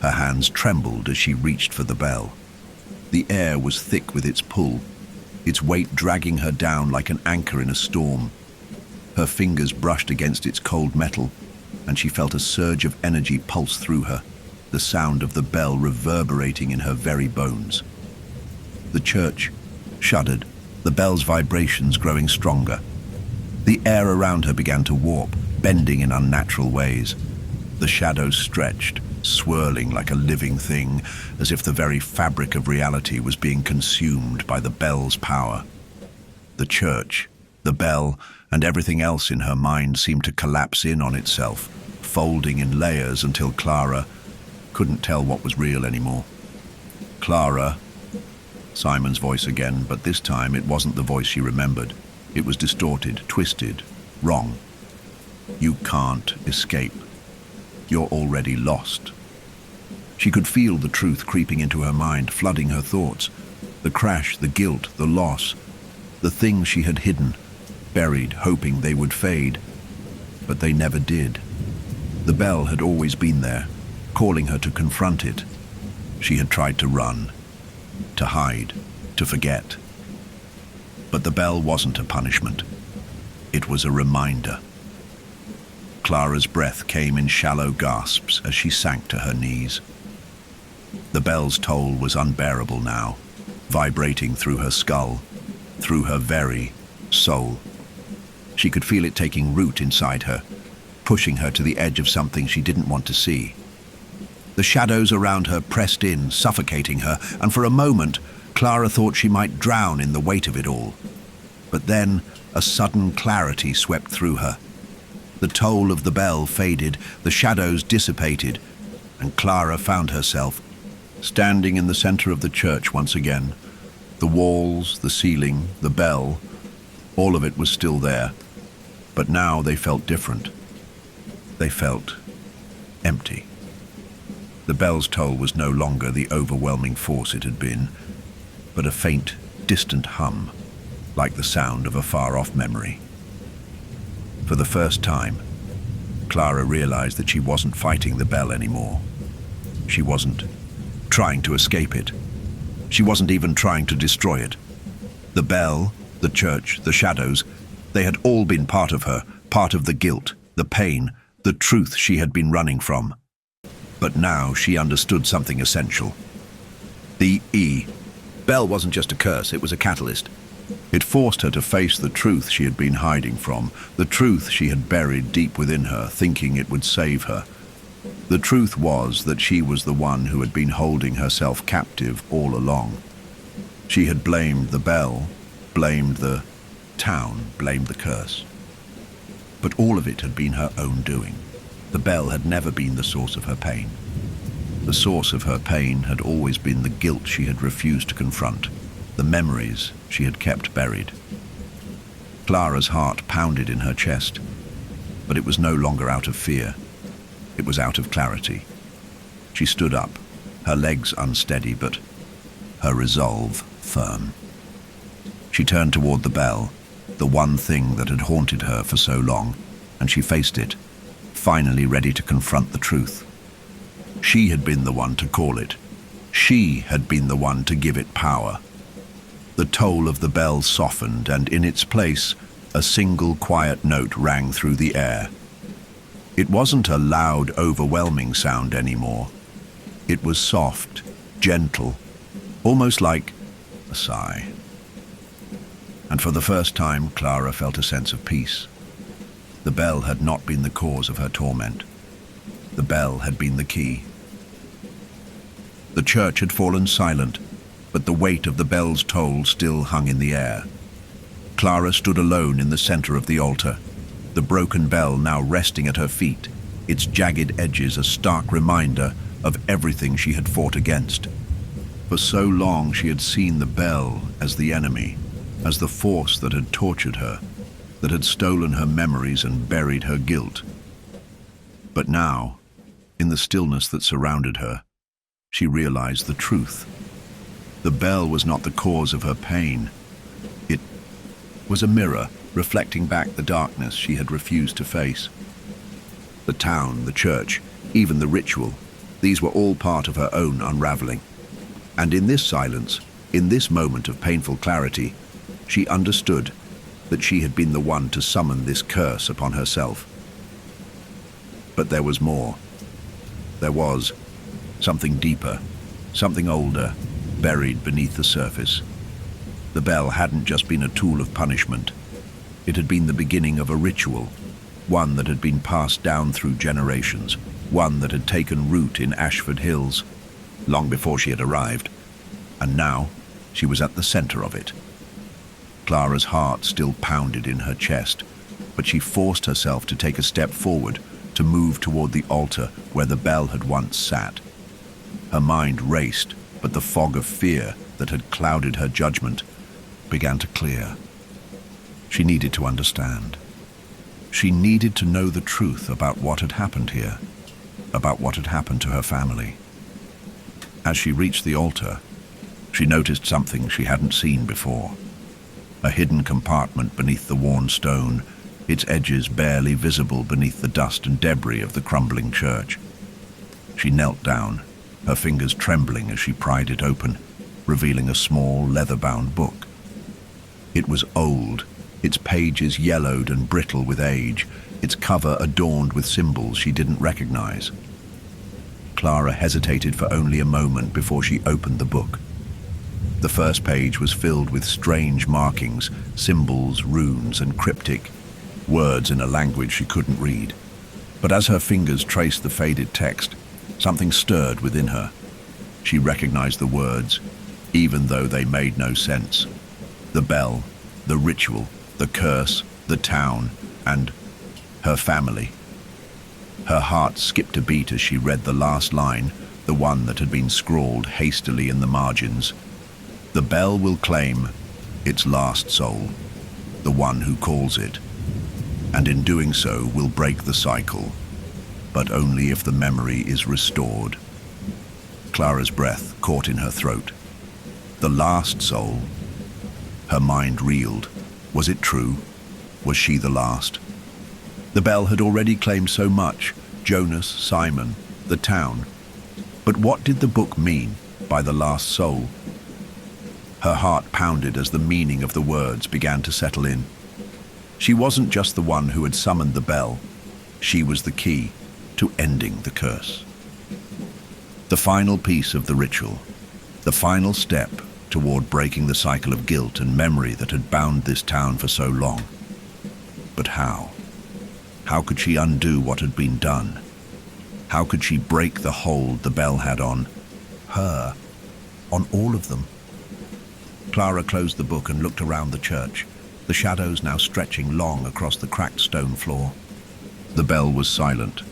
Her hands trembled as she reached for the bell. The air was thick with its pull, its weight dragging her down like an anchor in a storm. Her fingers brushed against its cold metal, and she felt a surge of energy pulse through her, the sound of the bell reverberating in her very bones. The church shuddered, the bell's vibrations growing stronger. The air around her began to warp, bending in unnatural ways. The shadows stretched, swirling like a living thing, as if the very fabric of reality was being consumed by the bell's power. The church, the bell, and everything else in her mind seemed to collapse in on itself, folding in layers until Clara couldn't tell what was real anymore. "Clara," Simon's voice again, but this time it wasn't the voice she remembered. It was distorted, twisted, wrong. "You can't escape. You're already lost." She could feel the truth creeping into her mind, flooding her thoughts. The crash, the guilt, the loss, the things she had hidden, buried, hoping they would fade. But they never did. The bell had always been there, calling her to confront it. She had tried to run, to hide, to forget. But the bell wasn't a punishment. It was a reminder. Clara's breath came in shallow gasps as she sank to her knees. The bell's toll was unbearable now, vibrating through her skull, through her very soul. She could feel it taking root inside her, pushing her to the edge of something she didn't want to see. The shadows around her pressed in, suffocating her, and for a moment, Clara thought she might drown in the weight of it all. But then, a sudden clarity swept through her. The toll of the bell faded, the shadows dissipated, and Clara found herself standing in the center of the church once again. The walls, the ceiling, the bell, all of it was still there, but now they felt different. They felt empty. The bell's toll was no longer the overwhelming force it had been, but a faint, distant hum, like the sound of a far-off memory. For the first time, Clara realized that she wasn't fighting the bell anymore. She wasn't trying to escape it. She wasn't even trying to destroy it. The bell, the church, the shadows, they had all been part of her, part of the guilt, the pain, the truth she had been running from. But now she understood something essential. The bell wasn't just a curse, it was a catalyst. It forced her to face the truth she had been hiding from, the truth she had buried deep within her, thinking it would save her. The truth was that she was the one who had been holding herself captive all along. She had blamed the bell, blamed the town, blamed the curse. But all of it had been her own doing. The bell had never been the source of her pain. The source of her pain had always been the guilt she had refused to confront, the memories she had kept buried. Clara's heart pounded in her chest, but it was no longer out of fear. It was out of clarity. She stood up, her legs unsteady, but her resolve firm. She turned toward the bell, the one thing that had haunted her for so long, and she faced it, finally ready to confront the truth. She had been the one to call it. She had been the one to give it power. The toll of the bell softened, and in its place, a single quiet note rang through the air. It wasn't a loud, overwhelming sound anymore. It was soft, gentle, almost like a sigh. And for the first time, Clara felt a sense of peace. The bell had not been the cause of her torment. The bell had been the key. The church had fallen silent, but the weight of the bell's toll still hung in the air. Clara stood alone in the center of the altar, the broken bell now resting at her feet, its jagged edges a stark reminder of everything she had fought against. For so long she had seen the bell as the enemy, as the force that had tortured her, that had stolen her memories and buried her guilt. But now, in the stillness that surrounded her, she realized the truth. The bell was not the cause of her pain. It was a mirror reflecting back the darkness she had refused to face. The town, the church, even the ritual, these were all part of her own unraveling. And in this silence, in this moment of painful clarity, she understood that she had been the one to summon this curse upon herself. But there was more. There was something deeper, something older, buried beneath the surface. The bell hadn't just been a tool of punishment. It had been the beginning of a ritual, one that had been passed down through generations, one that had taken root in Ashford Hills, long before she had arrived. And now, she was at the center of it. Clara's heart still pounded in her chest, but she forced herself to take a step forward, to move toward the altar where the bell had once sat. Her mind raced, but the fog of fear that had clouded her judgment began to clear. She needed to understand. She needed to know the truth about what had happened here, about what had happened to her family. As she reached the altar, she noticed something she hadn't seen before. A hidden compartment beneath the worn stone, its edges barely visible beneath the dust and debris of the crumbling church. She knelt down, her fingers trembling as she pried it open, revealing a small, leather-bound book. It was old, its pages yellowed and brittle with age, its cover adorned with symbols she didn't recognize. Clara hesitated for only a moment before she opened the book. The first page was filled with strange markings, symbols, runes, and cryptic words in a language she couldn't read. But as her fingers traced the faded text, something stirred within her. She recognized the words, even though they made no sense. The bell, the ritual, the curse, the town, and her family. Her heart skipped a beat as she read the last line, the one that had been scrawled hastily in the margins. The bell will claim its last soul, the one who calls it, and in doing so will break the cycle, but only if the memory is restored. Clara's breath caught in her throat. The last soul. Her mind reeled. Was it true? Was she the last? The bell had already claimed so much: Jonas, Simon, the town. But what did the book mean by the last soul? Her heart pounded as the meaning of the words began to settle in. She wasn't just the one who had summoned the bell. She was the key to ending the curse. The final piece of the ritual, the final step toward breaking the cycle of guilt and memory that had bound this town for so long. But how? How could she undo what had been done? How could she break the hold the bell had on her, on all of them? Clara closed the book and looked around the church, the shadows now stretching long across the cracked stone floor. The bell was silent,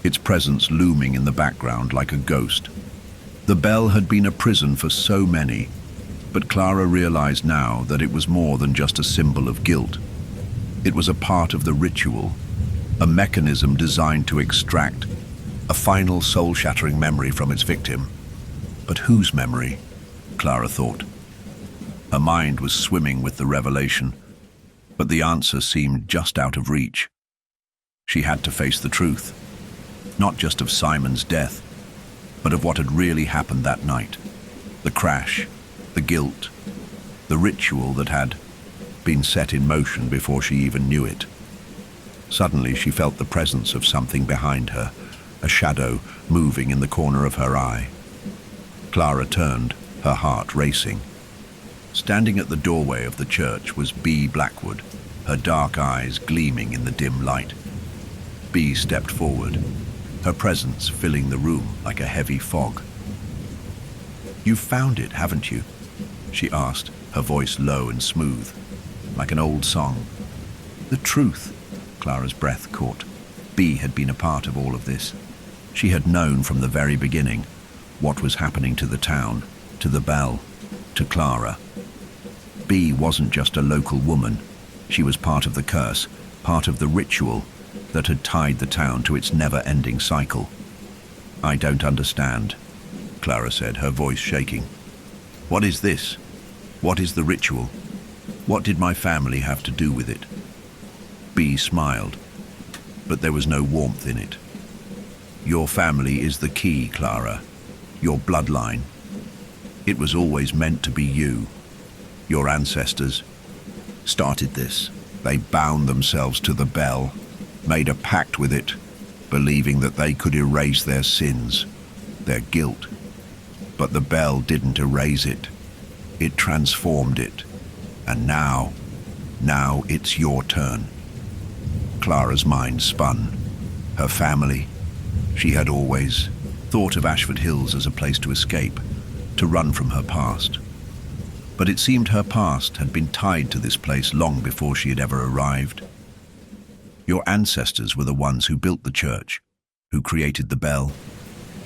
its presence looming in the background like a ghost. The bell had been a prison for so many, but Clara realized now that it was more than just a symbol of guilt. It was a part of the ritual, a mechanism designed to extract a final soul-shattering memory from its victim. But whose memory? Clara thought. Her mind was swimming with the revelation, but the answer seemed just out of reach. She had to face the truth, not just of Simon's death, but of what had really happened that night. The crash, the guilt, the ritual that had been set in motion before she even knew it. Suddenly she felt the presence of something behind her, a shadow moving in the corner of her eye. Clara turned, her heart racing. Standing at the doorway of the church was Bee Blackwood, her dark eyes gleaming in the dim light. Bee stepped forward, her presence filling the room like a heavy fog. "You've found it, haven't you?" she asked, her voice low and smooth, like an old song. "The truth," Clara's breath caught. Bee had been a part of all of this. She had known from the very beginning what was happening to the town, to the bell, to Clara. Bee wasn't just a local woman. She was part of the curse, part of the ritual that had tied the town to its never-ending cycle. "I don't understand," Clara said, her voice shaking. "What is this? What is the ritual? What did my family have to do with it?" Bee smiled, but there was no warmth in it. "Your family is the key, Clara. Your bloodline. It was always meant to be you. Your ancestors started this. They bound themselves to the bell, made a pact with it, believing that they could erase their sins, their guilt. But the bell didn't erase it. It transformed it. And now it's your turn." Clara's mind spun. Her family. She had always thought of Ashford Hills as a place to escape, to run from her past. But it seemed her past had been tied to this place long before she had ever arrived. "Your ancestors were the ones who built the church, who created the bell,"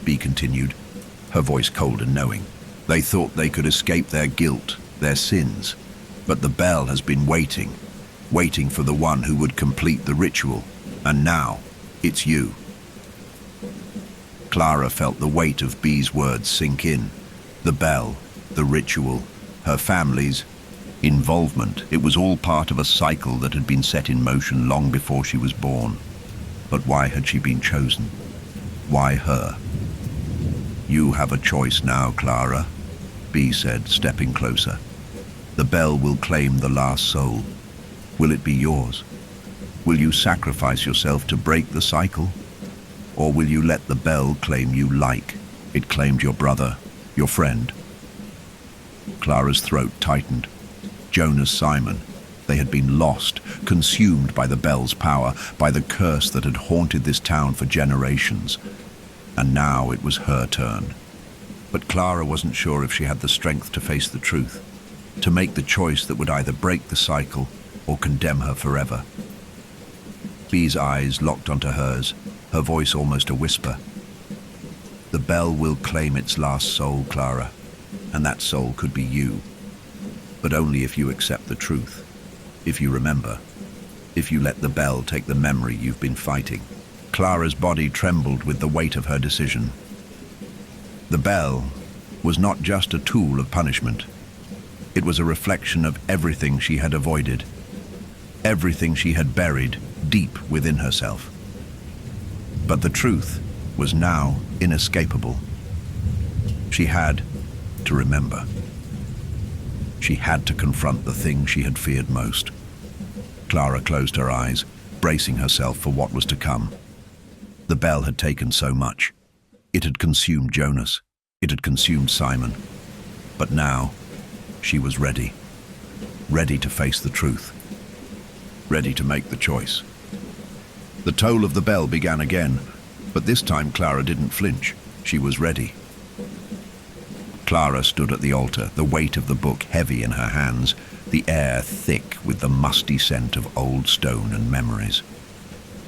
Bee continued, her voice cold and knowing. "They thought they could escape their guilt, their sins, but the bell has been waiting for the one who would complete the ritual, and now it's you." Clara felt the weight of Bee's words sink in. The bell, the ritual, her family's involvement. It was all part of a cycle that had been set in motion long before she was born. But why had she been chosen? Why her? "You have a choice now, Clara," Bee said, stepping closer. "The bell will claim the last soul. Will it be yours? Will you sacrifice yourself to break the cycle? Or will you let the bell claim you like it claimed your brother, your friend?" Clara's throat tightened. Jonas, Simon. They had been lost, consumed by the bell's power, by the curse that had haunted this town for generations. And now it was her turn. But Clara wasn't sure if she had the strength to face the truth, to make the choice that would either break the cycle or condemn her forever. Bee's eyes locked onto hers, her voice almost a whisper. "The bell will claim its last soul, Clara, and that soul could be you. But only if you accept the truth, if you remember, if you let the bell take the memory you've been fighting." Clara's body trembled with the weight of her decision. The bell was not just a tool of punishment. It was a reflection of everything she had avoided, everything she had buried deep within herself. But the truth was now inescapable. She had to remember. She had to confront the thing she had feared most. Clara closed her eyes, bracing herself for what was to come. The bell had taken so much. It had consumed Jonas. It had consumed Simon. But now, she was ready. Ready to face the truth. Ready to make the choice. The toll of the bell began again, but this time Clara didn't flinch. She was ready. Clara stood at the altar, the weight of the book heavy in her hands, the air thick with the musty scent of old stone and memories.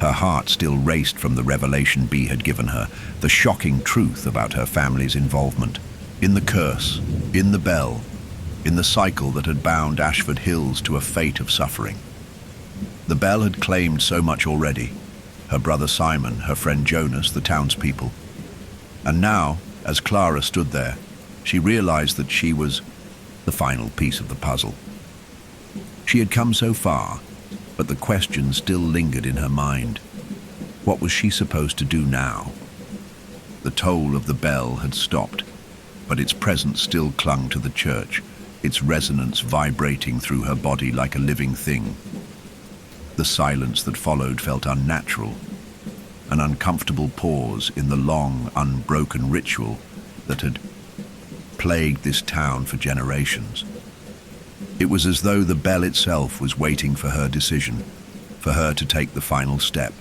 Her heart still raced from the revelation Bee had given her, the shocking truth about her family's involvement. In the curse, in the bell, in the cycle that had bound Ashford Hills to a fate of suffering. The bell had claimed so much already. Her brother Simon, her friend Jonas, the townspeople. And now, as Clara stood there, she realized that she was the final piece of the puzzle. She had come so far, but the question still lingered in her mind. What was she supposed to do now? The toll of the bell had stopped, but its presence still clung to the church, its resonance vibrating through her body like a living thing. The silence that followed felt unnatural, an uncomfortable pause in the long, unbroken ritual that had plagued this town for generations. It was as though the bell itself was waiting for her decision, for her to take the final step.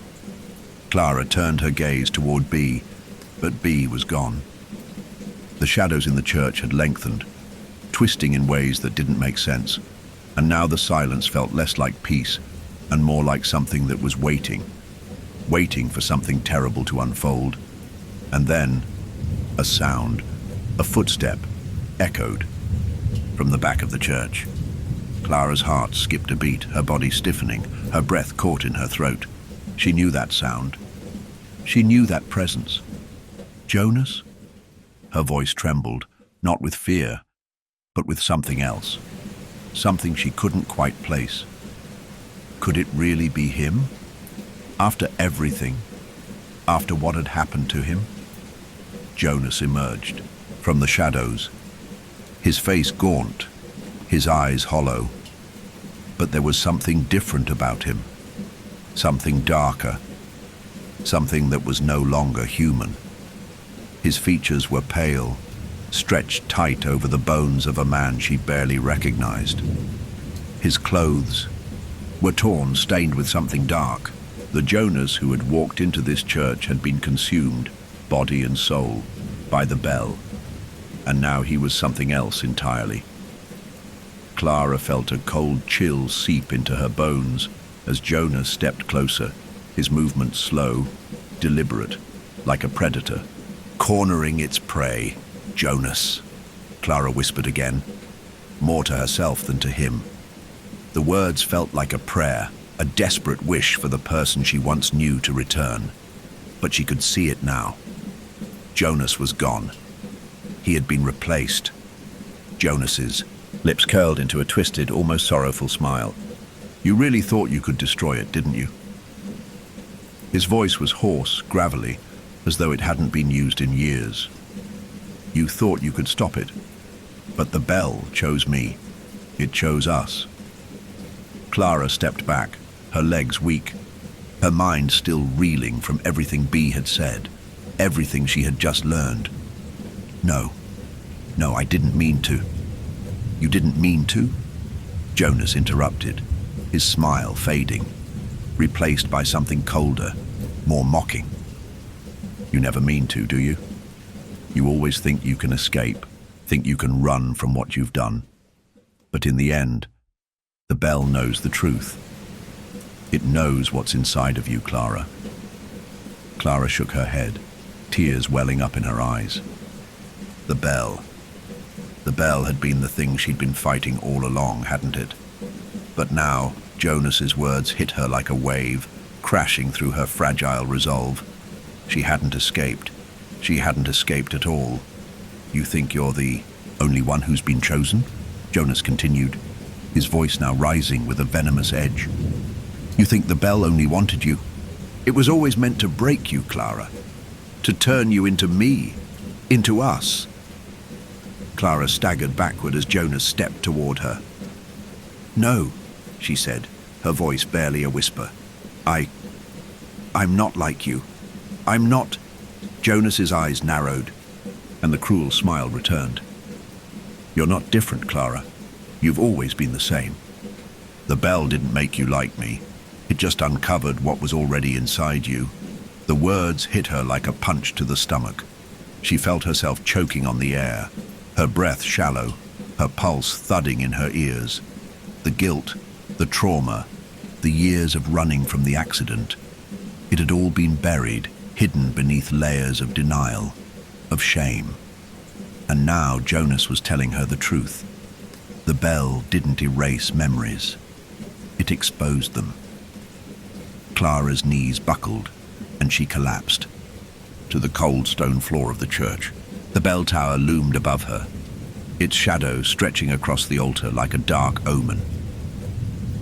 Clara turned her gaze toward B, but B was gone. The shadows in the church had lengthened, twisting in ways that didn't make sense, and now the silence felt less like peace and more like something that was waiting for something terrible to unfold. And then, a sound, a footstep, echoed from the back of the church. Clara's heart skipped a beat, her body stiffening, her breath caught in her throat. She knew that sound. She knew that presence. Jonas? Her voice trembled, not with fear, but with something else. Something she couldn't quite place. Could it really be him? After everything, after what had happened to him? Jonas emerged from the shadows, his face gaunt, his eyes hollow. But there was something different about him, something darker, something that was no longer human. His features were pale, stretched tight over the bones of a man she barely recognized. His clothes were torn, stained with something dark. The Jonas who had walked into this church had been consumed, body and soul, by the bell, and now he was something else entirely. Clara felt a cold chill seep into her bones as Jonas stepped closer, his movements slow, deliberate, like a predator, cornering its prey. Jonas, Clara whispered again, more to herself than to him. The words felt like a prayer, a desperate wish for the person she once knew to return. But she could see it now. Jonas was gone. He had been replaced. Jonas's lips curled into a twisted, almost sorrowful smile. You really thought you could destroy it, didn't you? His voice was hoarse, gravelly, as though it hadn't been used in years. You thought you could stop it, but the bell chose me. It chose us. Clara stepped back, her legs weak, her mind still reeling from everything B had said, everything she had just learned. No, I didn't mean to. You didn't mean to? Jonas interrupted, his smile fading, replaced by something colder, more mocking. You never mean to, do you? You always think you can escape, think you can run from what you've done. But in the end, the bell knows the truth. It knows what's inside of you, Clara. Clara shook her head, tears welling up in her eyes. The bell. The bell had been the thing she'd been fighting all along, hadn't it? But now, Jonas's words hit her like a wave, crashing through her fragile resolve. She hadn't escaped. She hadn't escaped at all. You think you're the only one who's been chosen? Jonas continued, his voice now rising with a venomous edge. You think the bell only wanted you? It was always meant to break you, Clara. To turn you into me, into us. Clara staggered backward as Jonas stepped toward her. No, she said, her voice barely a whisper. I'm not like you. I'm not. Jonas's eyes narrowed, and the cruel smile returned. You're not different, Clara. You've always been the same. The bell didn't make you like me. It just uncovered what was already inside you. The words hit her like a punch to the stomach. She felt herself choking on the air, her breath shallow, her pulse thudding in her ears. The guilt, the trauma, the years of running from the accident. It had all been buried, hidden beneath layers of denial, of shame. And now Jonas was telling her the truth. The bell didn't erase memories. It exposed them. Clara's knees buckled, and she collapsed to the cold stone floor of the church. The bell tower loomed above her, its shadow stretching across the altar like a dark omen.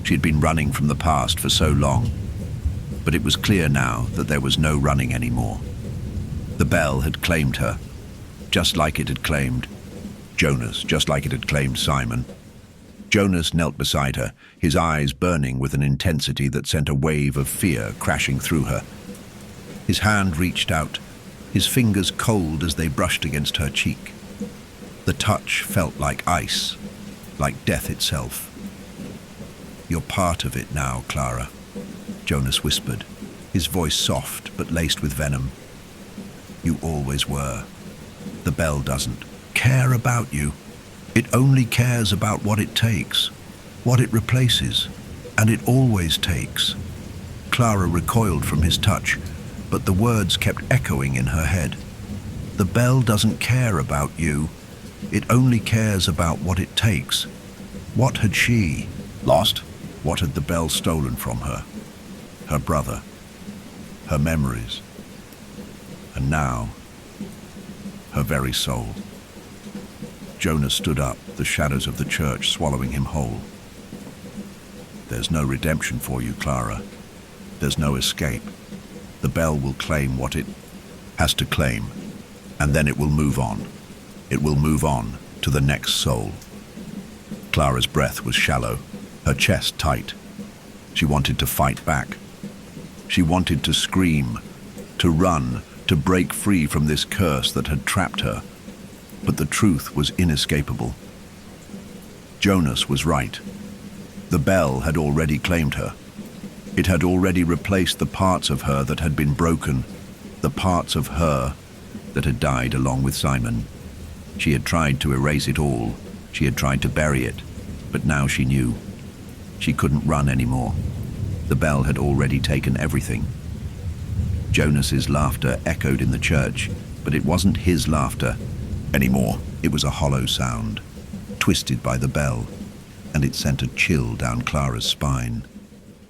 She had been running from the past for so long, but it was clear now that there was no running anymore. The bell had claimed her, just like it had claimed Jonas, just like it had claimed Simon. Jonas knelt beside her, his eyes burning with an intensity that sent a wave of fear crashing through her. His hand reached out, his fingers cold as they brushed against her cheek. The touch felt like ice, like death itself. "You're part of it now, Clara," Jonas whispered, his voice soft but laced with venom. "You always were. The bell doesn't care about you. It only cares about what it takes, what it replaces, and it always takes." Clara recoiled from his touch, but the words kept echoing in her head. "The bell doesn't care about you. It only cares about what it takes." What had she lost? What had the bell stolen from her? Her brother, her memories, and now, her very soul. Jonas stood up, the shadows of the church swallowing him whole. "There's no redemption for you, Clara. There's no escape. The bell will claim what it has to claim, and then it will move on. It will move on to the next soul." Clara's breath was shallow, her chest tight. She wanted to fight back. She wanted to scream, to run, to break free from this curse that had trapped her. But the truth was inescapable. Jonas was right. The bell had already claimed her. It had already replaced the parts of her that had been broken, the parts of her that had died along with Simon. She had tried to erase it all. She had tried to bury it, but now she knew. She couldn't run anymore. The bell had already taken everything. Jonas's laughter echoed in the church, but it wasn't his laughter anymore. It was a hollow sound, twisted by the bell, and it sent a chill down Clara's spine.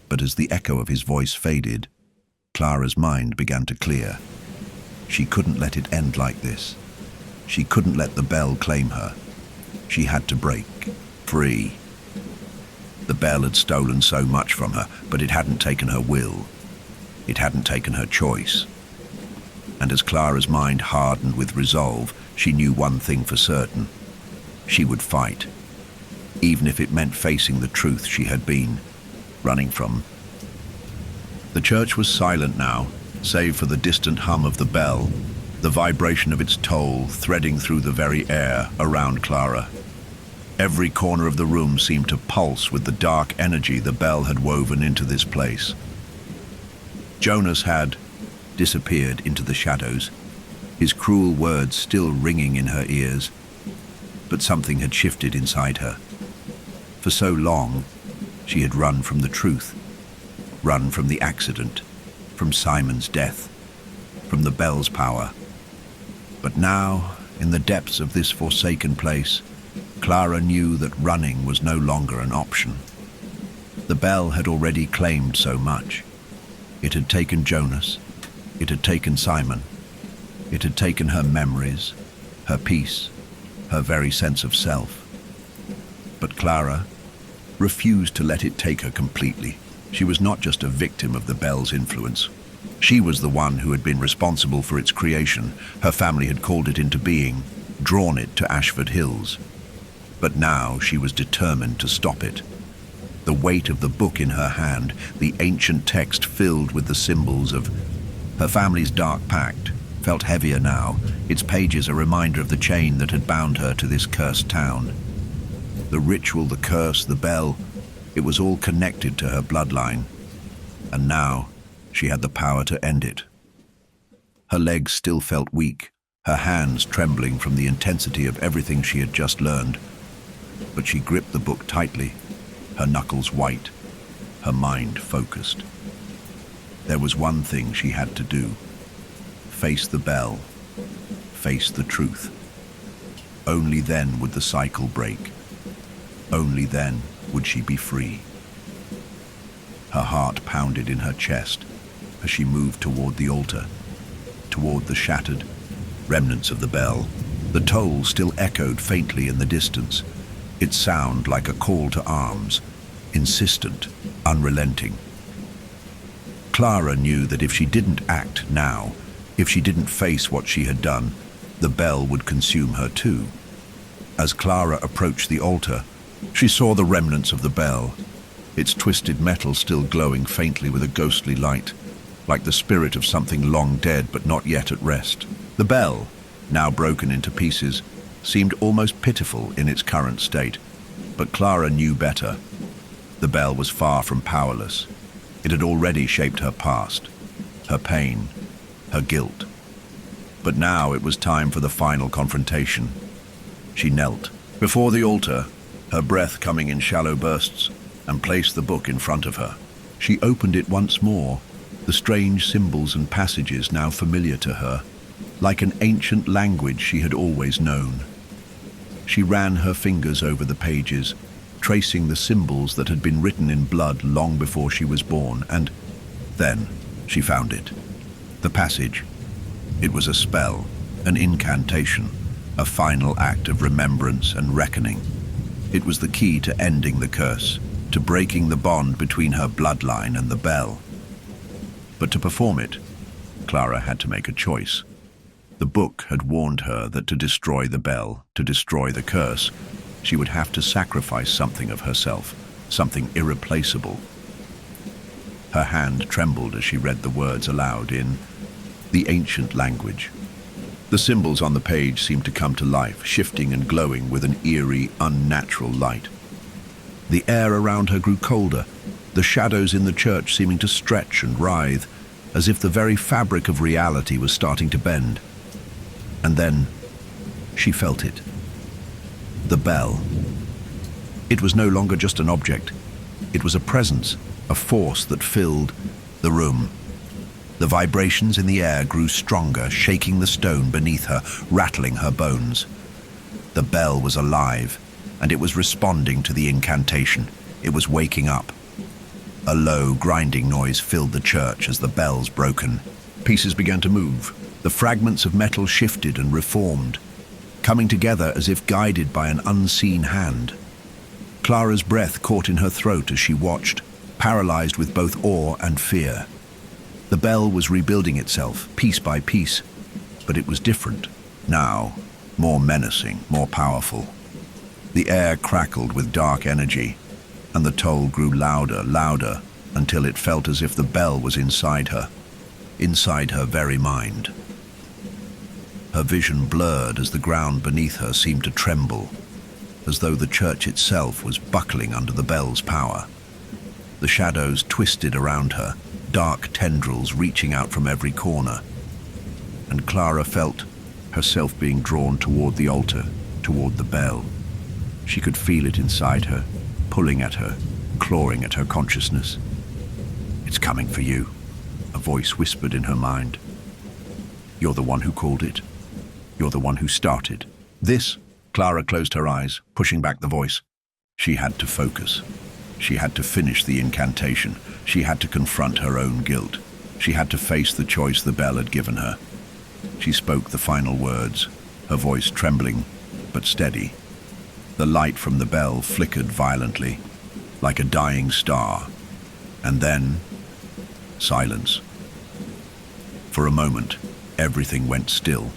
But as the echo of his voice faded, Clara's mind began to clear. She couldn't let it end like this. She couldn't let the bell claim her. She had to break free. The bell had stolen so much from her, but it hadn't taken her will. It hadn't taken her choice. And as Clara's mind hardened with resolve, she knew one thing for certain. She would fight, even if it meant facing the truth she had been running from. The church was silent now, save for the distant hum of the bell, the vibration of its toll threading through the very air around Clara. Every corner of the room seemed to pulse with the dark energy the bell had woven into this place. Jonas had disappeared into the shadows, his cruel words still ringing in her ears. But something had shifted inside her. For so long, she had run from the truth, run from the accident, from Simon's death, from the bell's power. But now, in the depths of this forsaken place, Clara knew that running was no longer an option. The bell had already claimed so much. It had taken Jonas, it had taken Simon, it had taken her memories, her peace, her very sense of self. But Clara refused to let it take her completely. She was not just a victim of the bell's influence. She was the one who had been responsible for its creation. Her family had called it into being, drawn it to Ashford Hills. But now she was determined to stop it. The weight of the book in her hand, the ancient text filled with the symbols of her family's dark pact, felt heavier now, its pages a reminder of the chain that had bound her to this cursed town. The ritual, the curse, the bell, it was all connected to her bloodline. And now she had the power to end it. Her legs still felt weak, her hands trembling from the intensity of everything she had just learned. But she gripped the book tightly, her knuckles white, her mind focused. There was one thing she had to do. Face the bell, face the truth. Only then would the cycle break. Only then would she be free. Her heart pounded in her chest as she moved toward the altar, toward the shattered remnants of the bell. The toll still echoed faintly in the distance, its sound like a call to arms, insistent, unrelenting. Clara knew that if she didn't act now, if she didn't face what she had done, the bell would consume her too. As Clara approached the altar, she saw the remnants of the bell, its twisted metal still glowing faintly with a ghostly light. like the spirit of something long dead but not yet at rest. The bell, now broken into pieces, seemed almost pitiful in its current state, but Clara knew better. The bell was far from powerless. It had already shaped her past, her pain, her guilt. But now it was time for the final confrontation. She knelt before the altar, her breath coming in shallow bursts, and placed the book in front of her. She opened it once more, the strange symbols and passages now familiar to her, like an ancient language she had always known. She ran her fingers over the pages, tracing the symbols that had been written in blood long before she was born, and then she found it. The passage. It was a spell, an incantation, a final act of remembrance and reckoning. It was the key to ending the curse, to breaking the bond between her bloodline and the bell. But to perform it, Clara had to make a choice. The book had warned her that to destroy the bell, to destroy the curse, she would have to sacrifice something of herself, something irreplaceable. Her hand trembled as she read the words aloud in the ancient language. The symbols on the page seemed to come to life, shifting and glowing with an eerie, unnatural light. The air around her grew colder, the shadows in the church seeming to stretch and writhe, as if the very fabric of reality was starting to bend. And then she felt it. The bell. It was no longer just an object. It was a presence, a force that filled the room. The vibrations in the air grew stronger, shaking the stone beneath her, rattling her bones. The bell was alive, and it was responding to the incantation. It was waking up. A low, grinding noise filled the church as the bells broken. Pieces began to move. The fragments of metal shifted and reformed, coming together as if guided by an unseen hand. Clara's breath caught in her throat as she watched, paralyzed with both awe and fear. The bell was rebuilding itself, piece by piece, but it was different. Now, more menacing, more powerful. The air crackled with dark energy, and the toll grew louder, louder, until it felt as if the bell was inside her very mind. Her vision blurred as the ground beneath her seemed to tremble, as though the church itself was buckling under the bell's power. The shadows twisted around her, dark tendrils reaching out from every corner, and Clara felt herself being drawn toward the altar, toward the bell. She could feel it inside her, pulling at her, clawing at her consciousness. "It's coming for you," a voice whispered in her mind. "You're the one who called it. You're the one who started." Clara closed her eyes, pushing back the voice. She had to focus. She had to finish the incantation. She had to confront her own guilt. She had to face the choice the bell had given her. She spoke the final words, her voice trembling but steady. The light from the bell flickered violently, like a dying star. And then, silence. For a moment, everything went still.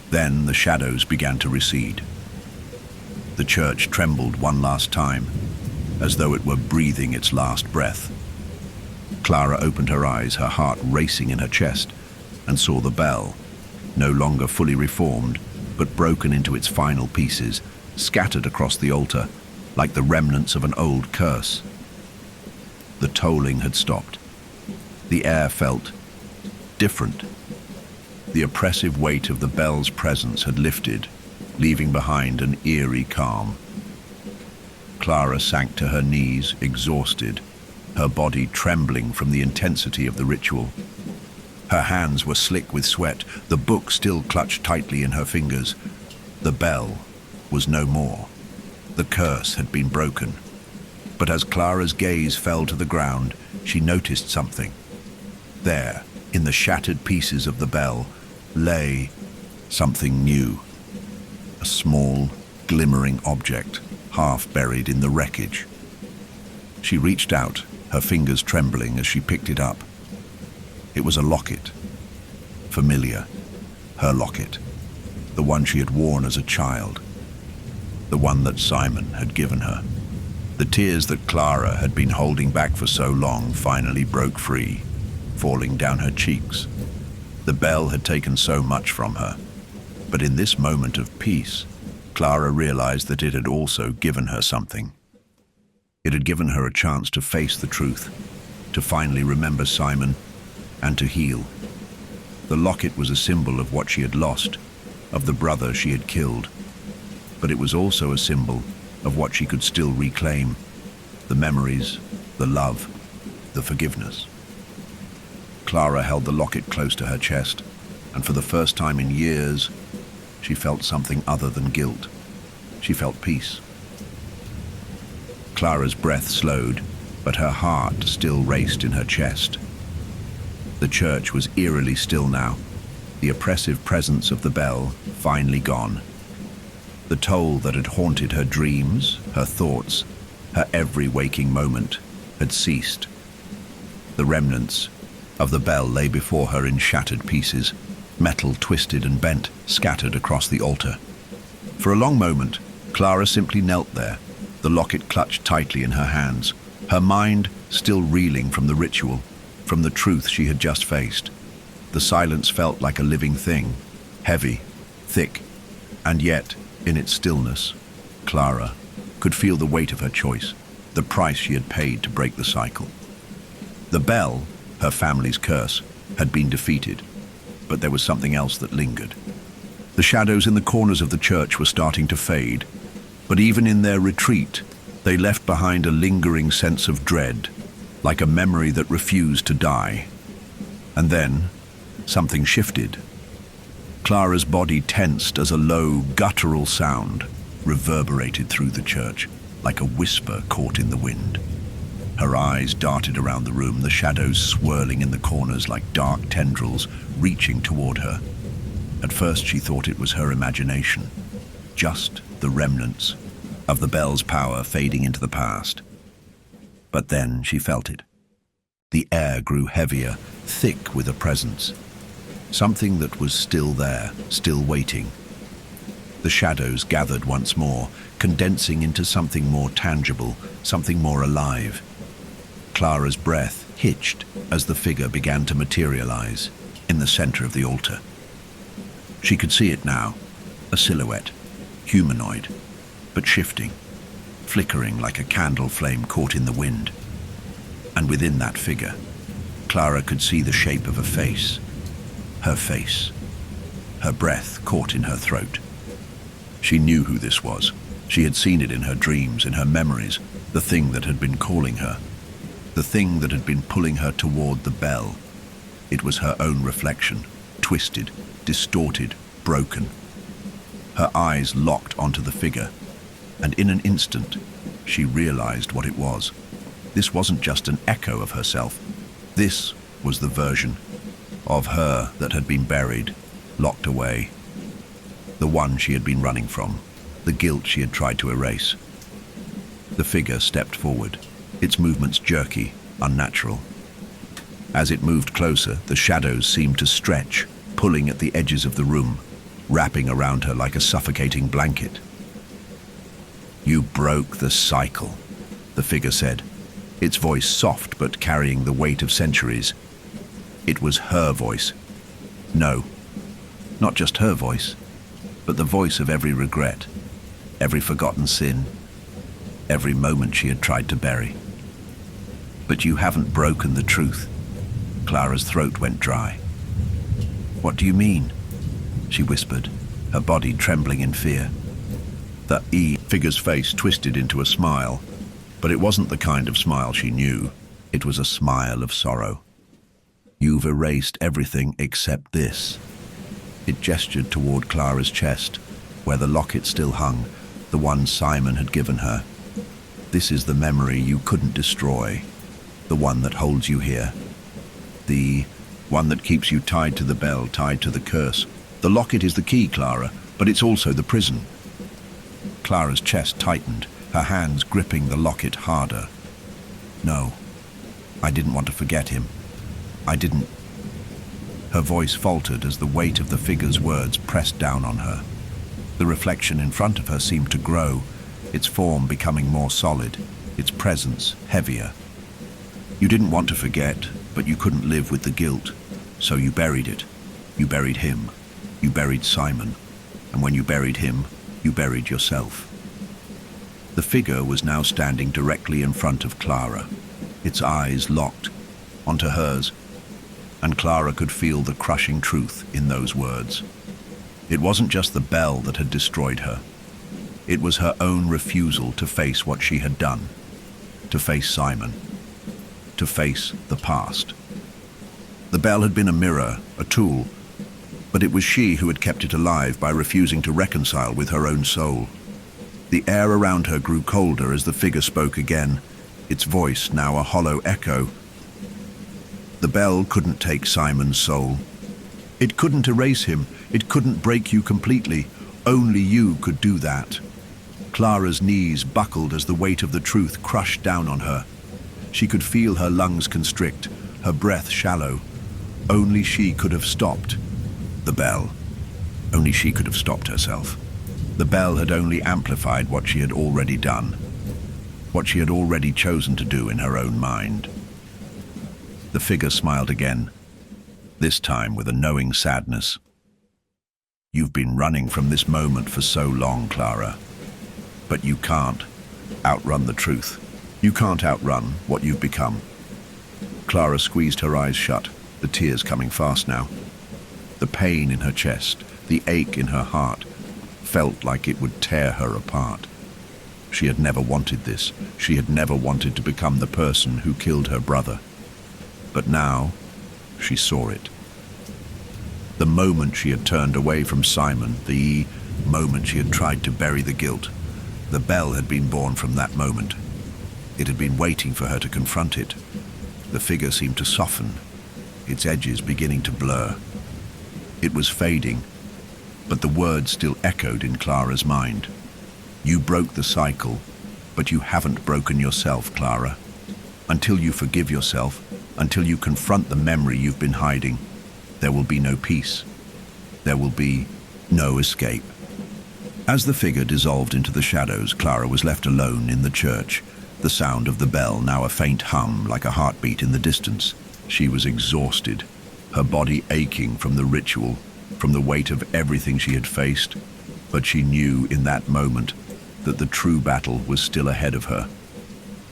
Then the shadows began to recede. The church trembled one last time, as though it were breathing its last breath. Clara opened her eyes, her heart racing in her chest, and saw the bell, no longer fully reformed, but broken into its final pieces, scattered across the altar, like the remnants of an old curse. The tolling had stopped. The air felt different. The oppressive weight of the bell's presence had lifted, leaving behind an eerie calm. Clara sank to her knees, exhausted, her body trembling from the intensity of the ritual. Her hands were slick with sweat, the book still clutched tightly in her fingers. The bell was no more. The curse had been broken. But as Clara's gaze fell to the ground, she noticed something. There, in the shattered pieces of the bell, lay something new. A small, glimmering object, half buried in the wreckage. She reached out, her fingers trembling as she picked it up. It was a locket. Familiar. Her locket. The one she had worn as a child. The one that Simon had given her. The tears that Clara had been holding back for so long finally broke free, falling down her cheeks. The bell had taken so much from her, but in this moment of peace, Clara realized that it had also given her something. It had given her a chance to face the truth, to finally remember Simon, and to heal. The locket was a symbol of what she had lost, of the brother she had killed, but it was also a symbol of what she could still reclaim, the memories, the love, the forgiveness. Clara held the locket close to her chest, and for the first time in years, she felt something other than guilt. She felt peace. Clara's breath slowed, but her heart still raced in her chest. The church was eerily still now, the oppressive presence of the bell finally gone. The toll that had haunted her dreams, her thoughts, her every waking moment had ceased. The remnants of the bell lay before her in shattered pieces, metal twisted and bent, scattered across the altar. For a long moment, Clara simply knelt there, the locket clutched tightly in her hands, her mind still reeling from the ritual, from the truth she had just faced. The silence felt like a living thing, heavy, thick, and yet, in its stillness, Clara could feel the weight of her choice, the price she had paid to break the cycle. The bell, her family's curse, had been defeated, but there was something else that lingered. The shadows in the corners of the church were starting to fade, but even in their retreat, they left behind a lingering sense of dread, like a memory that refused to die. And then, something shifted. Clara's body tensed as a low, guttural sound reverberated through the church, like a whisper caught in the wind. Her eyes darted around the room, the shadows swirling in the corners like dark tendrils reaching toward her. At first she thought it was her imagination, just the remnants of the bell's power fading into the past. But then she felt it. The air grew heavier, thick with a presence. Something that was still there, still waiting. The shadows gathered once more, condensing into something more tangible, something more alive. Clara's breath hitched as the figure began to materialize in the center of the altar. She could see it now, a silhouette, humanoid, but shifting, flickering like a candle flame caught in the wind. And within that figure, Clara could see the shape of a face. Her face. Her breath caught in her throat. She knew who this was. She had seen it in her dreams, in her memories, the thing that had been calling her. The thing that had been pulling her toward the bell. It was her own reflection, twisted, distorted, broken. Her eyes locked onto the figure, and in an instant, she realized what it was. This wasn't just an echo of herself. This was the version of her that had been buried, locked away. The one she had been running from, the guilt she had tried to erase. The figure stepped forward, its movements jerky, unnatural. As it moved closer, the shadows seemed to stretch, pulling at the edges of the room, wrapping around her like a suffocating blanket. "You broke the cycle," the figure said, its voice soft but carrying the weight of centuries. It was her voice. No, not just her voice, but the voice of every regret, every forgotten sin, every moment she had tried to bury. "But you haven't broken the truth." Clara's throat went dry. "What do you mean?" she whispered, her body trembling in fear. The figure's face twisted into a smile, but it wasn't the kind of smile she knew. It was a smile of sorrow. "You've erased everything except this." It gestured toward Clara's chest, where the locket still hung, the one Simon had given her. "This is the memory you couldn't destroy, the one that holds you here. The one that keeps you tied to the bell, tied to the curse. The locket is the key, Clara, but it's also the prison." Clara's chest tightened, her hands gripping the locket harder. "No, I didn't want to forget him. I didn't." Her voice faltered as the weight of the figure's words pressed down on her. The reflection in front of her seemed to grow, its form becoming more solid, its presence heavier. "You didn't want to forget," But you couldn't live with the guilt, so you buried it. You buried him. You buried Simon. And when you buried him, you buried yourself. The figure was now standing directly in front of Clara, its eyes locked onto hers, and Clara could feel the crushing truth in those words. It wasn't just the bell that had destroyed her. It was her own refusal to face what she had done, to face Simon, to face the past. The bell had been a mirror, a tool, but it was she who had kept it alive by refusing to reconcile with her own soul. The air around her grew colder as the figure spoke again, its voice now a hollow echo. The bell couldn't take Simon's soul. It couldn't erase him. It couldn't break you completely. Only you could do that. Clara's knees buckled as the weight of the truth crushed down on her. She could feel her lungs constrict, her breath shallow. Only she could have stopped the bell. Only she could have stopped herself. The bell had only amplified what she had already done, what she had already chosen to do in her own mind. The figure smiled again, this time with a knowing sadness. You've been running from this moment for so long, Clara. But you can't outrun the truth. You can't outrun what you've become. Clara squeezed her eyes shut, the tears coming fast now. The pain in her chest, the ache in her heart, felt like it would tear her apart. She had never wanted this. She had never wanted to become the person who killed her brother. But now, she saw it. The moment she had turned away from Simon, the moment she had tried to bury the guilt, the bell had been born from that moment. It had been waiting for her to confront it. The figure seemed to soften, its edges beginning to blur. It was fading, but the words still echoed in Clara's mind. You broke the cycle, but you haven't broken yourself, Clara. Until you forgive yourself, until you confront the memory you've been hiding, there will be no peace. There will be no escape. As the figure dissolved into the shadows, Clara was left alone in the church, the sound of the bell now a faint hum like a heartbeat in the distance. She was exhausted, her body aching from the ritual, from the weight of everything she had faced, but she knew in that moment that the true battle was still ahead of her.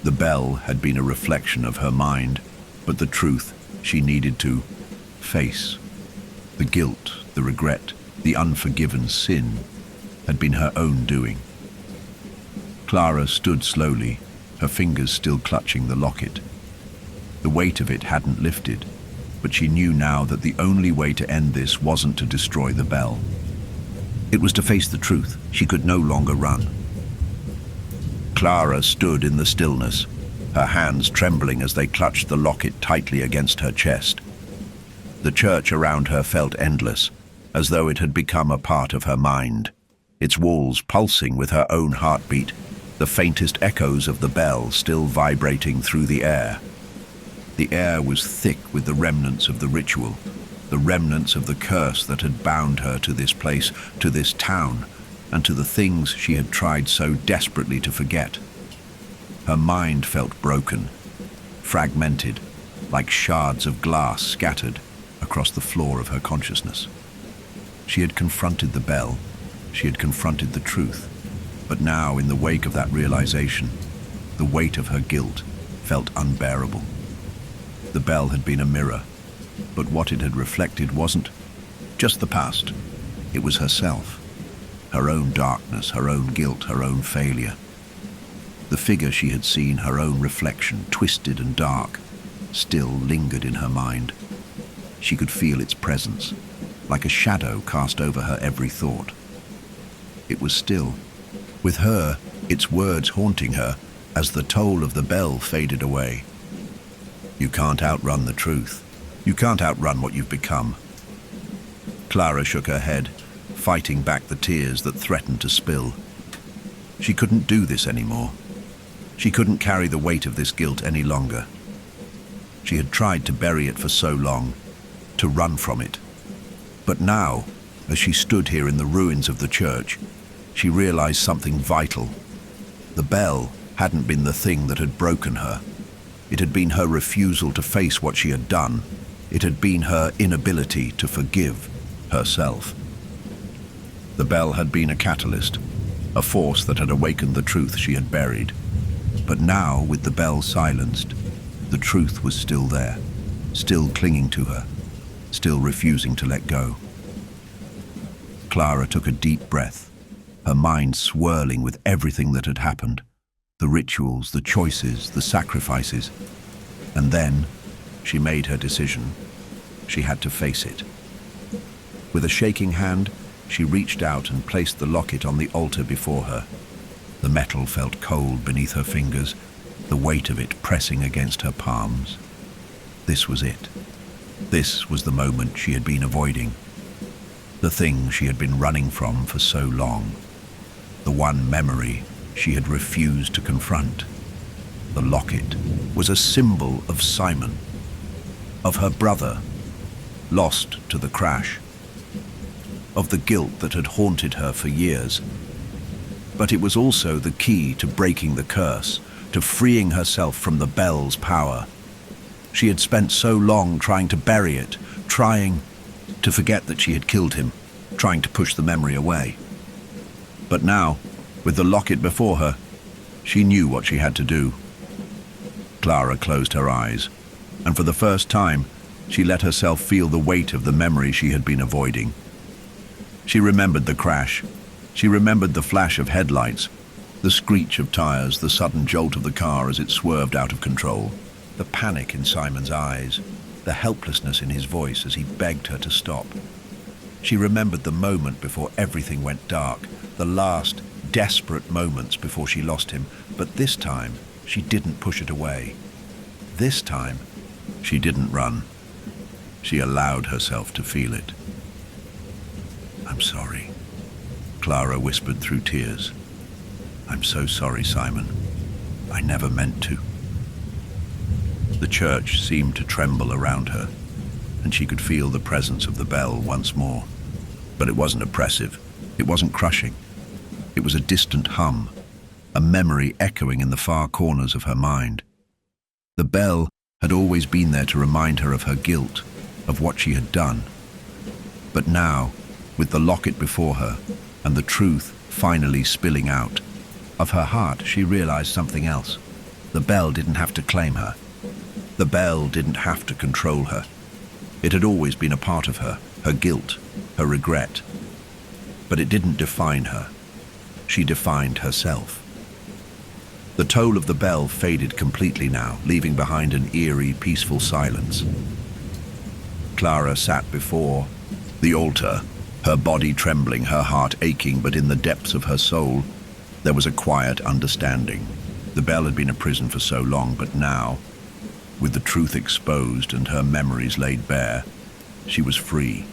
The bell had been a reflection of her mind, but the truth she needed to face, the guilt, the regret, the unforgiven sin, had been her own doing. Clara stood slowly, her fingers still clutching the locket. The weight of it hadn't lifted, but she knew now that the only way to end this wasn't to destroy the bell. It was to face the truth. She could no longer run. Clara stood in the stillness, her hands trembling as they clutched the locket tightly against her chest. The church around her felt endless, as though it had become a part of her mind, its walls pulsing with her own heartbeat, the faintest echoes of the bell still vibrating through the air. The air was thick with the remnants of the ritual, the remnants of the curse that had bound her to this place, to this town, and to the things she had tried so desperately to forget. Her mind felt broken, fragmented, like shards of glass scattered across the floor of her consciousness. She had confronted the bell, she had confronted the truth, but now, in the wake of that realization, the weight of her guilt felt unbearable. The bell had been a mirror, but what it had reflected wasn't just the past. It was herself, her own darkness, her own guilt, her own failure. The figure she had seen, her own reflection, twisted and dark, still lingered in her mind. She could feel its presence, like a shadow cast over her every thought. It was still, with her, its words haunting her as the toll of the bell faded away. You can't outrun the truth. You can't outrun what you've become. Clara shook her head, fighting back the tears that threatened to spill. She couldn't do this anymore. She couldn't carry the weight of this guilt any longer. She had tried to bury it for so long, to run from it. But now, as she stood here in the ruins of the church, she realized something vital. The bell hadn't been the thing that had broken her. It had been her refusal to face what she had done. It had been her inability to forgive herself. The bell had been a catalyst, a force that had awakened the truth she had buried. But now, with the bell silenced, the truth was still there, still clinging to her, still refusing to let go. Clara took a deep breath, her mind swirling with everything that had happened, the rituals, the choices, the sacrifices. And then she made her decision. She had to face it. With a shaking hand, she reached out and placed the locket on the altar before her. The metal felt cold beneath her fingers, the weight of it pressing against her palms. This was it. This was the moment she had been avoiding. The thing she had been running from for so long. The one memory she had refused to confront. The locket was a symbol of Simon, of her brother, lost to the crash, of the guilt that had haunted her for years. But it was also the key to breaking the curse, to freeing herself from the bell's power. She had spent so long trying to bury it, trying to forget that she had killed him, trying to push the memory away. But now, with the locket before her, she knew what she had to do. Clara closed her eyes, and for the first time, she let herself feel the weight of the memory she had been avoiding. She remembered the crash. She remembered the flash of headlights, the screech of tires, the sudden jolt of the car as it swerved out of control, the panic in Simon's eyes, the helplessness in his voice as he begged her to stop. She remembered the moment before everything went dark, the last desperate moments before she lost him, but this time she didn't push it away. This time she didn't run. She allowed herself to feel it. "I'm sorry," Clara whispered through tears. "I'm so sorry, Simon. I never meant to." The church seemed to tremble around her, and she could feel the presence of the bell once more. But it wasn't oppressive. It wasn't crushing. It was a distant hum, a memory echoing in the far corners of her mind. The bell had always been there to remind her of her guilt, of what she had done. But now, with the locket before her, and the truth finally spilling out, of her heart she realized something else. The bell didn't have to claim her. The bell didn't have to control her. It had always been a part of her, her guilt, her regret. But it didn't define her. She defined herself. The toll of the bell faded completely now, leaving behind an eerie, peaceful silence. Clara sat before the altar, her body trembling, her heart aching, but in the depths of her soul, there was a quiet understanding. The bell had been a prison for so long, but now, with the truth exposed and her memories laid bare, she was free.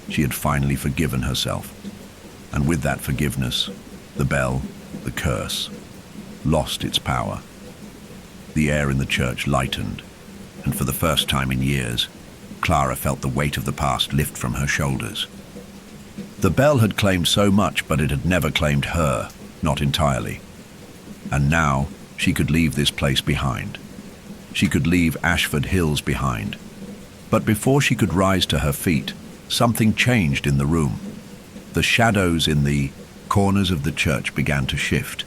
She had finally forgiven herself. And with that forgiveness, the bell, the curse, lost its power. The air in the church lightened, and for the first time in years, Clara felt the weight of the past lift from her shoulders. The bell had claimed so much, but it had never claimed her, not entirely. And now she could leave this place behind. She could leave Ashford Hills behind. But before she could rise to her feet, something changed in the room. The shadows in the corners of the church began to shift,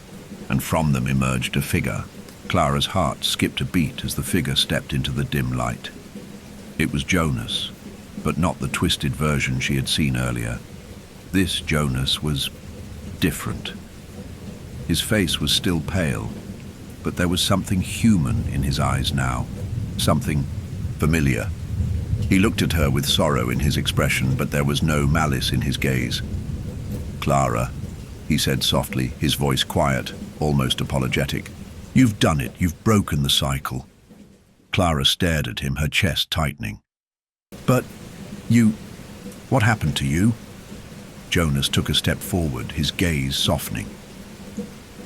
and from them emerged a figure. Clara's heart skipped a beat as the figure stepped into the dim light. It was Jonas, but not the twisted version she had seen earlier. This Jonas was different. His face was still pale, but there was something human in his eyes now, something familiar. He looked at her with sorrow in his expression, but there was no malice in his gaze. "Clara," he said softly, his voice quiet, almost apologetic. "You've done it. You've broken the cycle." Clara stared at him, her chest tightening. "But what happened to you?" Jonas took a step forward, his gaze softening.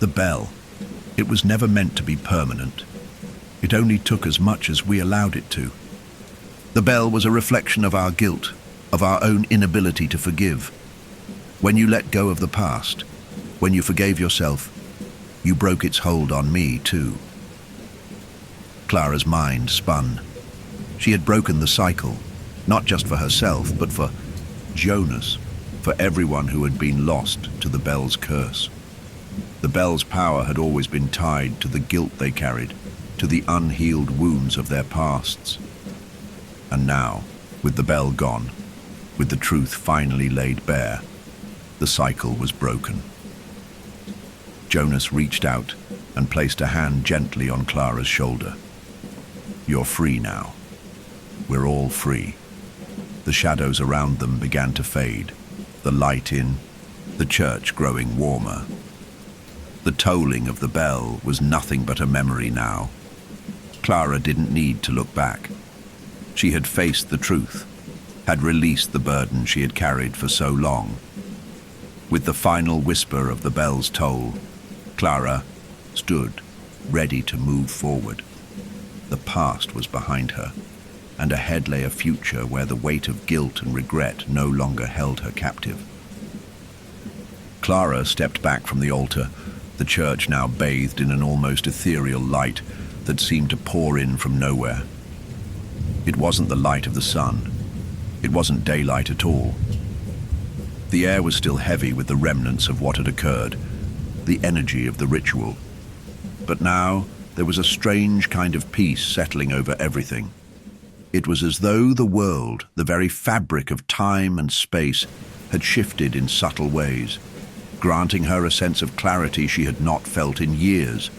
"The bell. It was never meant to be permanent. It only took as much as we allowed it to. The bell was a reflection of our guilt, of our own inability to forgive. When you let go of the past, when you forgave yourself, you broke its hold on me too." Clara's mind spun. She had broken the cycle, not just for herself, but for Jonas, for everyone who had been lost to the bell's curse. The bell's power had always been tied to the guilt they carried, to the unhealed wounds of their pasts. And now, with the bell gone, with the truth finally laid bare, the cycle was broken. Jonas reached out and placed a hand gently on Clara's shoulder. "You're free now. We're all free." The shadows around them began to fade, the light in, the church growing warmer. The tolling of the bell was nothing but a memory now. Clara didn't need to look back. She had faced the truth, had released the burden she had carried for so long. With the final whisper of the bell's toll, Clara stood, ready to move forward. The past was behind her, and ahead lay a future where the weight of guilt and regret no longer held her captive. Clara stepped back from the altar, the church now bathed in an almost ethereal light that seemed to pour in from nowhere. It wasn't the light of the sun. It wasn't daylight at all. The air was still heavy with the remnants of what had occurred, the energy of the ritual. But now there was a strange kind of peace settling over everything. It was as though the world, the very fabric of time and space, had shifted in subtle ways, granting her a sense of clarity she had not felt in years.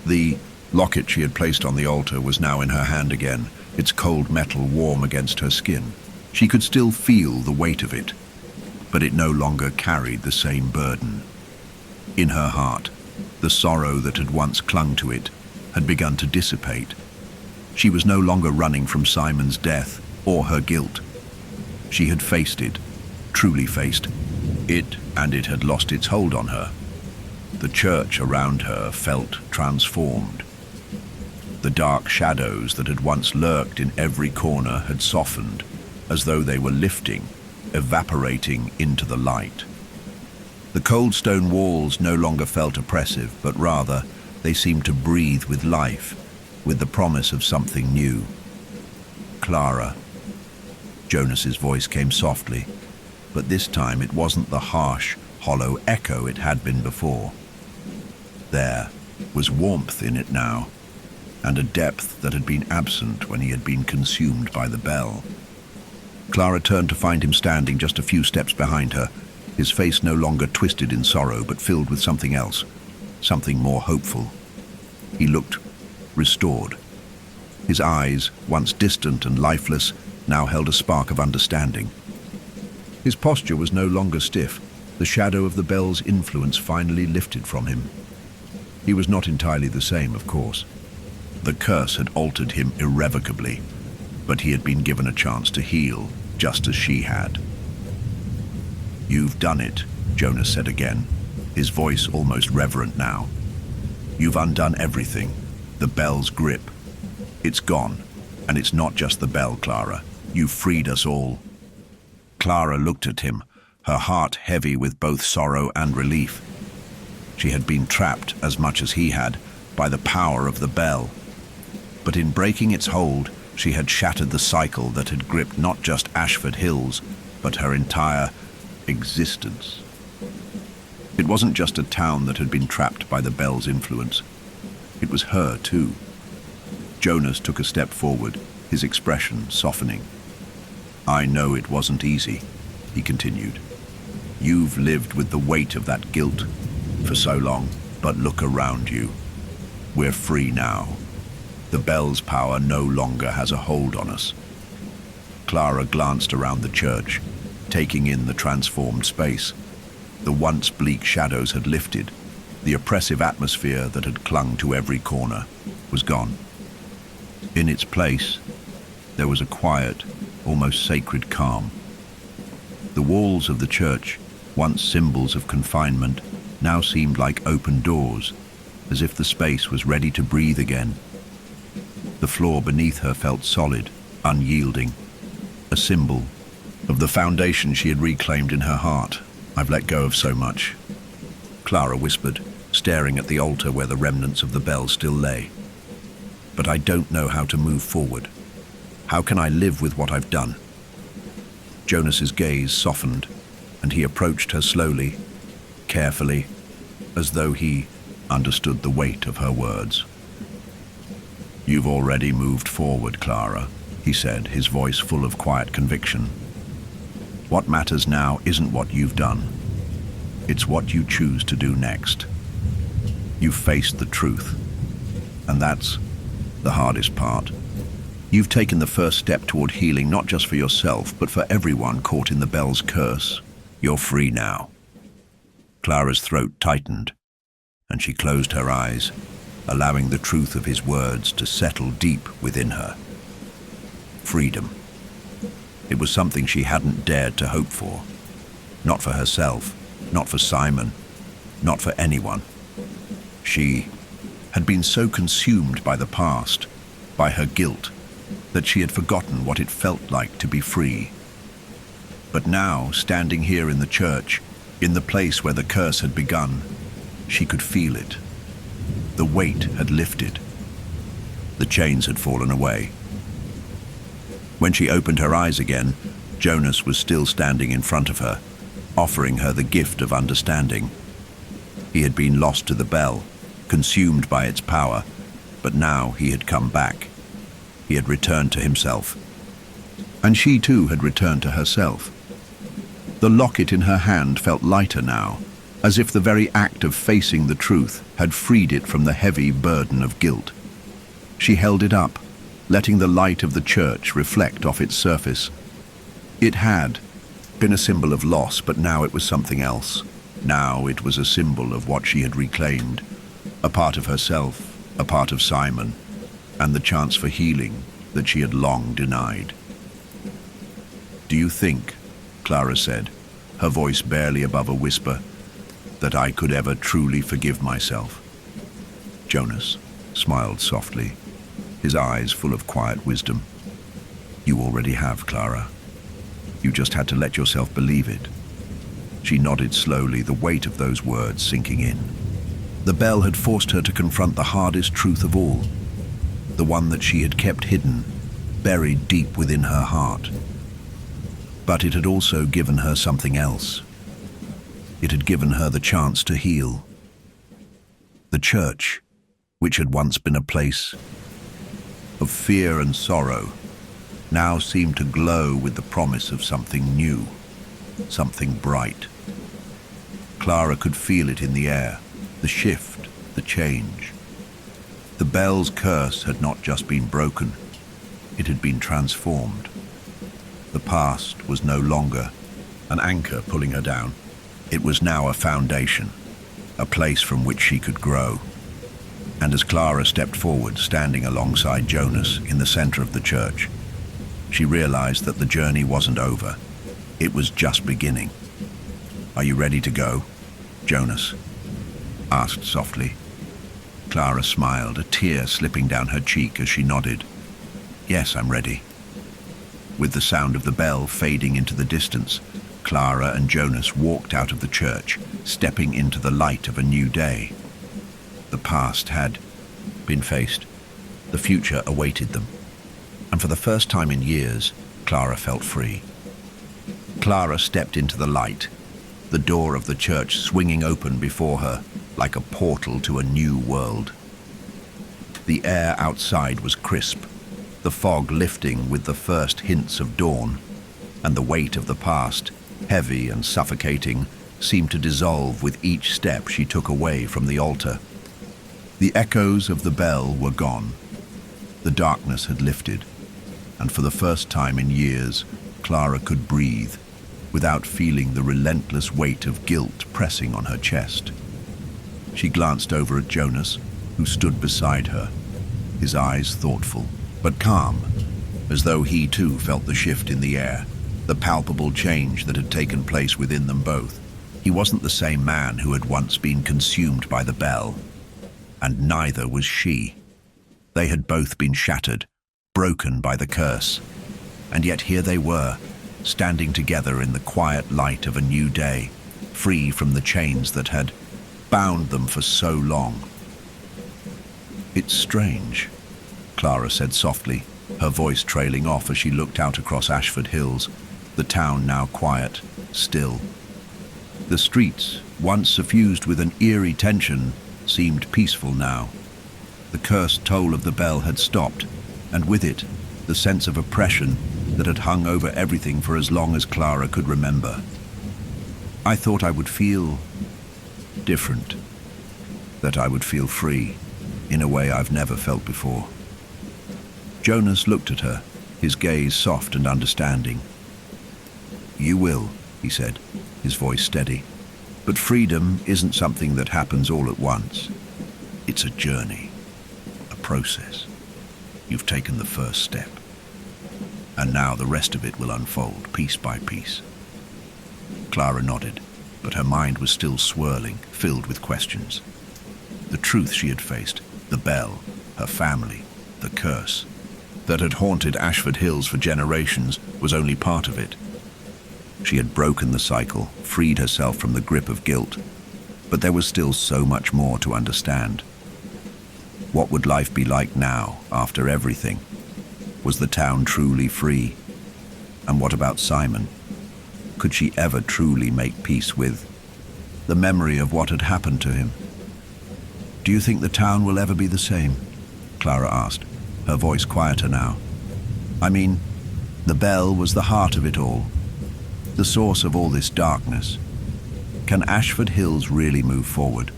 The locket she had placed on the altar was now in her hand again, its cold metal warm against her skin. She could still feel the weight of it, but it no longer carried the same burden. In her heart, the sorrow that had once clung to it had begun to dissipate. She was no longer running from Simon's death or her guilt. She had faced it, truly faced it, and it had lost its hold on her. The church around her felt transformed. The dark shadows that had once lurked in every corner had softened, as though they were lifting, evaporating into the light. The cold stone walls no longer felt oppressive, but rather they seemed to breathe with life, with the promise of something new. "Clara." Jonas's voice came softly, but this time it wasn't the harsh, hollow echo it had been before. There was warmth in it now, and a depth that had been absent when he had been consumed by the bell. Clara turned to find him standing just a few steps behind her, his face no longer twisted in sorrow but filled with something else, something more hopeful. He looked restored. His eyes, once distant and lifeless, now held a spark of understanding. His posture was no longer stiff. The shadow of the bell's influence finally lifted from him. He was not entirely the same, of course. The curse had altered him irrevocably, but he had been given a chance to heal, just as she had. "You've done it," Jonas said again, his voice almost reverent now. "You've undone everything. The bell's grip. It's gone, and it's not just the bell, Clara. You've freed us all." Clara looked at him, her heart heavy with both sorrow and relief. She had been trapped, as much as he had, by the power of the bell. But in breaking its hold, she had shattered the cycle that had gripped not just Ashford Hills, but her entire existence. It wasn't just a town that had been trapped by the bell's influence. It was her, too. Jonas took a step forward, his expression softening. "I know it wasn't easy," he continued. "You've lived with the weight of that guilt for so long, but look around you. We're free now. The bell's power no longer has a hold on us." Clara glanced around the church, taking in the transformed space. The once bleak shadows had lifted. The oppressive atmosphere that had clung to every corner was gone. In its place, there was a quiet, almost sacred calm. The walls of the church, once symbols of confinement, now seemed like open doors, as if the space was ready to breathe again. The floor beneath her felt solid, unyielding, a symbol of the foundation she had reclaimed in her heart. "I've let go of so much," Clara whispered, staring at the altar where the remnants of the bell still lay. but I don't know how to move forward. How can I live with what I've done?" Jonas's gaze softened, and he approached her slowly, carefully, as though he understood the weight of her words. "You've already moved forward, Clara," he said, his voice full of quiet conviction. "What matters now isn't what you've done. It's what you choose to do next. You've faced the truth, and that's the hardest part. You've taken the first step toward healing, not just for yourself, but for everyone caught in the bell's curse. You're free now." Clara's throat tightened, and she closed her eyes, allowing the truth of his words to settle deep within her. Freedom. It was something she hadn't dared to hope for. Not for herself, not for Simon, not for anyone. She had been so consumed by the past, by her guilt, that she had forgotten what it felt like to be free. But now, standing here in the church, in the place where the curse had begun, she could feel it. The weight had lifted. The chains had fallen away. When she opened her eyes again, Jonas was still standing in front of her, offering her the gift of understanding. He had been lost to the bell, consumed by its power, but now he had come back. He had returned to himself. And she too had returned to herself. The locket in her hand felt lighter now, as if the very act of facing the truth had freed it from the heavy burden of guilt. She held it up, letting the light of the church reflect off its surface. It had been a symbol of loss, but now it was something else. Now it was a symbol of what she had reclaimed, a part of herself, a part of Simon, and the chance for healing that she had long denied. "Do you think," Clara said, her voice barely above a whisper, "that I could ever truly forgive myself?" Jonas smiled softly, his eyes full of quiet wisdom. "You already have, Clara. You just had to let yourself believe it." She nodded slowly, the weight of those words sinking in. The bell had forced her to confront the hardest truth of all, the one that she had kept hidden, buried deep within her heart. But it had also given her something else. It had given her the chance to heal. The church, which had once been a place of fear and sorrow, now seemed to glow with the promise of something new, something bright. Clara could feel it in the air, the shift, the change. The bell's curse had not just been broken, it had been transformed. The past was no longer an anchor pulling her down. It was now a foundation, a place from which she could grow. And as Clara stepped forward, standing alongside Jonas in the center of the church, she realized that the journey wasn't over. It was just beginning. "Are you ready to go?" Jonas asked softly. Clara smiled, a tear slipping down her cheek as she nodded. "Yes, I'm ready." With the sound of the bell fading into the distance, Clara and Jonas walked out of the church, stepping into the light of a new day. The past had been faced. The future awaited them. And for the first time in years, Clara felt free. Clara stepped into the light, the door of the church swinging open before her like a portal to a new world. The air outside was crisp, the fog lifting with the first hints of dawn, and the weight of the past, heavy and suffocating, seemed to dissolve with each step she took away from the altar. The echoes of the bell were gone. The darkness had lifted, and for the first time in years, Clara could breathe without feeling the relentless weight of guilt pressing on her chest. She glanced over at Jonas, who stood beside her, his eyes thoughtful but calm, as though he too felt the shift in the air, the palpable change that had taken place within them both. He wasn't the same man who had once been consumed by the bell, and neither was she. They had both been shattered, broken by the curse, and yet here they were, standing together in the quiet light of a new day, free from the chains that had bound them for so long. "It's strange," Clara said softly, her voice trailing off as she looked out across Ashford Hills, the town now quiet, still. The streets, once suffused with an eerie tension, seemed peaceful now. The cursed toll of the bell had stopped, and with it, the sense of oppression that had hung over everything for as long as Clara could remember. I thought I would feel different, that I would feel free, in a way I've never felt before. Jonas looked at her, his gaze soft and understanding. "You will," he said, his voice steady. "But freedom isn't something that happens all at once. It's a journey, a process. You've taken the first step. And now the rest of it will unfold, piece by piece." Clara nodded, but her mind was still swirling, filled with questions. The truth she had faced, the bell, her family, the curse that had haunted Ashford Hills for generations, was only part of it. She had broken the cycle, freed herself from the grip of guilt, but there was still so much more to understand. What would life be like now, after everything? Was the town truly free? And what about Simon? Could she ever truly make peace with the memory of what had happened to him? "Do you think the town will ever be the same?" Clara asked, her voice quieter now. "I mean, the bell was the heart of it all, the source of all this darkness. Can Ashford Hills really move forward?"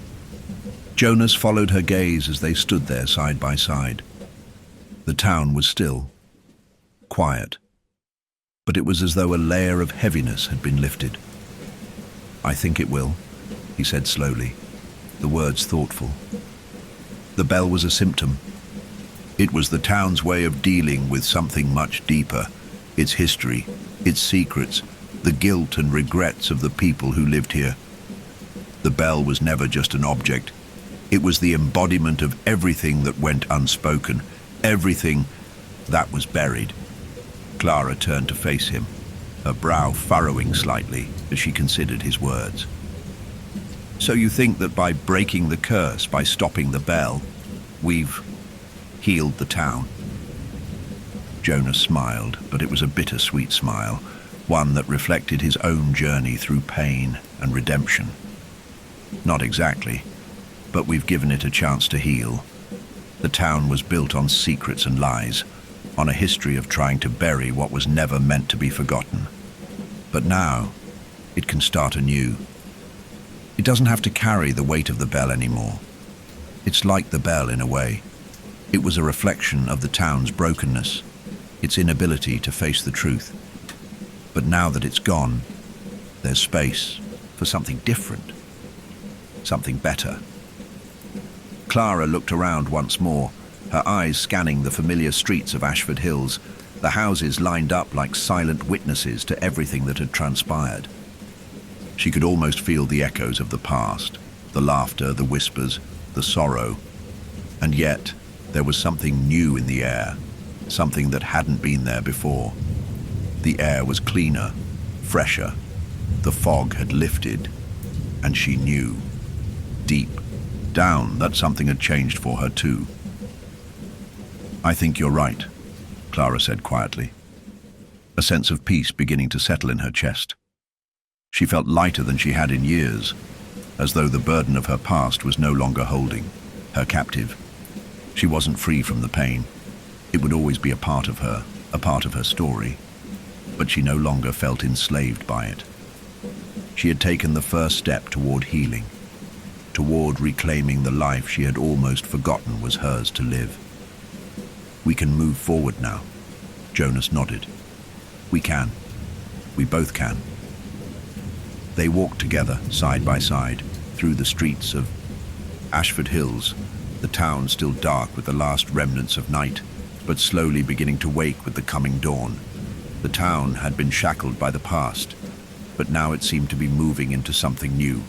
Jonas followed her gaze as they stood there side by side. The town was still, quiet, but it was as though a layer of heaviness had been lifted. "I think it will," he said slowly, the words thoughtful. The bell was a symptom. It was the town's way of dealing with something much deeper, its history, its secrets, the guilt and regrets of the people who lived here. The bell was never just an object. It was the embodiment of everything that went unspoken, everything that was buried. Clara turned to face him, her brow furrowing slightly as she considered his words. "So you think that by breaking the curse, by stopping the bell, we've healed the town?" Jonas smiled, but it was a bittersweet smile, one that reflected his own journey through pain and redemption. "Not exactly, but we've given it a chance to heal. The town was built on secrets and lies, on a history of trying to bury what was never meant to be forgotten. But now, it can start anew. It doesn't have to carry the weight of the bell anymore. It's like the bell in a way. It was a reflection of the town's brokenness, its inability to face the truth. But now that it's gone, there's space for something different, something better." Clara looked around once more, her eyes scanning the familiar streets of Ashford Hills, the houses lined up like silent witnesses to everything that had transpired. She could almost feel the echoes of the past, the laughter, the whispers, the sorrow. And yet, there was something new in the air, something that hadn't been there before. The air was cleaner, fresher. The fog had lifted, and she knew, deep down, that something had changed for her too. "I think you're right," Clara said quietly, a sense of peace beginning to settle in her chest. She felt lighter than she had in years, as though the burden of her past was no longer holding her captive. She wasn't free from the pain. It would always be a part of her story, but she no longer felt enslaved by it. She had taken the first step toward healing, toward reclaiming the life she had almost forgotten was hers to live. "We can move forward now," Jonas nodded. "We can. We both can." They walked together, side by side, through the streets of Ashford Hills, the town still dark with the last remnants of night, but slowly beginning to wake with the coming dawn. The town had been shackled by the past, but now it seemed to be moving into something new.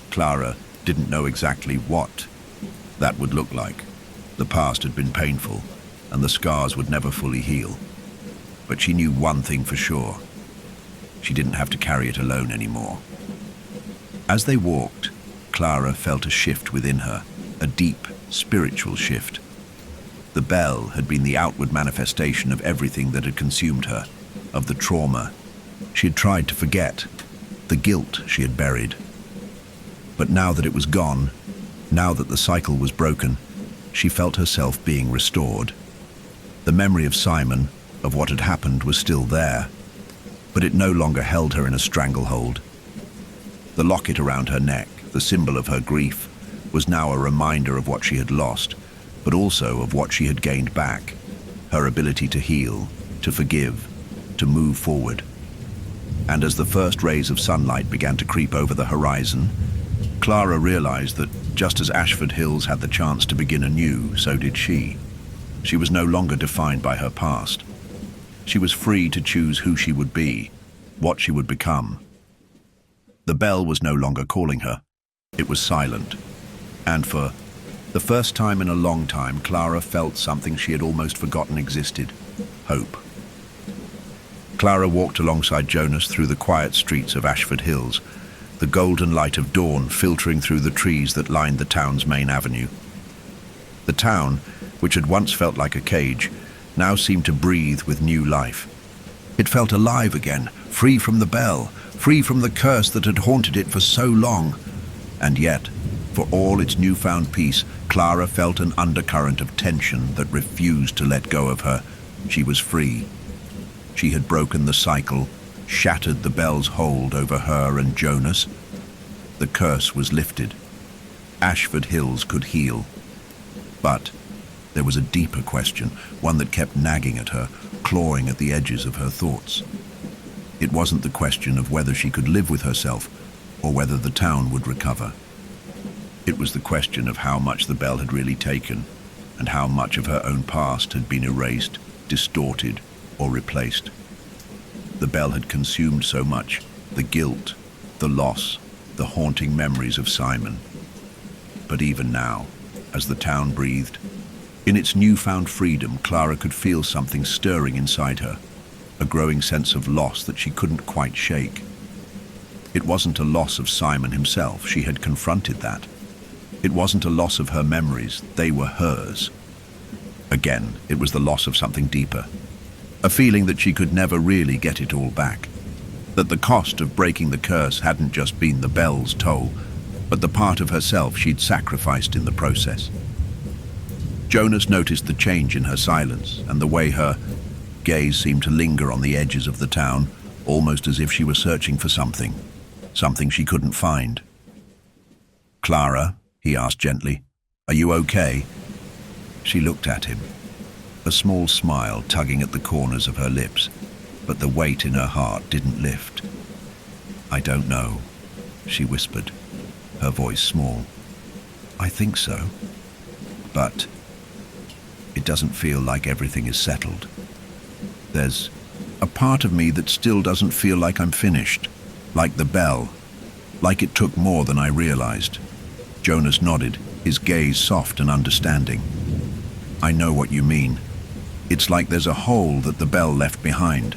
Clara didn't know exactly what that would look like. The past had been painful, and the scars would never fully heal. But she knew one thing for sure. She didn't have to carry it alone anymore. As they walked, Clara felt a shift within her, a deep, spiritual shift. The bell had been the outward manifestation of everything that had consumed her, of the trauma she had tried to forget, the guilt she had buried. But now that it was gone, now that the cycle was broken, she felt herself being restored. The memory of Simon, of what had happened, was still there, but it no longer held her in a stranglehold. The locket around her neck, the symbol of her grief, was now a reminder of what she had lost, but also of what she had gained back, her ability to heal, to forgive, to move forward. And as the first rays of sunlight began to creep over the horizon, Clara realized that just as Ashford Hills had the chance to begin anew, so did she. She was no longer defined by her past. She was free to choose who she would be, what she would become. The bell was no longer calling her. It was silent. And for the first time in a long time, Clara felt something she had almost forgotten existed: hope. Clara walked alongside Jonas through the quiet streets of Ashford Hills, the golden light of dawn filtering through the trees that lined the town's main avenue. The town, which had once felt like a cage, now seemed to breathe with new life. It felt alive again, free from the bell, free from the curse that had haunted it for so long. And yet, for all its newfound peace, Clara felt an undercurrent of tension that refused to let go of her. She was free. She had broken the cycle, shattered the bell's hold over her and Jonas. The curse was lifted. Ashford Hills could heal. But there was a deeper question, one that kept nagging at her, clawing at the edges of her thoughts. It wasn't the question of whether she could live with herself or whether the town would recover. It was the question of how much the bell had really taken and how much of her own past had been erased, distorted, or replaced. The bell had consumed so much: the guilt, the loss, the haunting memories of Simon. But even now, as the town breathed, in its newfound freedom, Clara could feel something stirring inside her, a growing sense of loss that she couldn't quite shake. It wasn't a loss of Simon himself. She had confronted that. It wasn't a loss of her memories. They were hers. Again, it was the loss of something deeper, a feeling that she could never really get it all back, that the cost of breaking the curse hadn't just been the bell's toll, but the part of herself she'd sacrificed in the process. Jonas noticed the change in her silence and the way her gaze seemed to linger on the edges of the town, almost as if she were searching for something she couldn't find. "Clara," he asked gently, "are you okay?" She looked at him, a small smile tugging at the corners of her lips, but the weight in her heart didn't lift. "I don't know," she whispered, her voice small. "I think so, but it doesn't feel like everything is settled. There's a part of me that still doesn't feel like I'm finished, like the bell, like it took more than I realized." Jonas nodded, his gaze soft and understanding. "I know what you mean. It's like there's a hole that the bell left behind.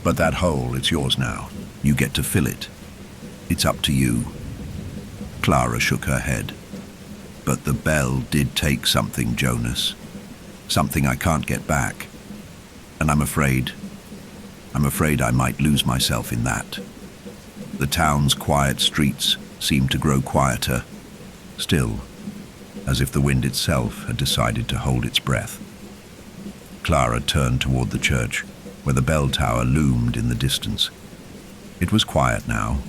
But that hole, it's yours now. You get to fill it. It's up to you." Clara shook her head. "But the bell did take something, Jonas. Something I can't get back. And I'm afraid I might lose myself in that." The town's quiet streets seemed to grow quieter, still, as if the wind itself had decided to hold its breath. Clara turned toward the church, where the bell tower loomed in the distance. It was quiet now,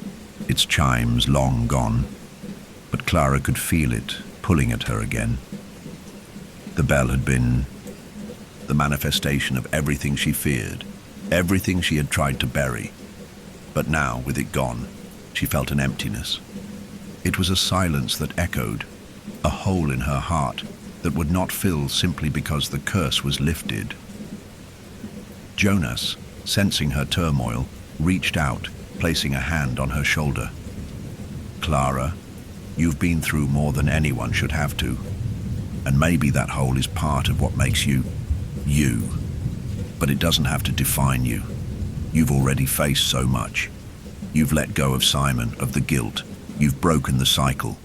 its chimes long gone, but Clara could feel it pulling at her again. The bell had been the manifestation of everything she feared, everything she had tried to bury. But now, with it gone, she felt an emptiness. It was a silence that echoed, a hole in her heart that would not fill simply because the curse was lifted. Jonas, sensing her turmoil, reached out, placing a hand on her shoulder. "Clara, you've been through more than anyone should have to, and maybe that hole is part of what makes you, you. But it doesn't have to define you. You've already faced so much. You've let go of Simon, of the guilt. You've broken the cycle.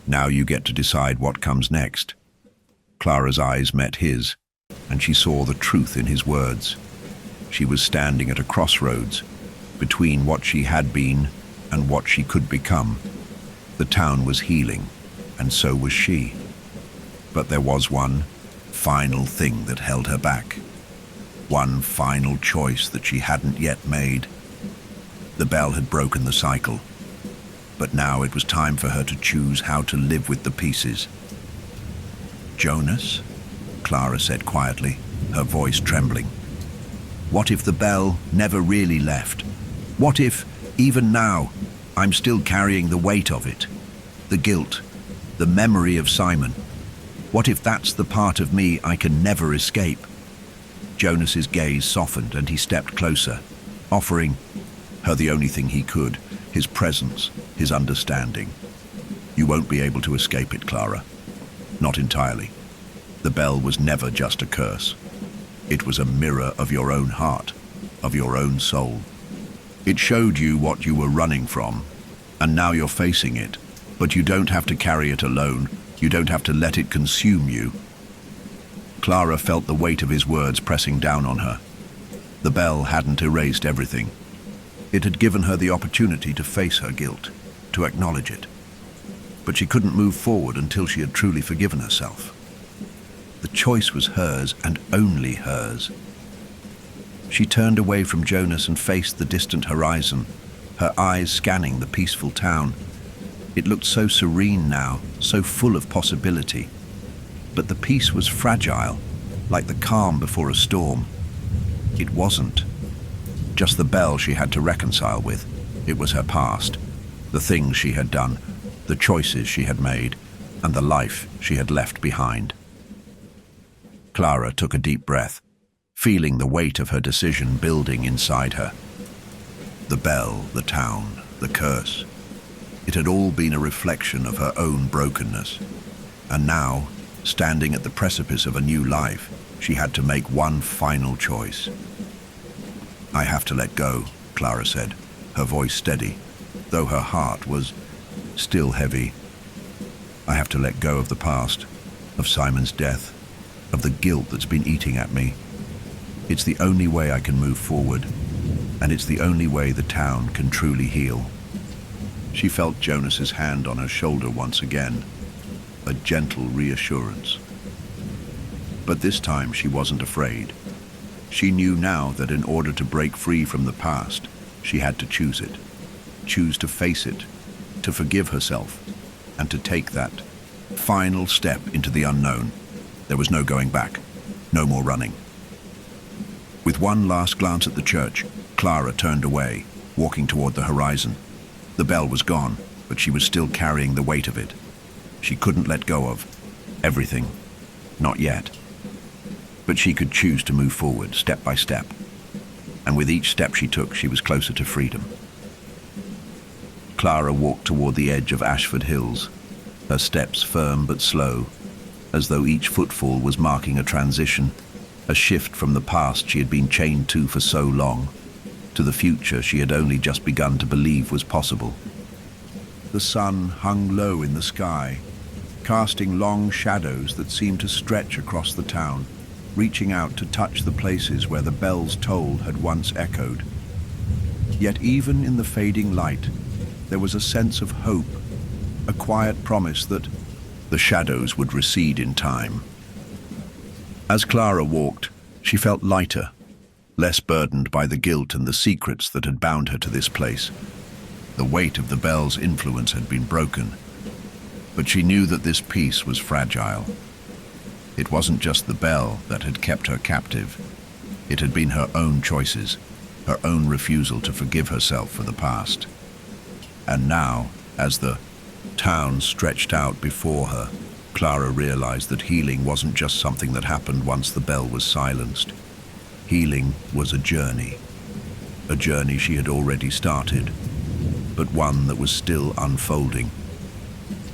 Now you get to decide what comes next." Clara's eyes met his, and she saw the truth in his words. She was standing at a crossroads between what she had been and what she could become. The town was healing, and so was she. But there was one final thing that held her back. One final choice that she hadn't yet made. The bell had broken the cycle, but now it was time for her to choose how to live with the pieces. "Jonas," Clara said quietly, her voice trembling. "What if the bell never really left? What if, even now, I'm still carrying the weight of it? The guilt, the memory of Simon. What if that's the part of me I can never escape?" Jonas's gaze softened and he stepped closer, offering her the only thing he could, his presence, his understanding. "You won't be able to escape it, Clara. Not entirely. The bell was never just a curse. It was a mirror of your own heart, of your own soul. It showed you what you were running from, and now you're facing it. But you don't have to carry it alone. You don't have to let it consume you." Clara felt the weight of his words pressing down on her. The bell hadn't erased everything. It had given her the opportunity to face her guilt, to acknowledge it. But she couldn't move forward until she had truly forgiven herself. The choice was hers and only hers. She turned away from Jonas and faced the distant horizon, her eyes scanning the peaceful town. It looked so serene now, so full of possibility. But the peace was fragile, like the calm before a storm. It wasn't just the bell she had to reconcile with. It was her past, the things she had done, the choices she had made, and the life she had left behind. Clara took a deep breath, feeling the weight of her decision building inside her. The bell, the town, the curse. It had all been a reflection of her own brokenness. And now, standing at the precipice of a new life, she had to make one final choice. "I have to let go," Clara said, her voice steady, though her heart was still heavy. "I have to let go of the past, of Simon's death, of the guilt that's been eating at me. It's the only way I can move forward, and it's the only way the town can truly heal." She felt Jonas's hand on her shoulder once again, a gentle reassurance. But this time she wasn't afraid. She knew now that in order to break free from the past, she had to choose it, choose to face it, to forgive herself, and to take that final step into the unknown. There was no going back, no more running. With one last glance at the church, Clara turned away, walking toward the horizon. The bell was gone, but she was still carrying the weight of it. She couldn't let go of everything, not yet. But she could choose to move forward, step by step. And with each step she took, she was closer to freedom. Clara walked toward the edge of Ashford Hills, her steps firm but slow, as though each footfall was marking a transition, a shift from the past she had been chained to for so long, to the future she had only just begun to believe was possible. The sun hung low in the sky, casting long shadows that seemed to stretch across the town, reaching out to touch the places where the bell's toll had once echoed. Yet even in the fading light, there was a sense of hope, a quiet promise that the shadows would recede in time. As Clara walked, she felt lighter, less burdened by the guilt and the secrets that had bound her to this place. The weight of the bell's influence had been broken, but she knew that this peace was fragile. It wasn't just the bell that had kept her captive. It had been her own choices, her own refusal to forgive herself for the past. And now, as the town stretched out before her, Clara realized that healing wasn't just something that happened once the bell was silenced. Healing was a journey she had already started, but one that was still unfolding.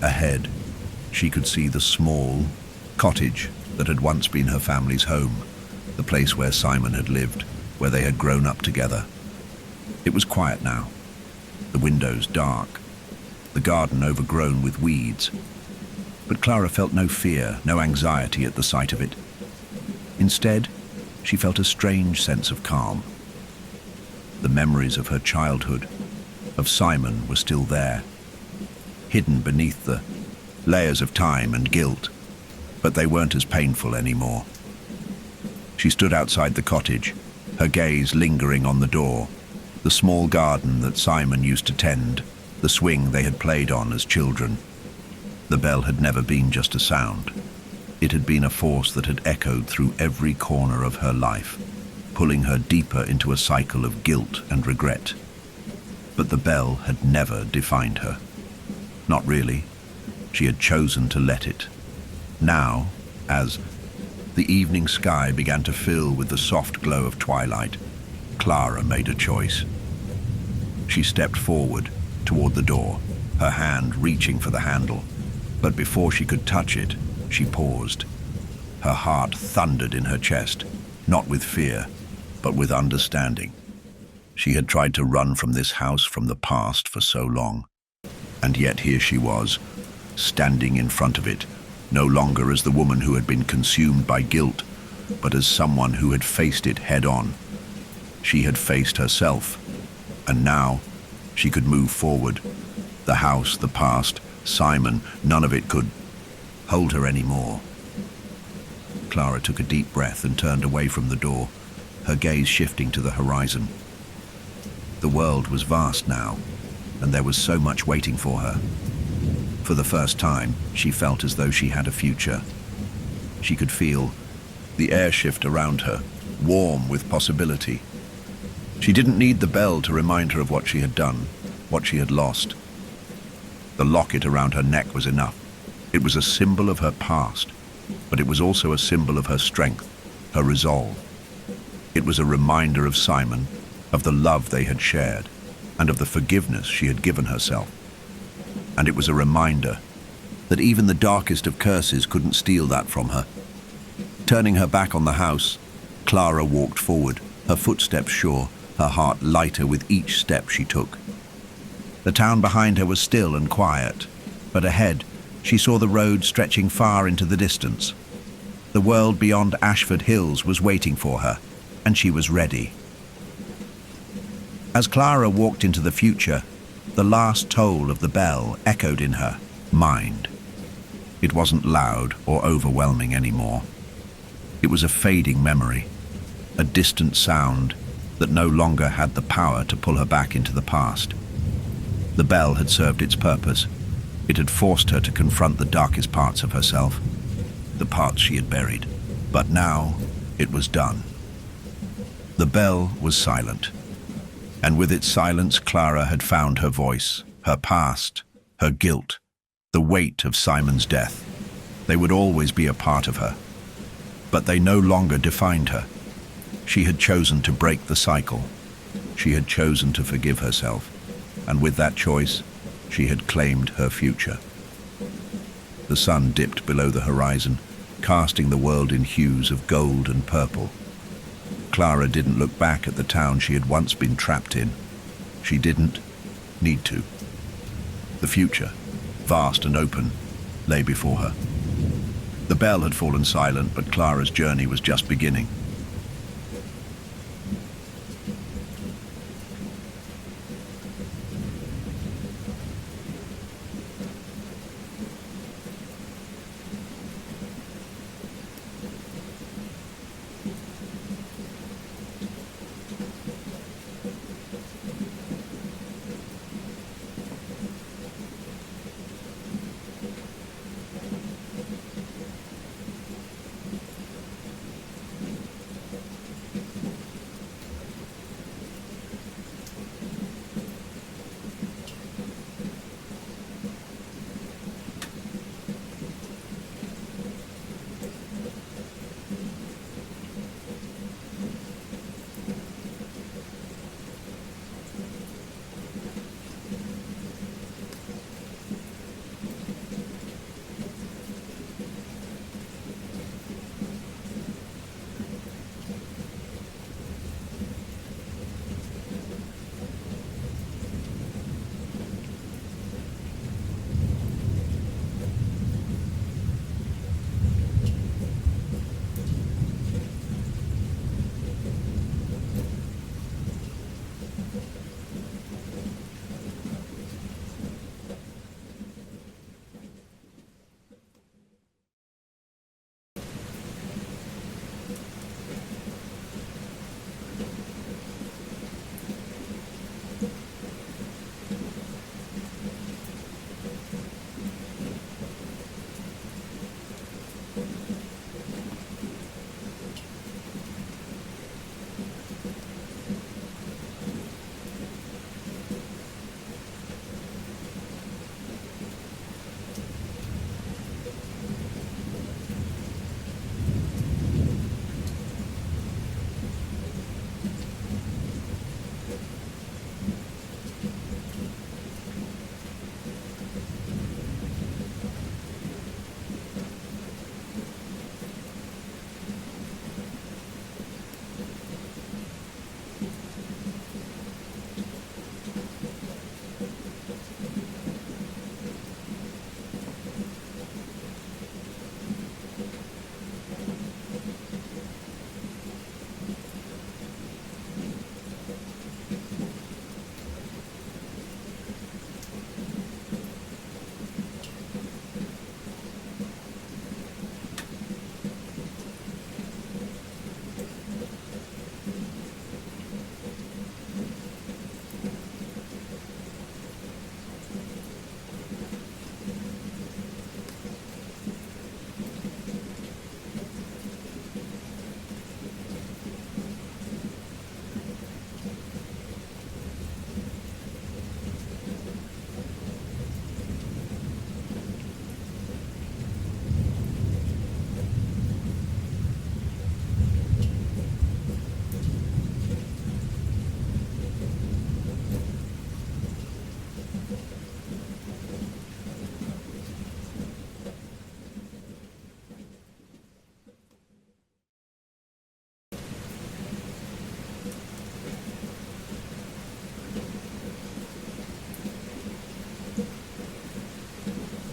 Ahead, she could see the small cottage that had once been her family's home, the place where Simon had lived, where they had grown up together. It was quiet now, the windows dark, the garden overgrown with weeds. But Clara felt no fear, no anxiety at the sight of it. Instead, she felt a strange sense of calm. The memories of her childhood, of Simon, were still there, hidden beneath the layers of time and guilt, but they weren't as painful anymore. She stood outside the cottage, her gaze lingering on the door, the small garden that Simon used to tend, the swing they had played on as children. The bell had never been just a sound. It had been a force that had echoed through every corner of her life, pulling her deeper into a cycle of guilt and regret. But the bell had never defined her. Not really. She had chosen to let it. Now, as the evening sky began to fill with the soft glow of twilight, Clara made a choice. She stepped forward toward the door, her hand reaching for the handle. But before she could touch it, she paused. Her heart thundered in her chest, not with fear, but with understanding. She had tried to run from this house from the past for so long, and yet here she was, standing in front of it, no longer as the woman who had been consumed by guilt, but as someone who had faced it head-on. She had faced herself, and now she could move forward. The house, the past, Simon, none of it could hold her anymore. Clara took a deep breath and turned away from the door, her gaze shifting to the horizon. The world was vast now, and there was so much waiting for her. For the first time, she felt as though she had a future. She could feel the air shift around her, warm with possibility. She didn't need the bell to remind her of what she had done, what she had lost. The locket around her neck was enough. It was a symbol of her past, but it was also a symbol of her strength, her resolve. It was a reminder of Simon, of the love they had shared, and of the forgiveness she had given herself. And it was a reminder that even the darkest of curses couldn't steal that from her. Turning her back on the house, Clara walked forward, her footsteps sure, her heart lighter with each step she took. The town behind her was still and quiet, but ahead she saw the road stretching far into the distance. The world beyond Ashford Hills was waiting for her, and she was ready. As Clara walked into the future, the last toll of the bell echoed in her mind. It wasn't loud or overwhelming anymore. It was a fading memory, a distant sound that no longer had the power to pull her back into the past. The bell had served its purpose. It had forced her to confront the darkest parts of herself, the parts she had buried. But now it was done. The bell was silent, and with its silence, Clara had found her voice, her past, her guilt, the weight of Simon's death. They would always be a part of her, but they no longer defined her. She had chosen to break the cycle. She had chosen to forgive herself, and with that choice, she had claimed her future. The sun dipped below the horizon, casting the world in hues of gold and purple. Clara didn't look back at the town she had once been trapped in. She didn't need to. The future, vast and open, lay before her. The bell had fallen silent, but Clara's journey was just beginning.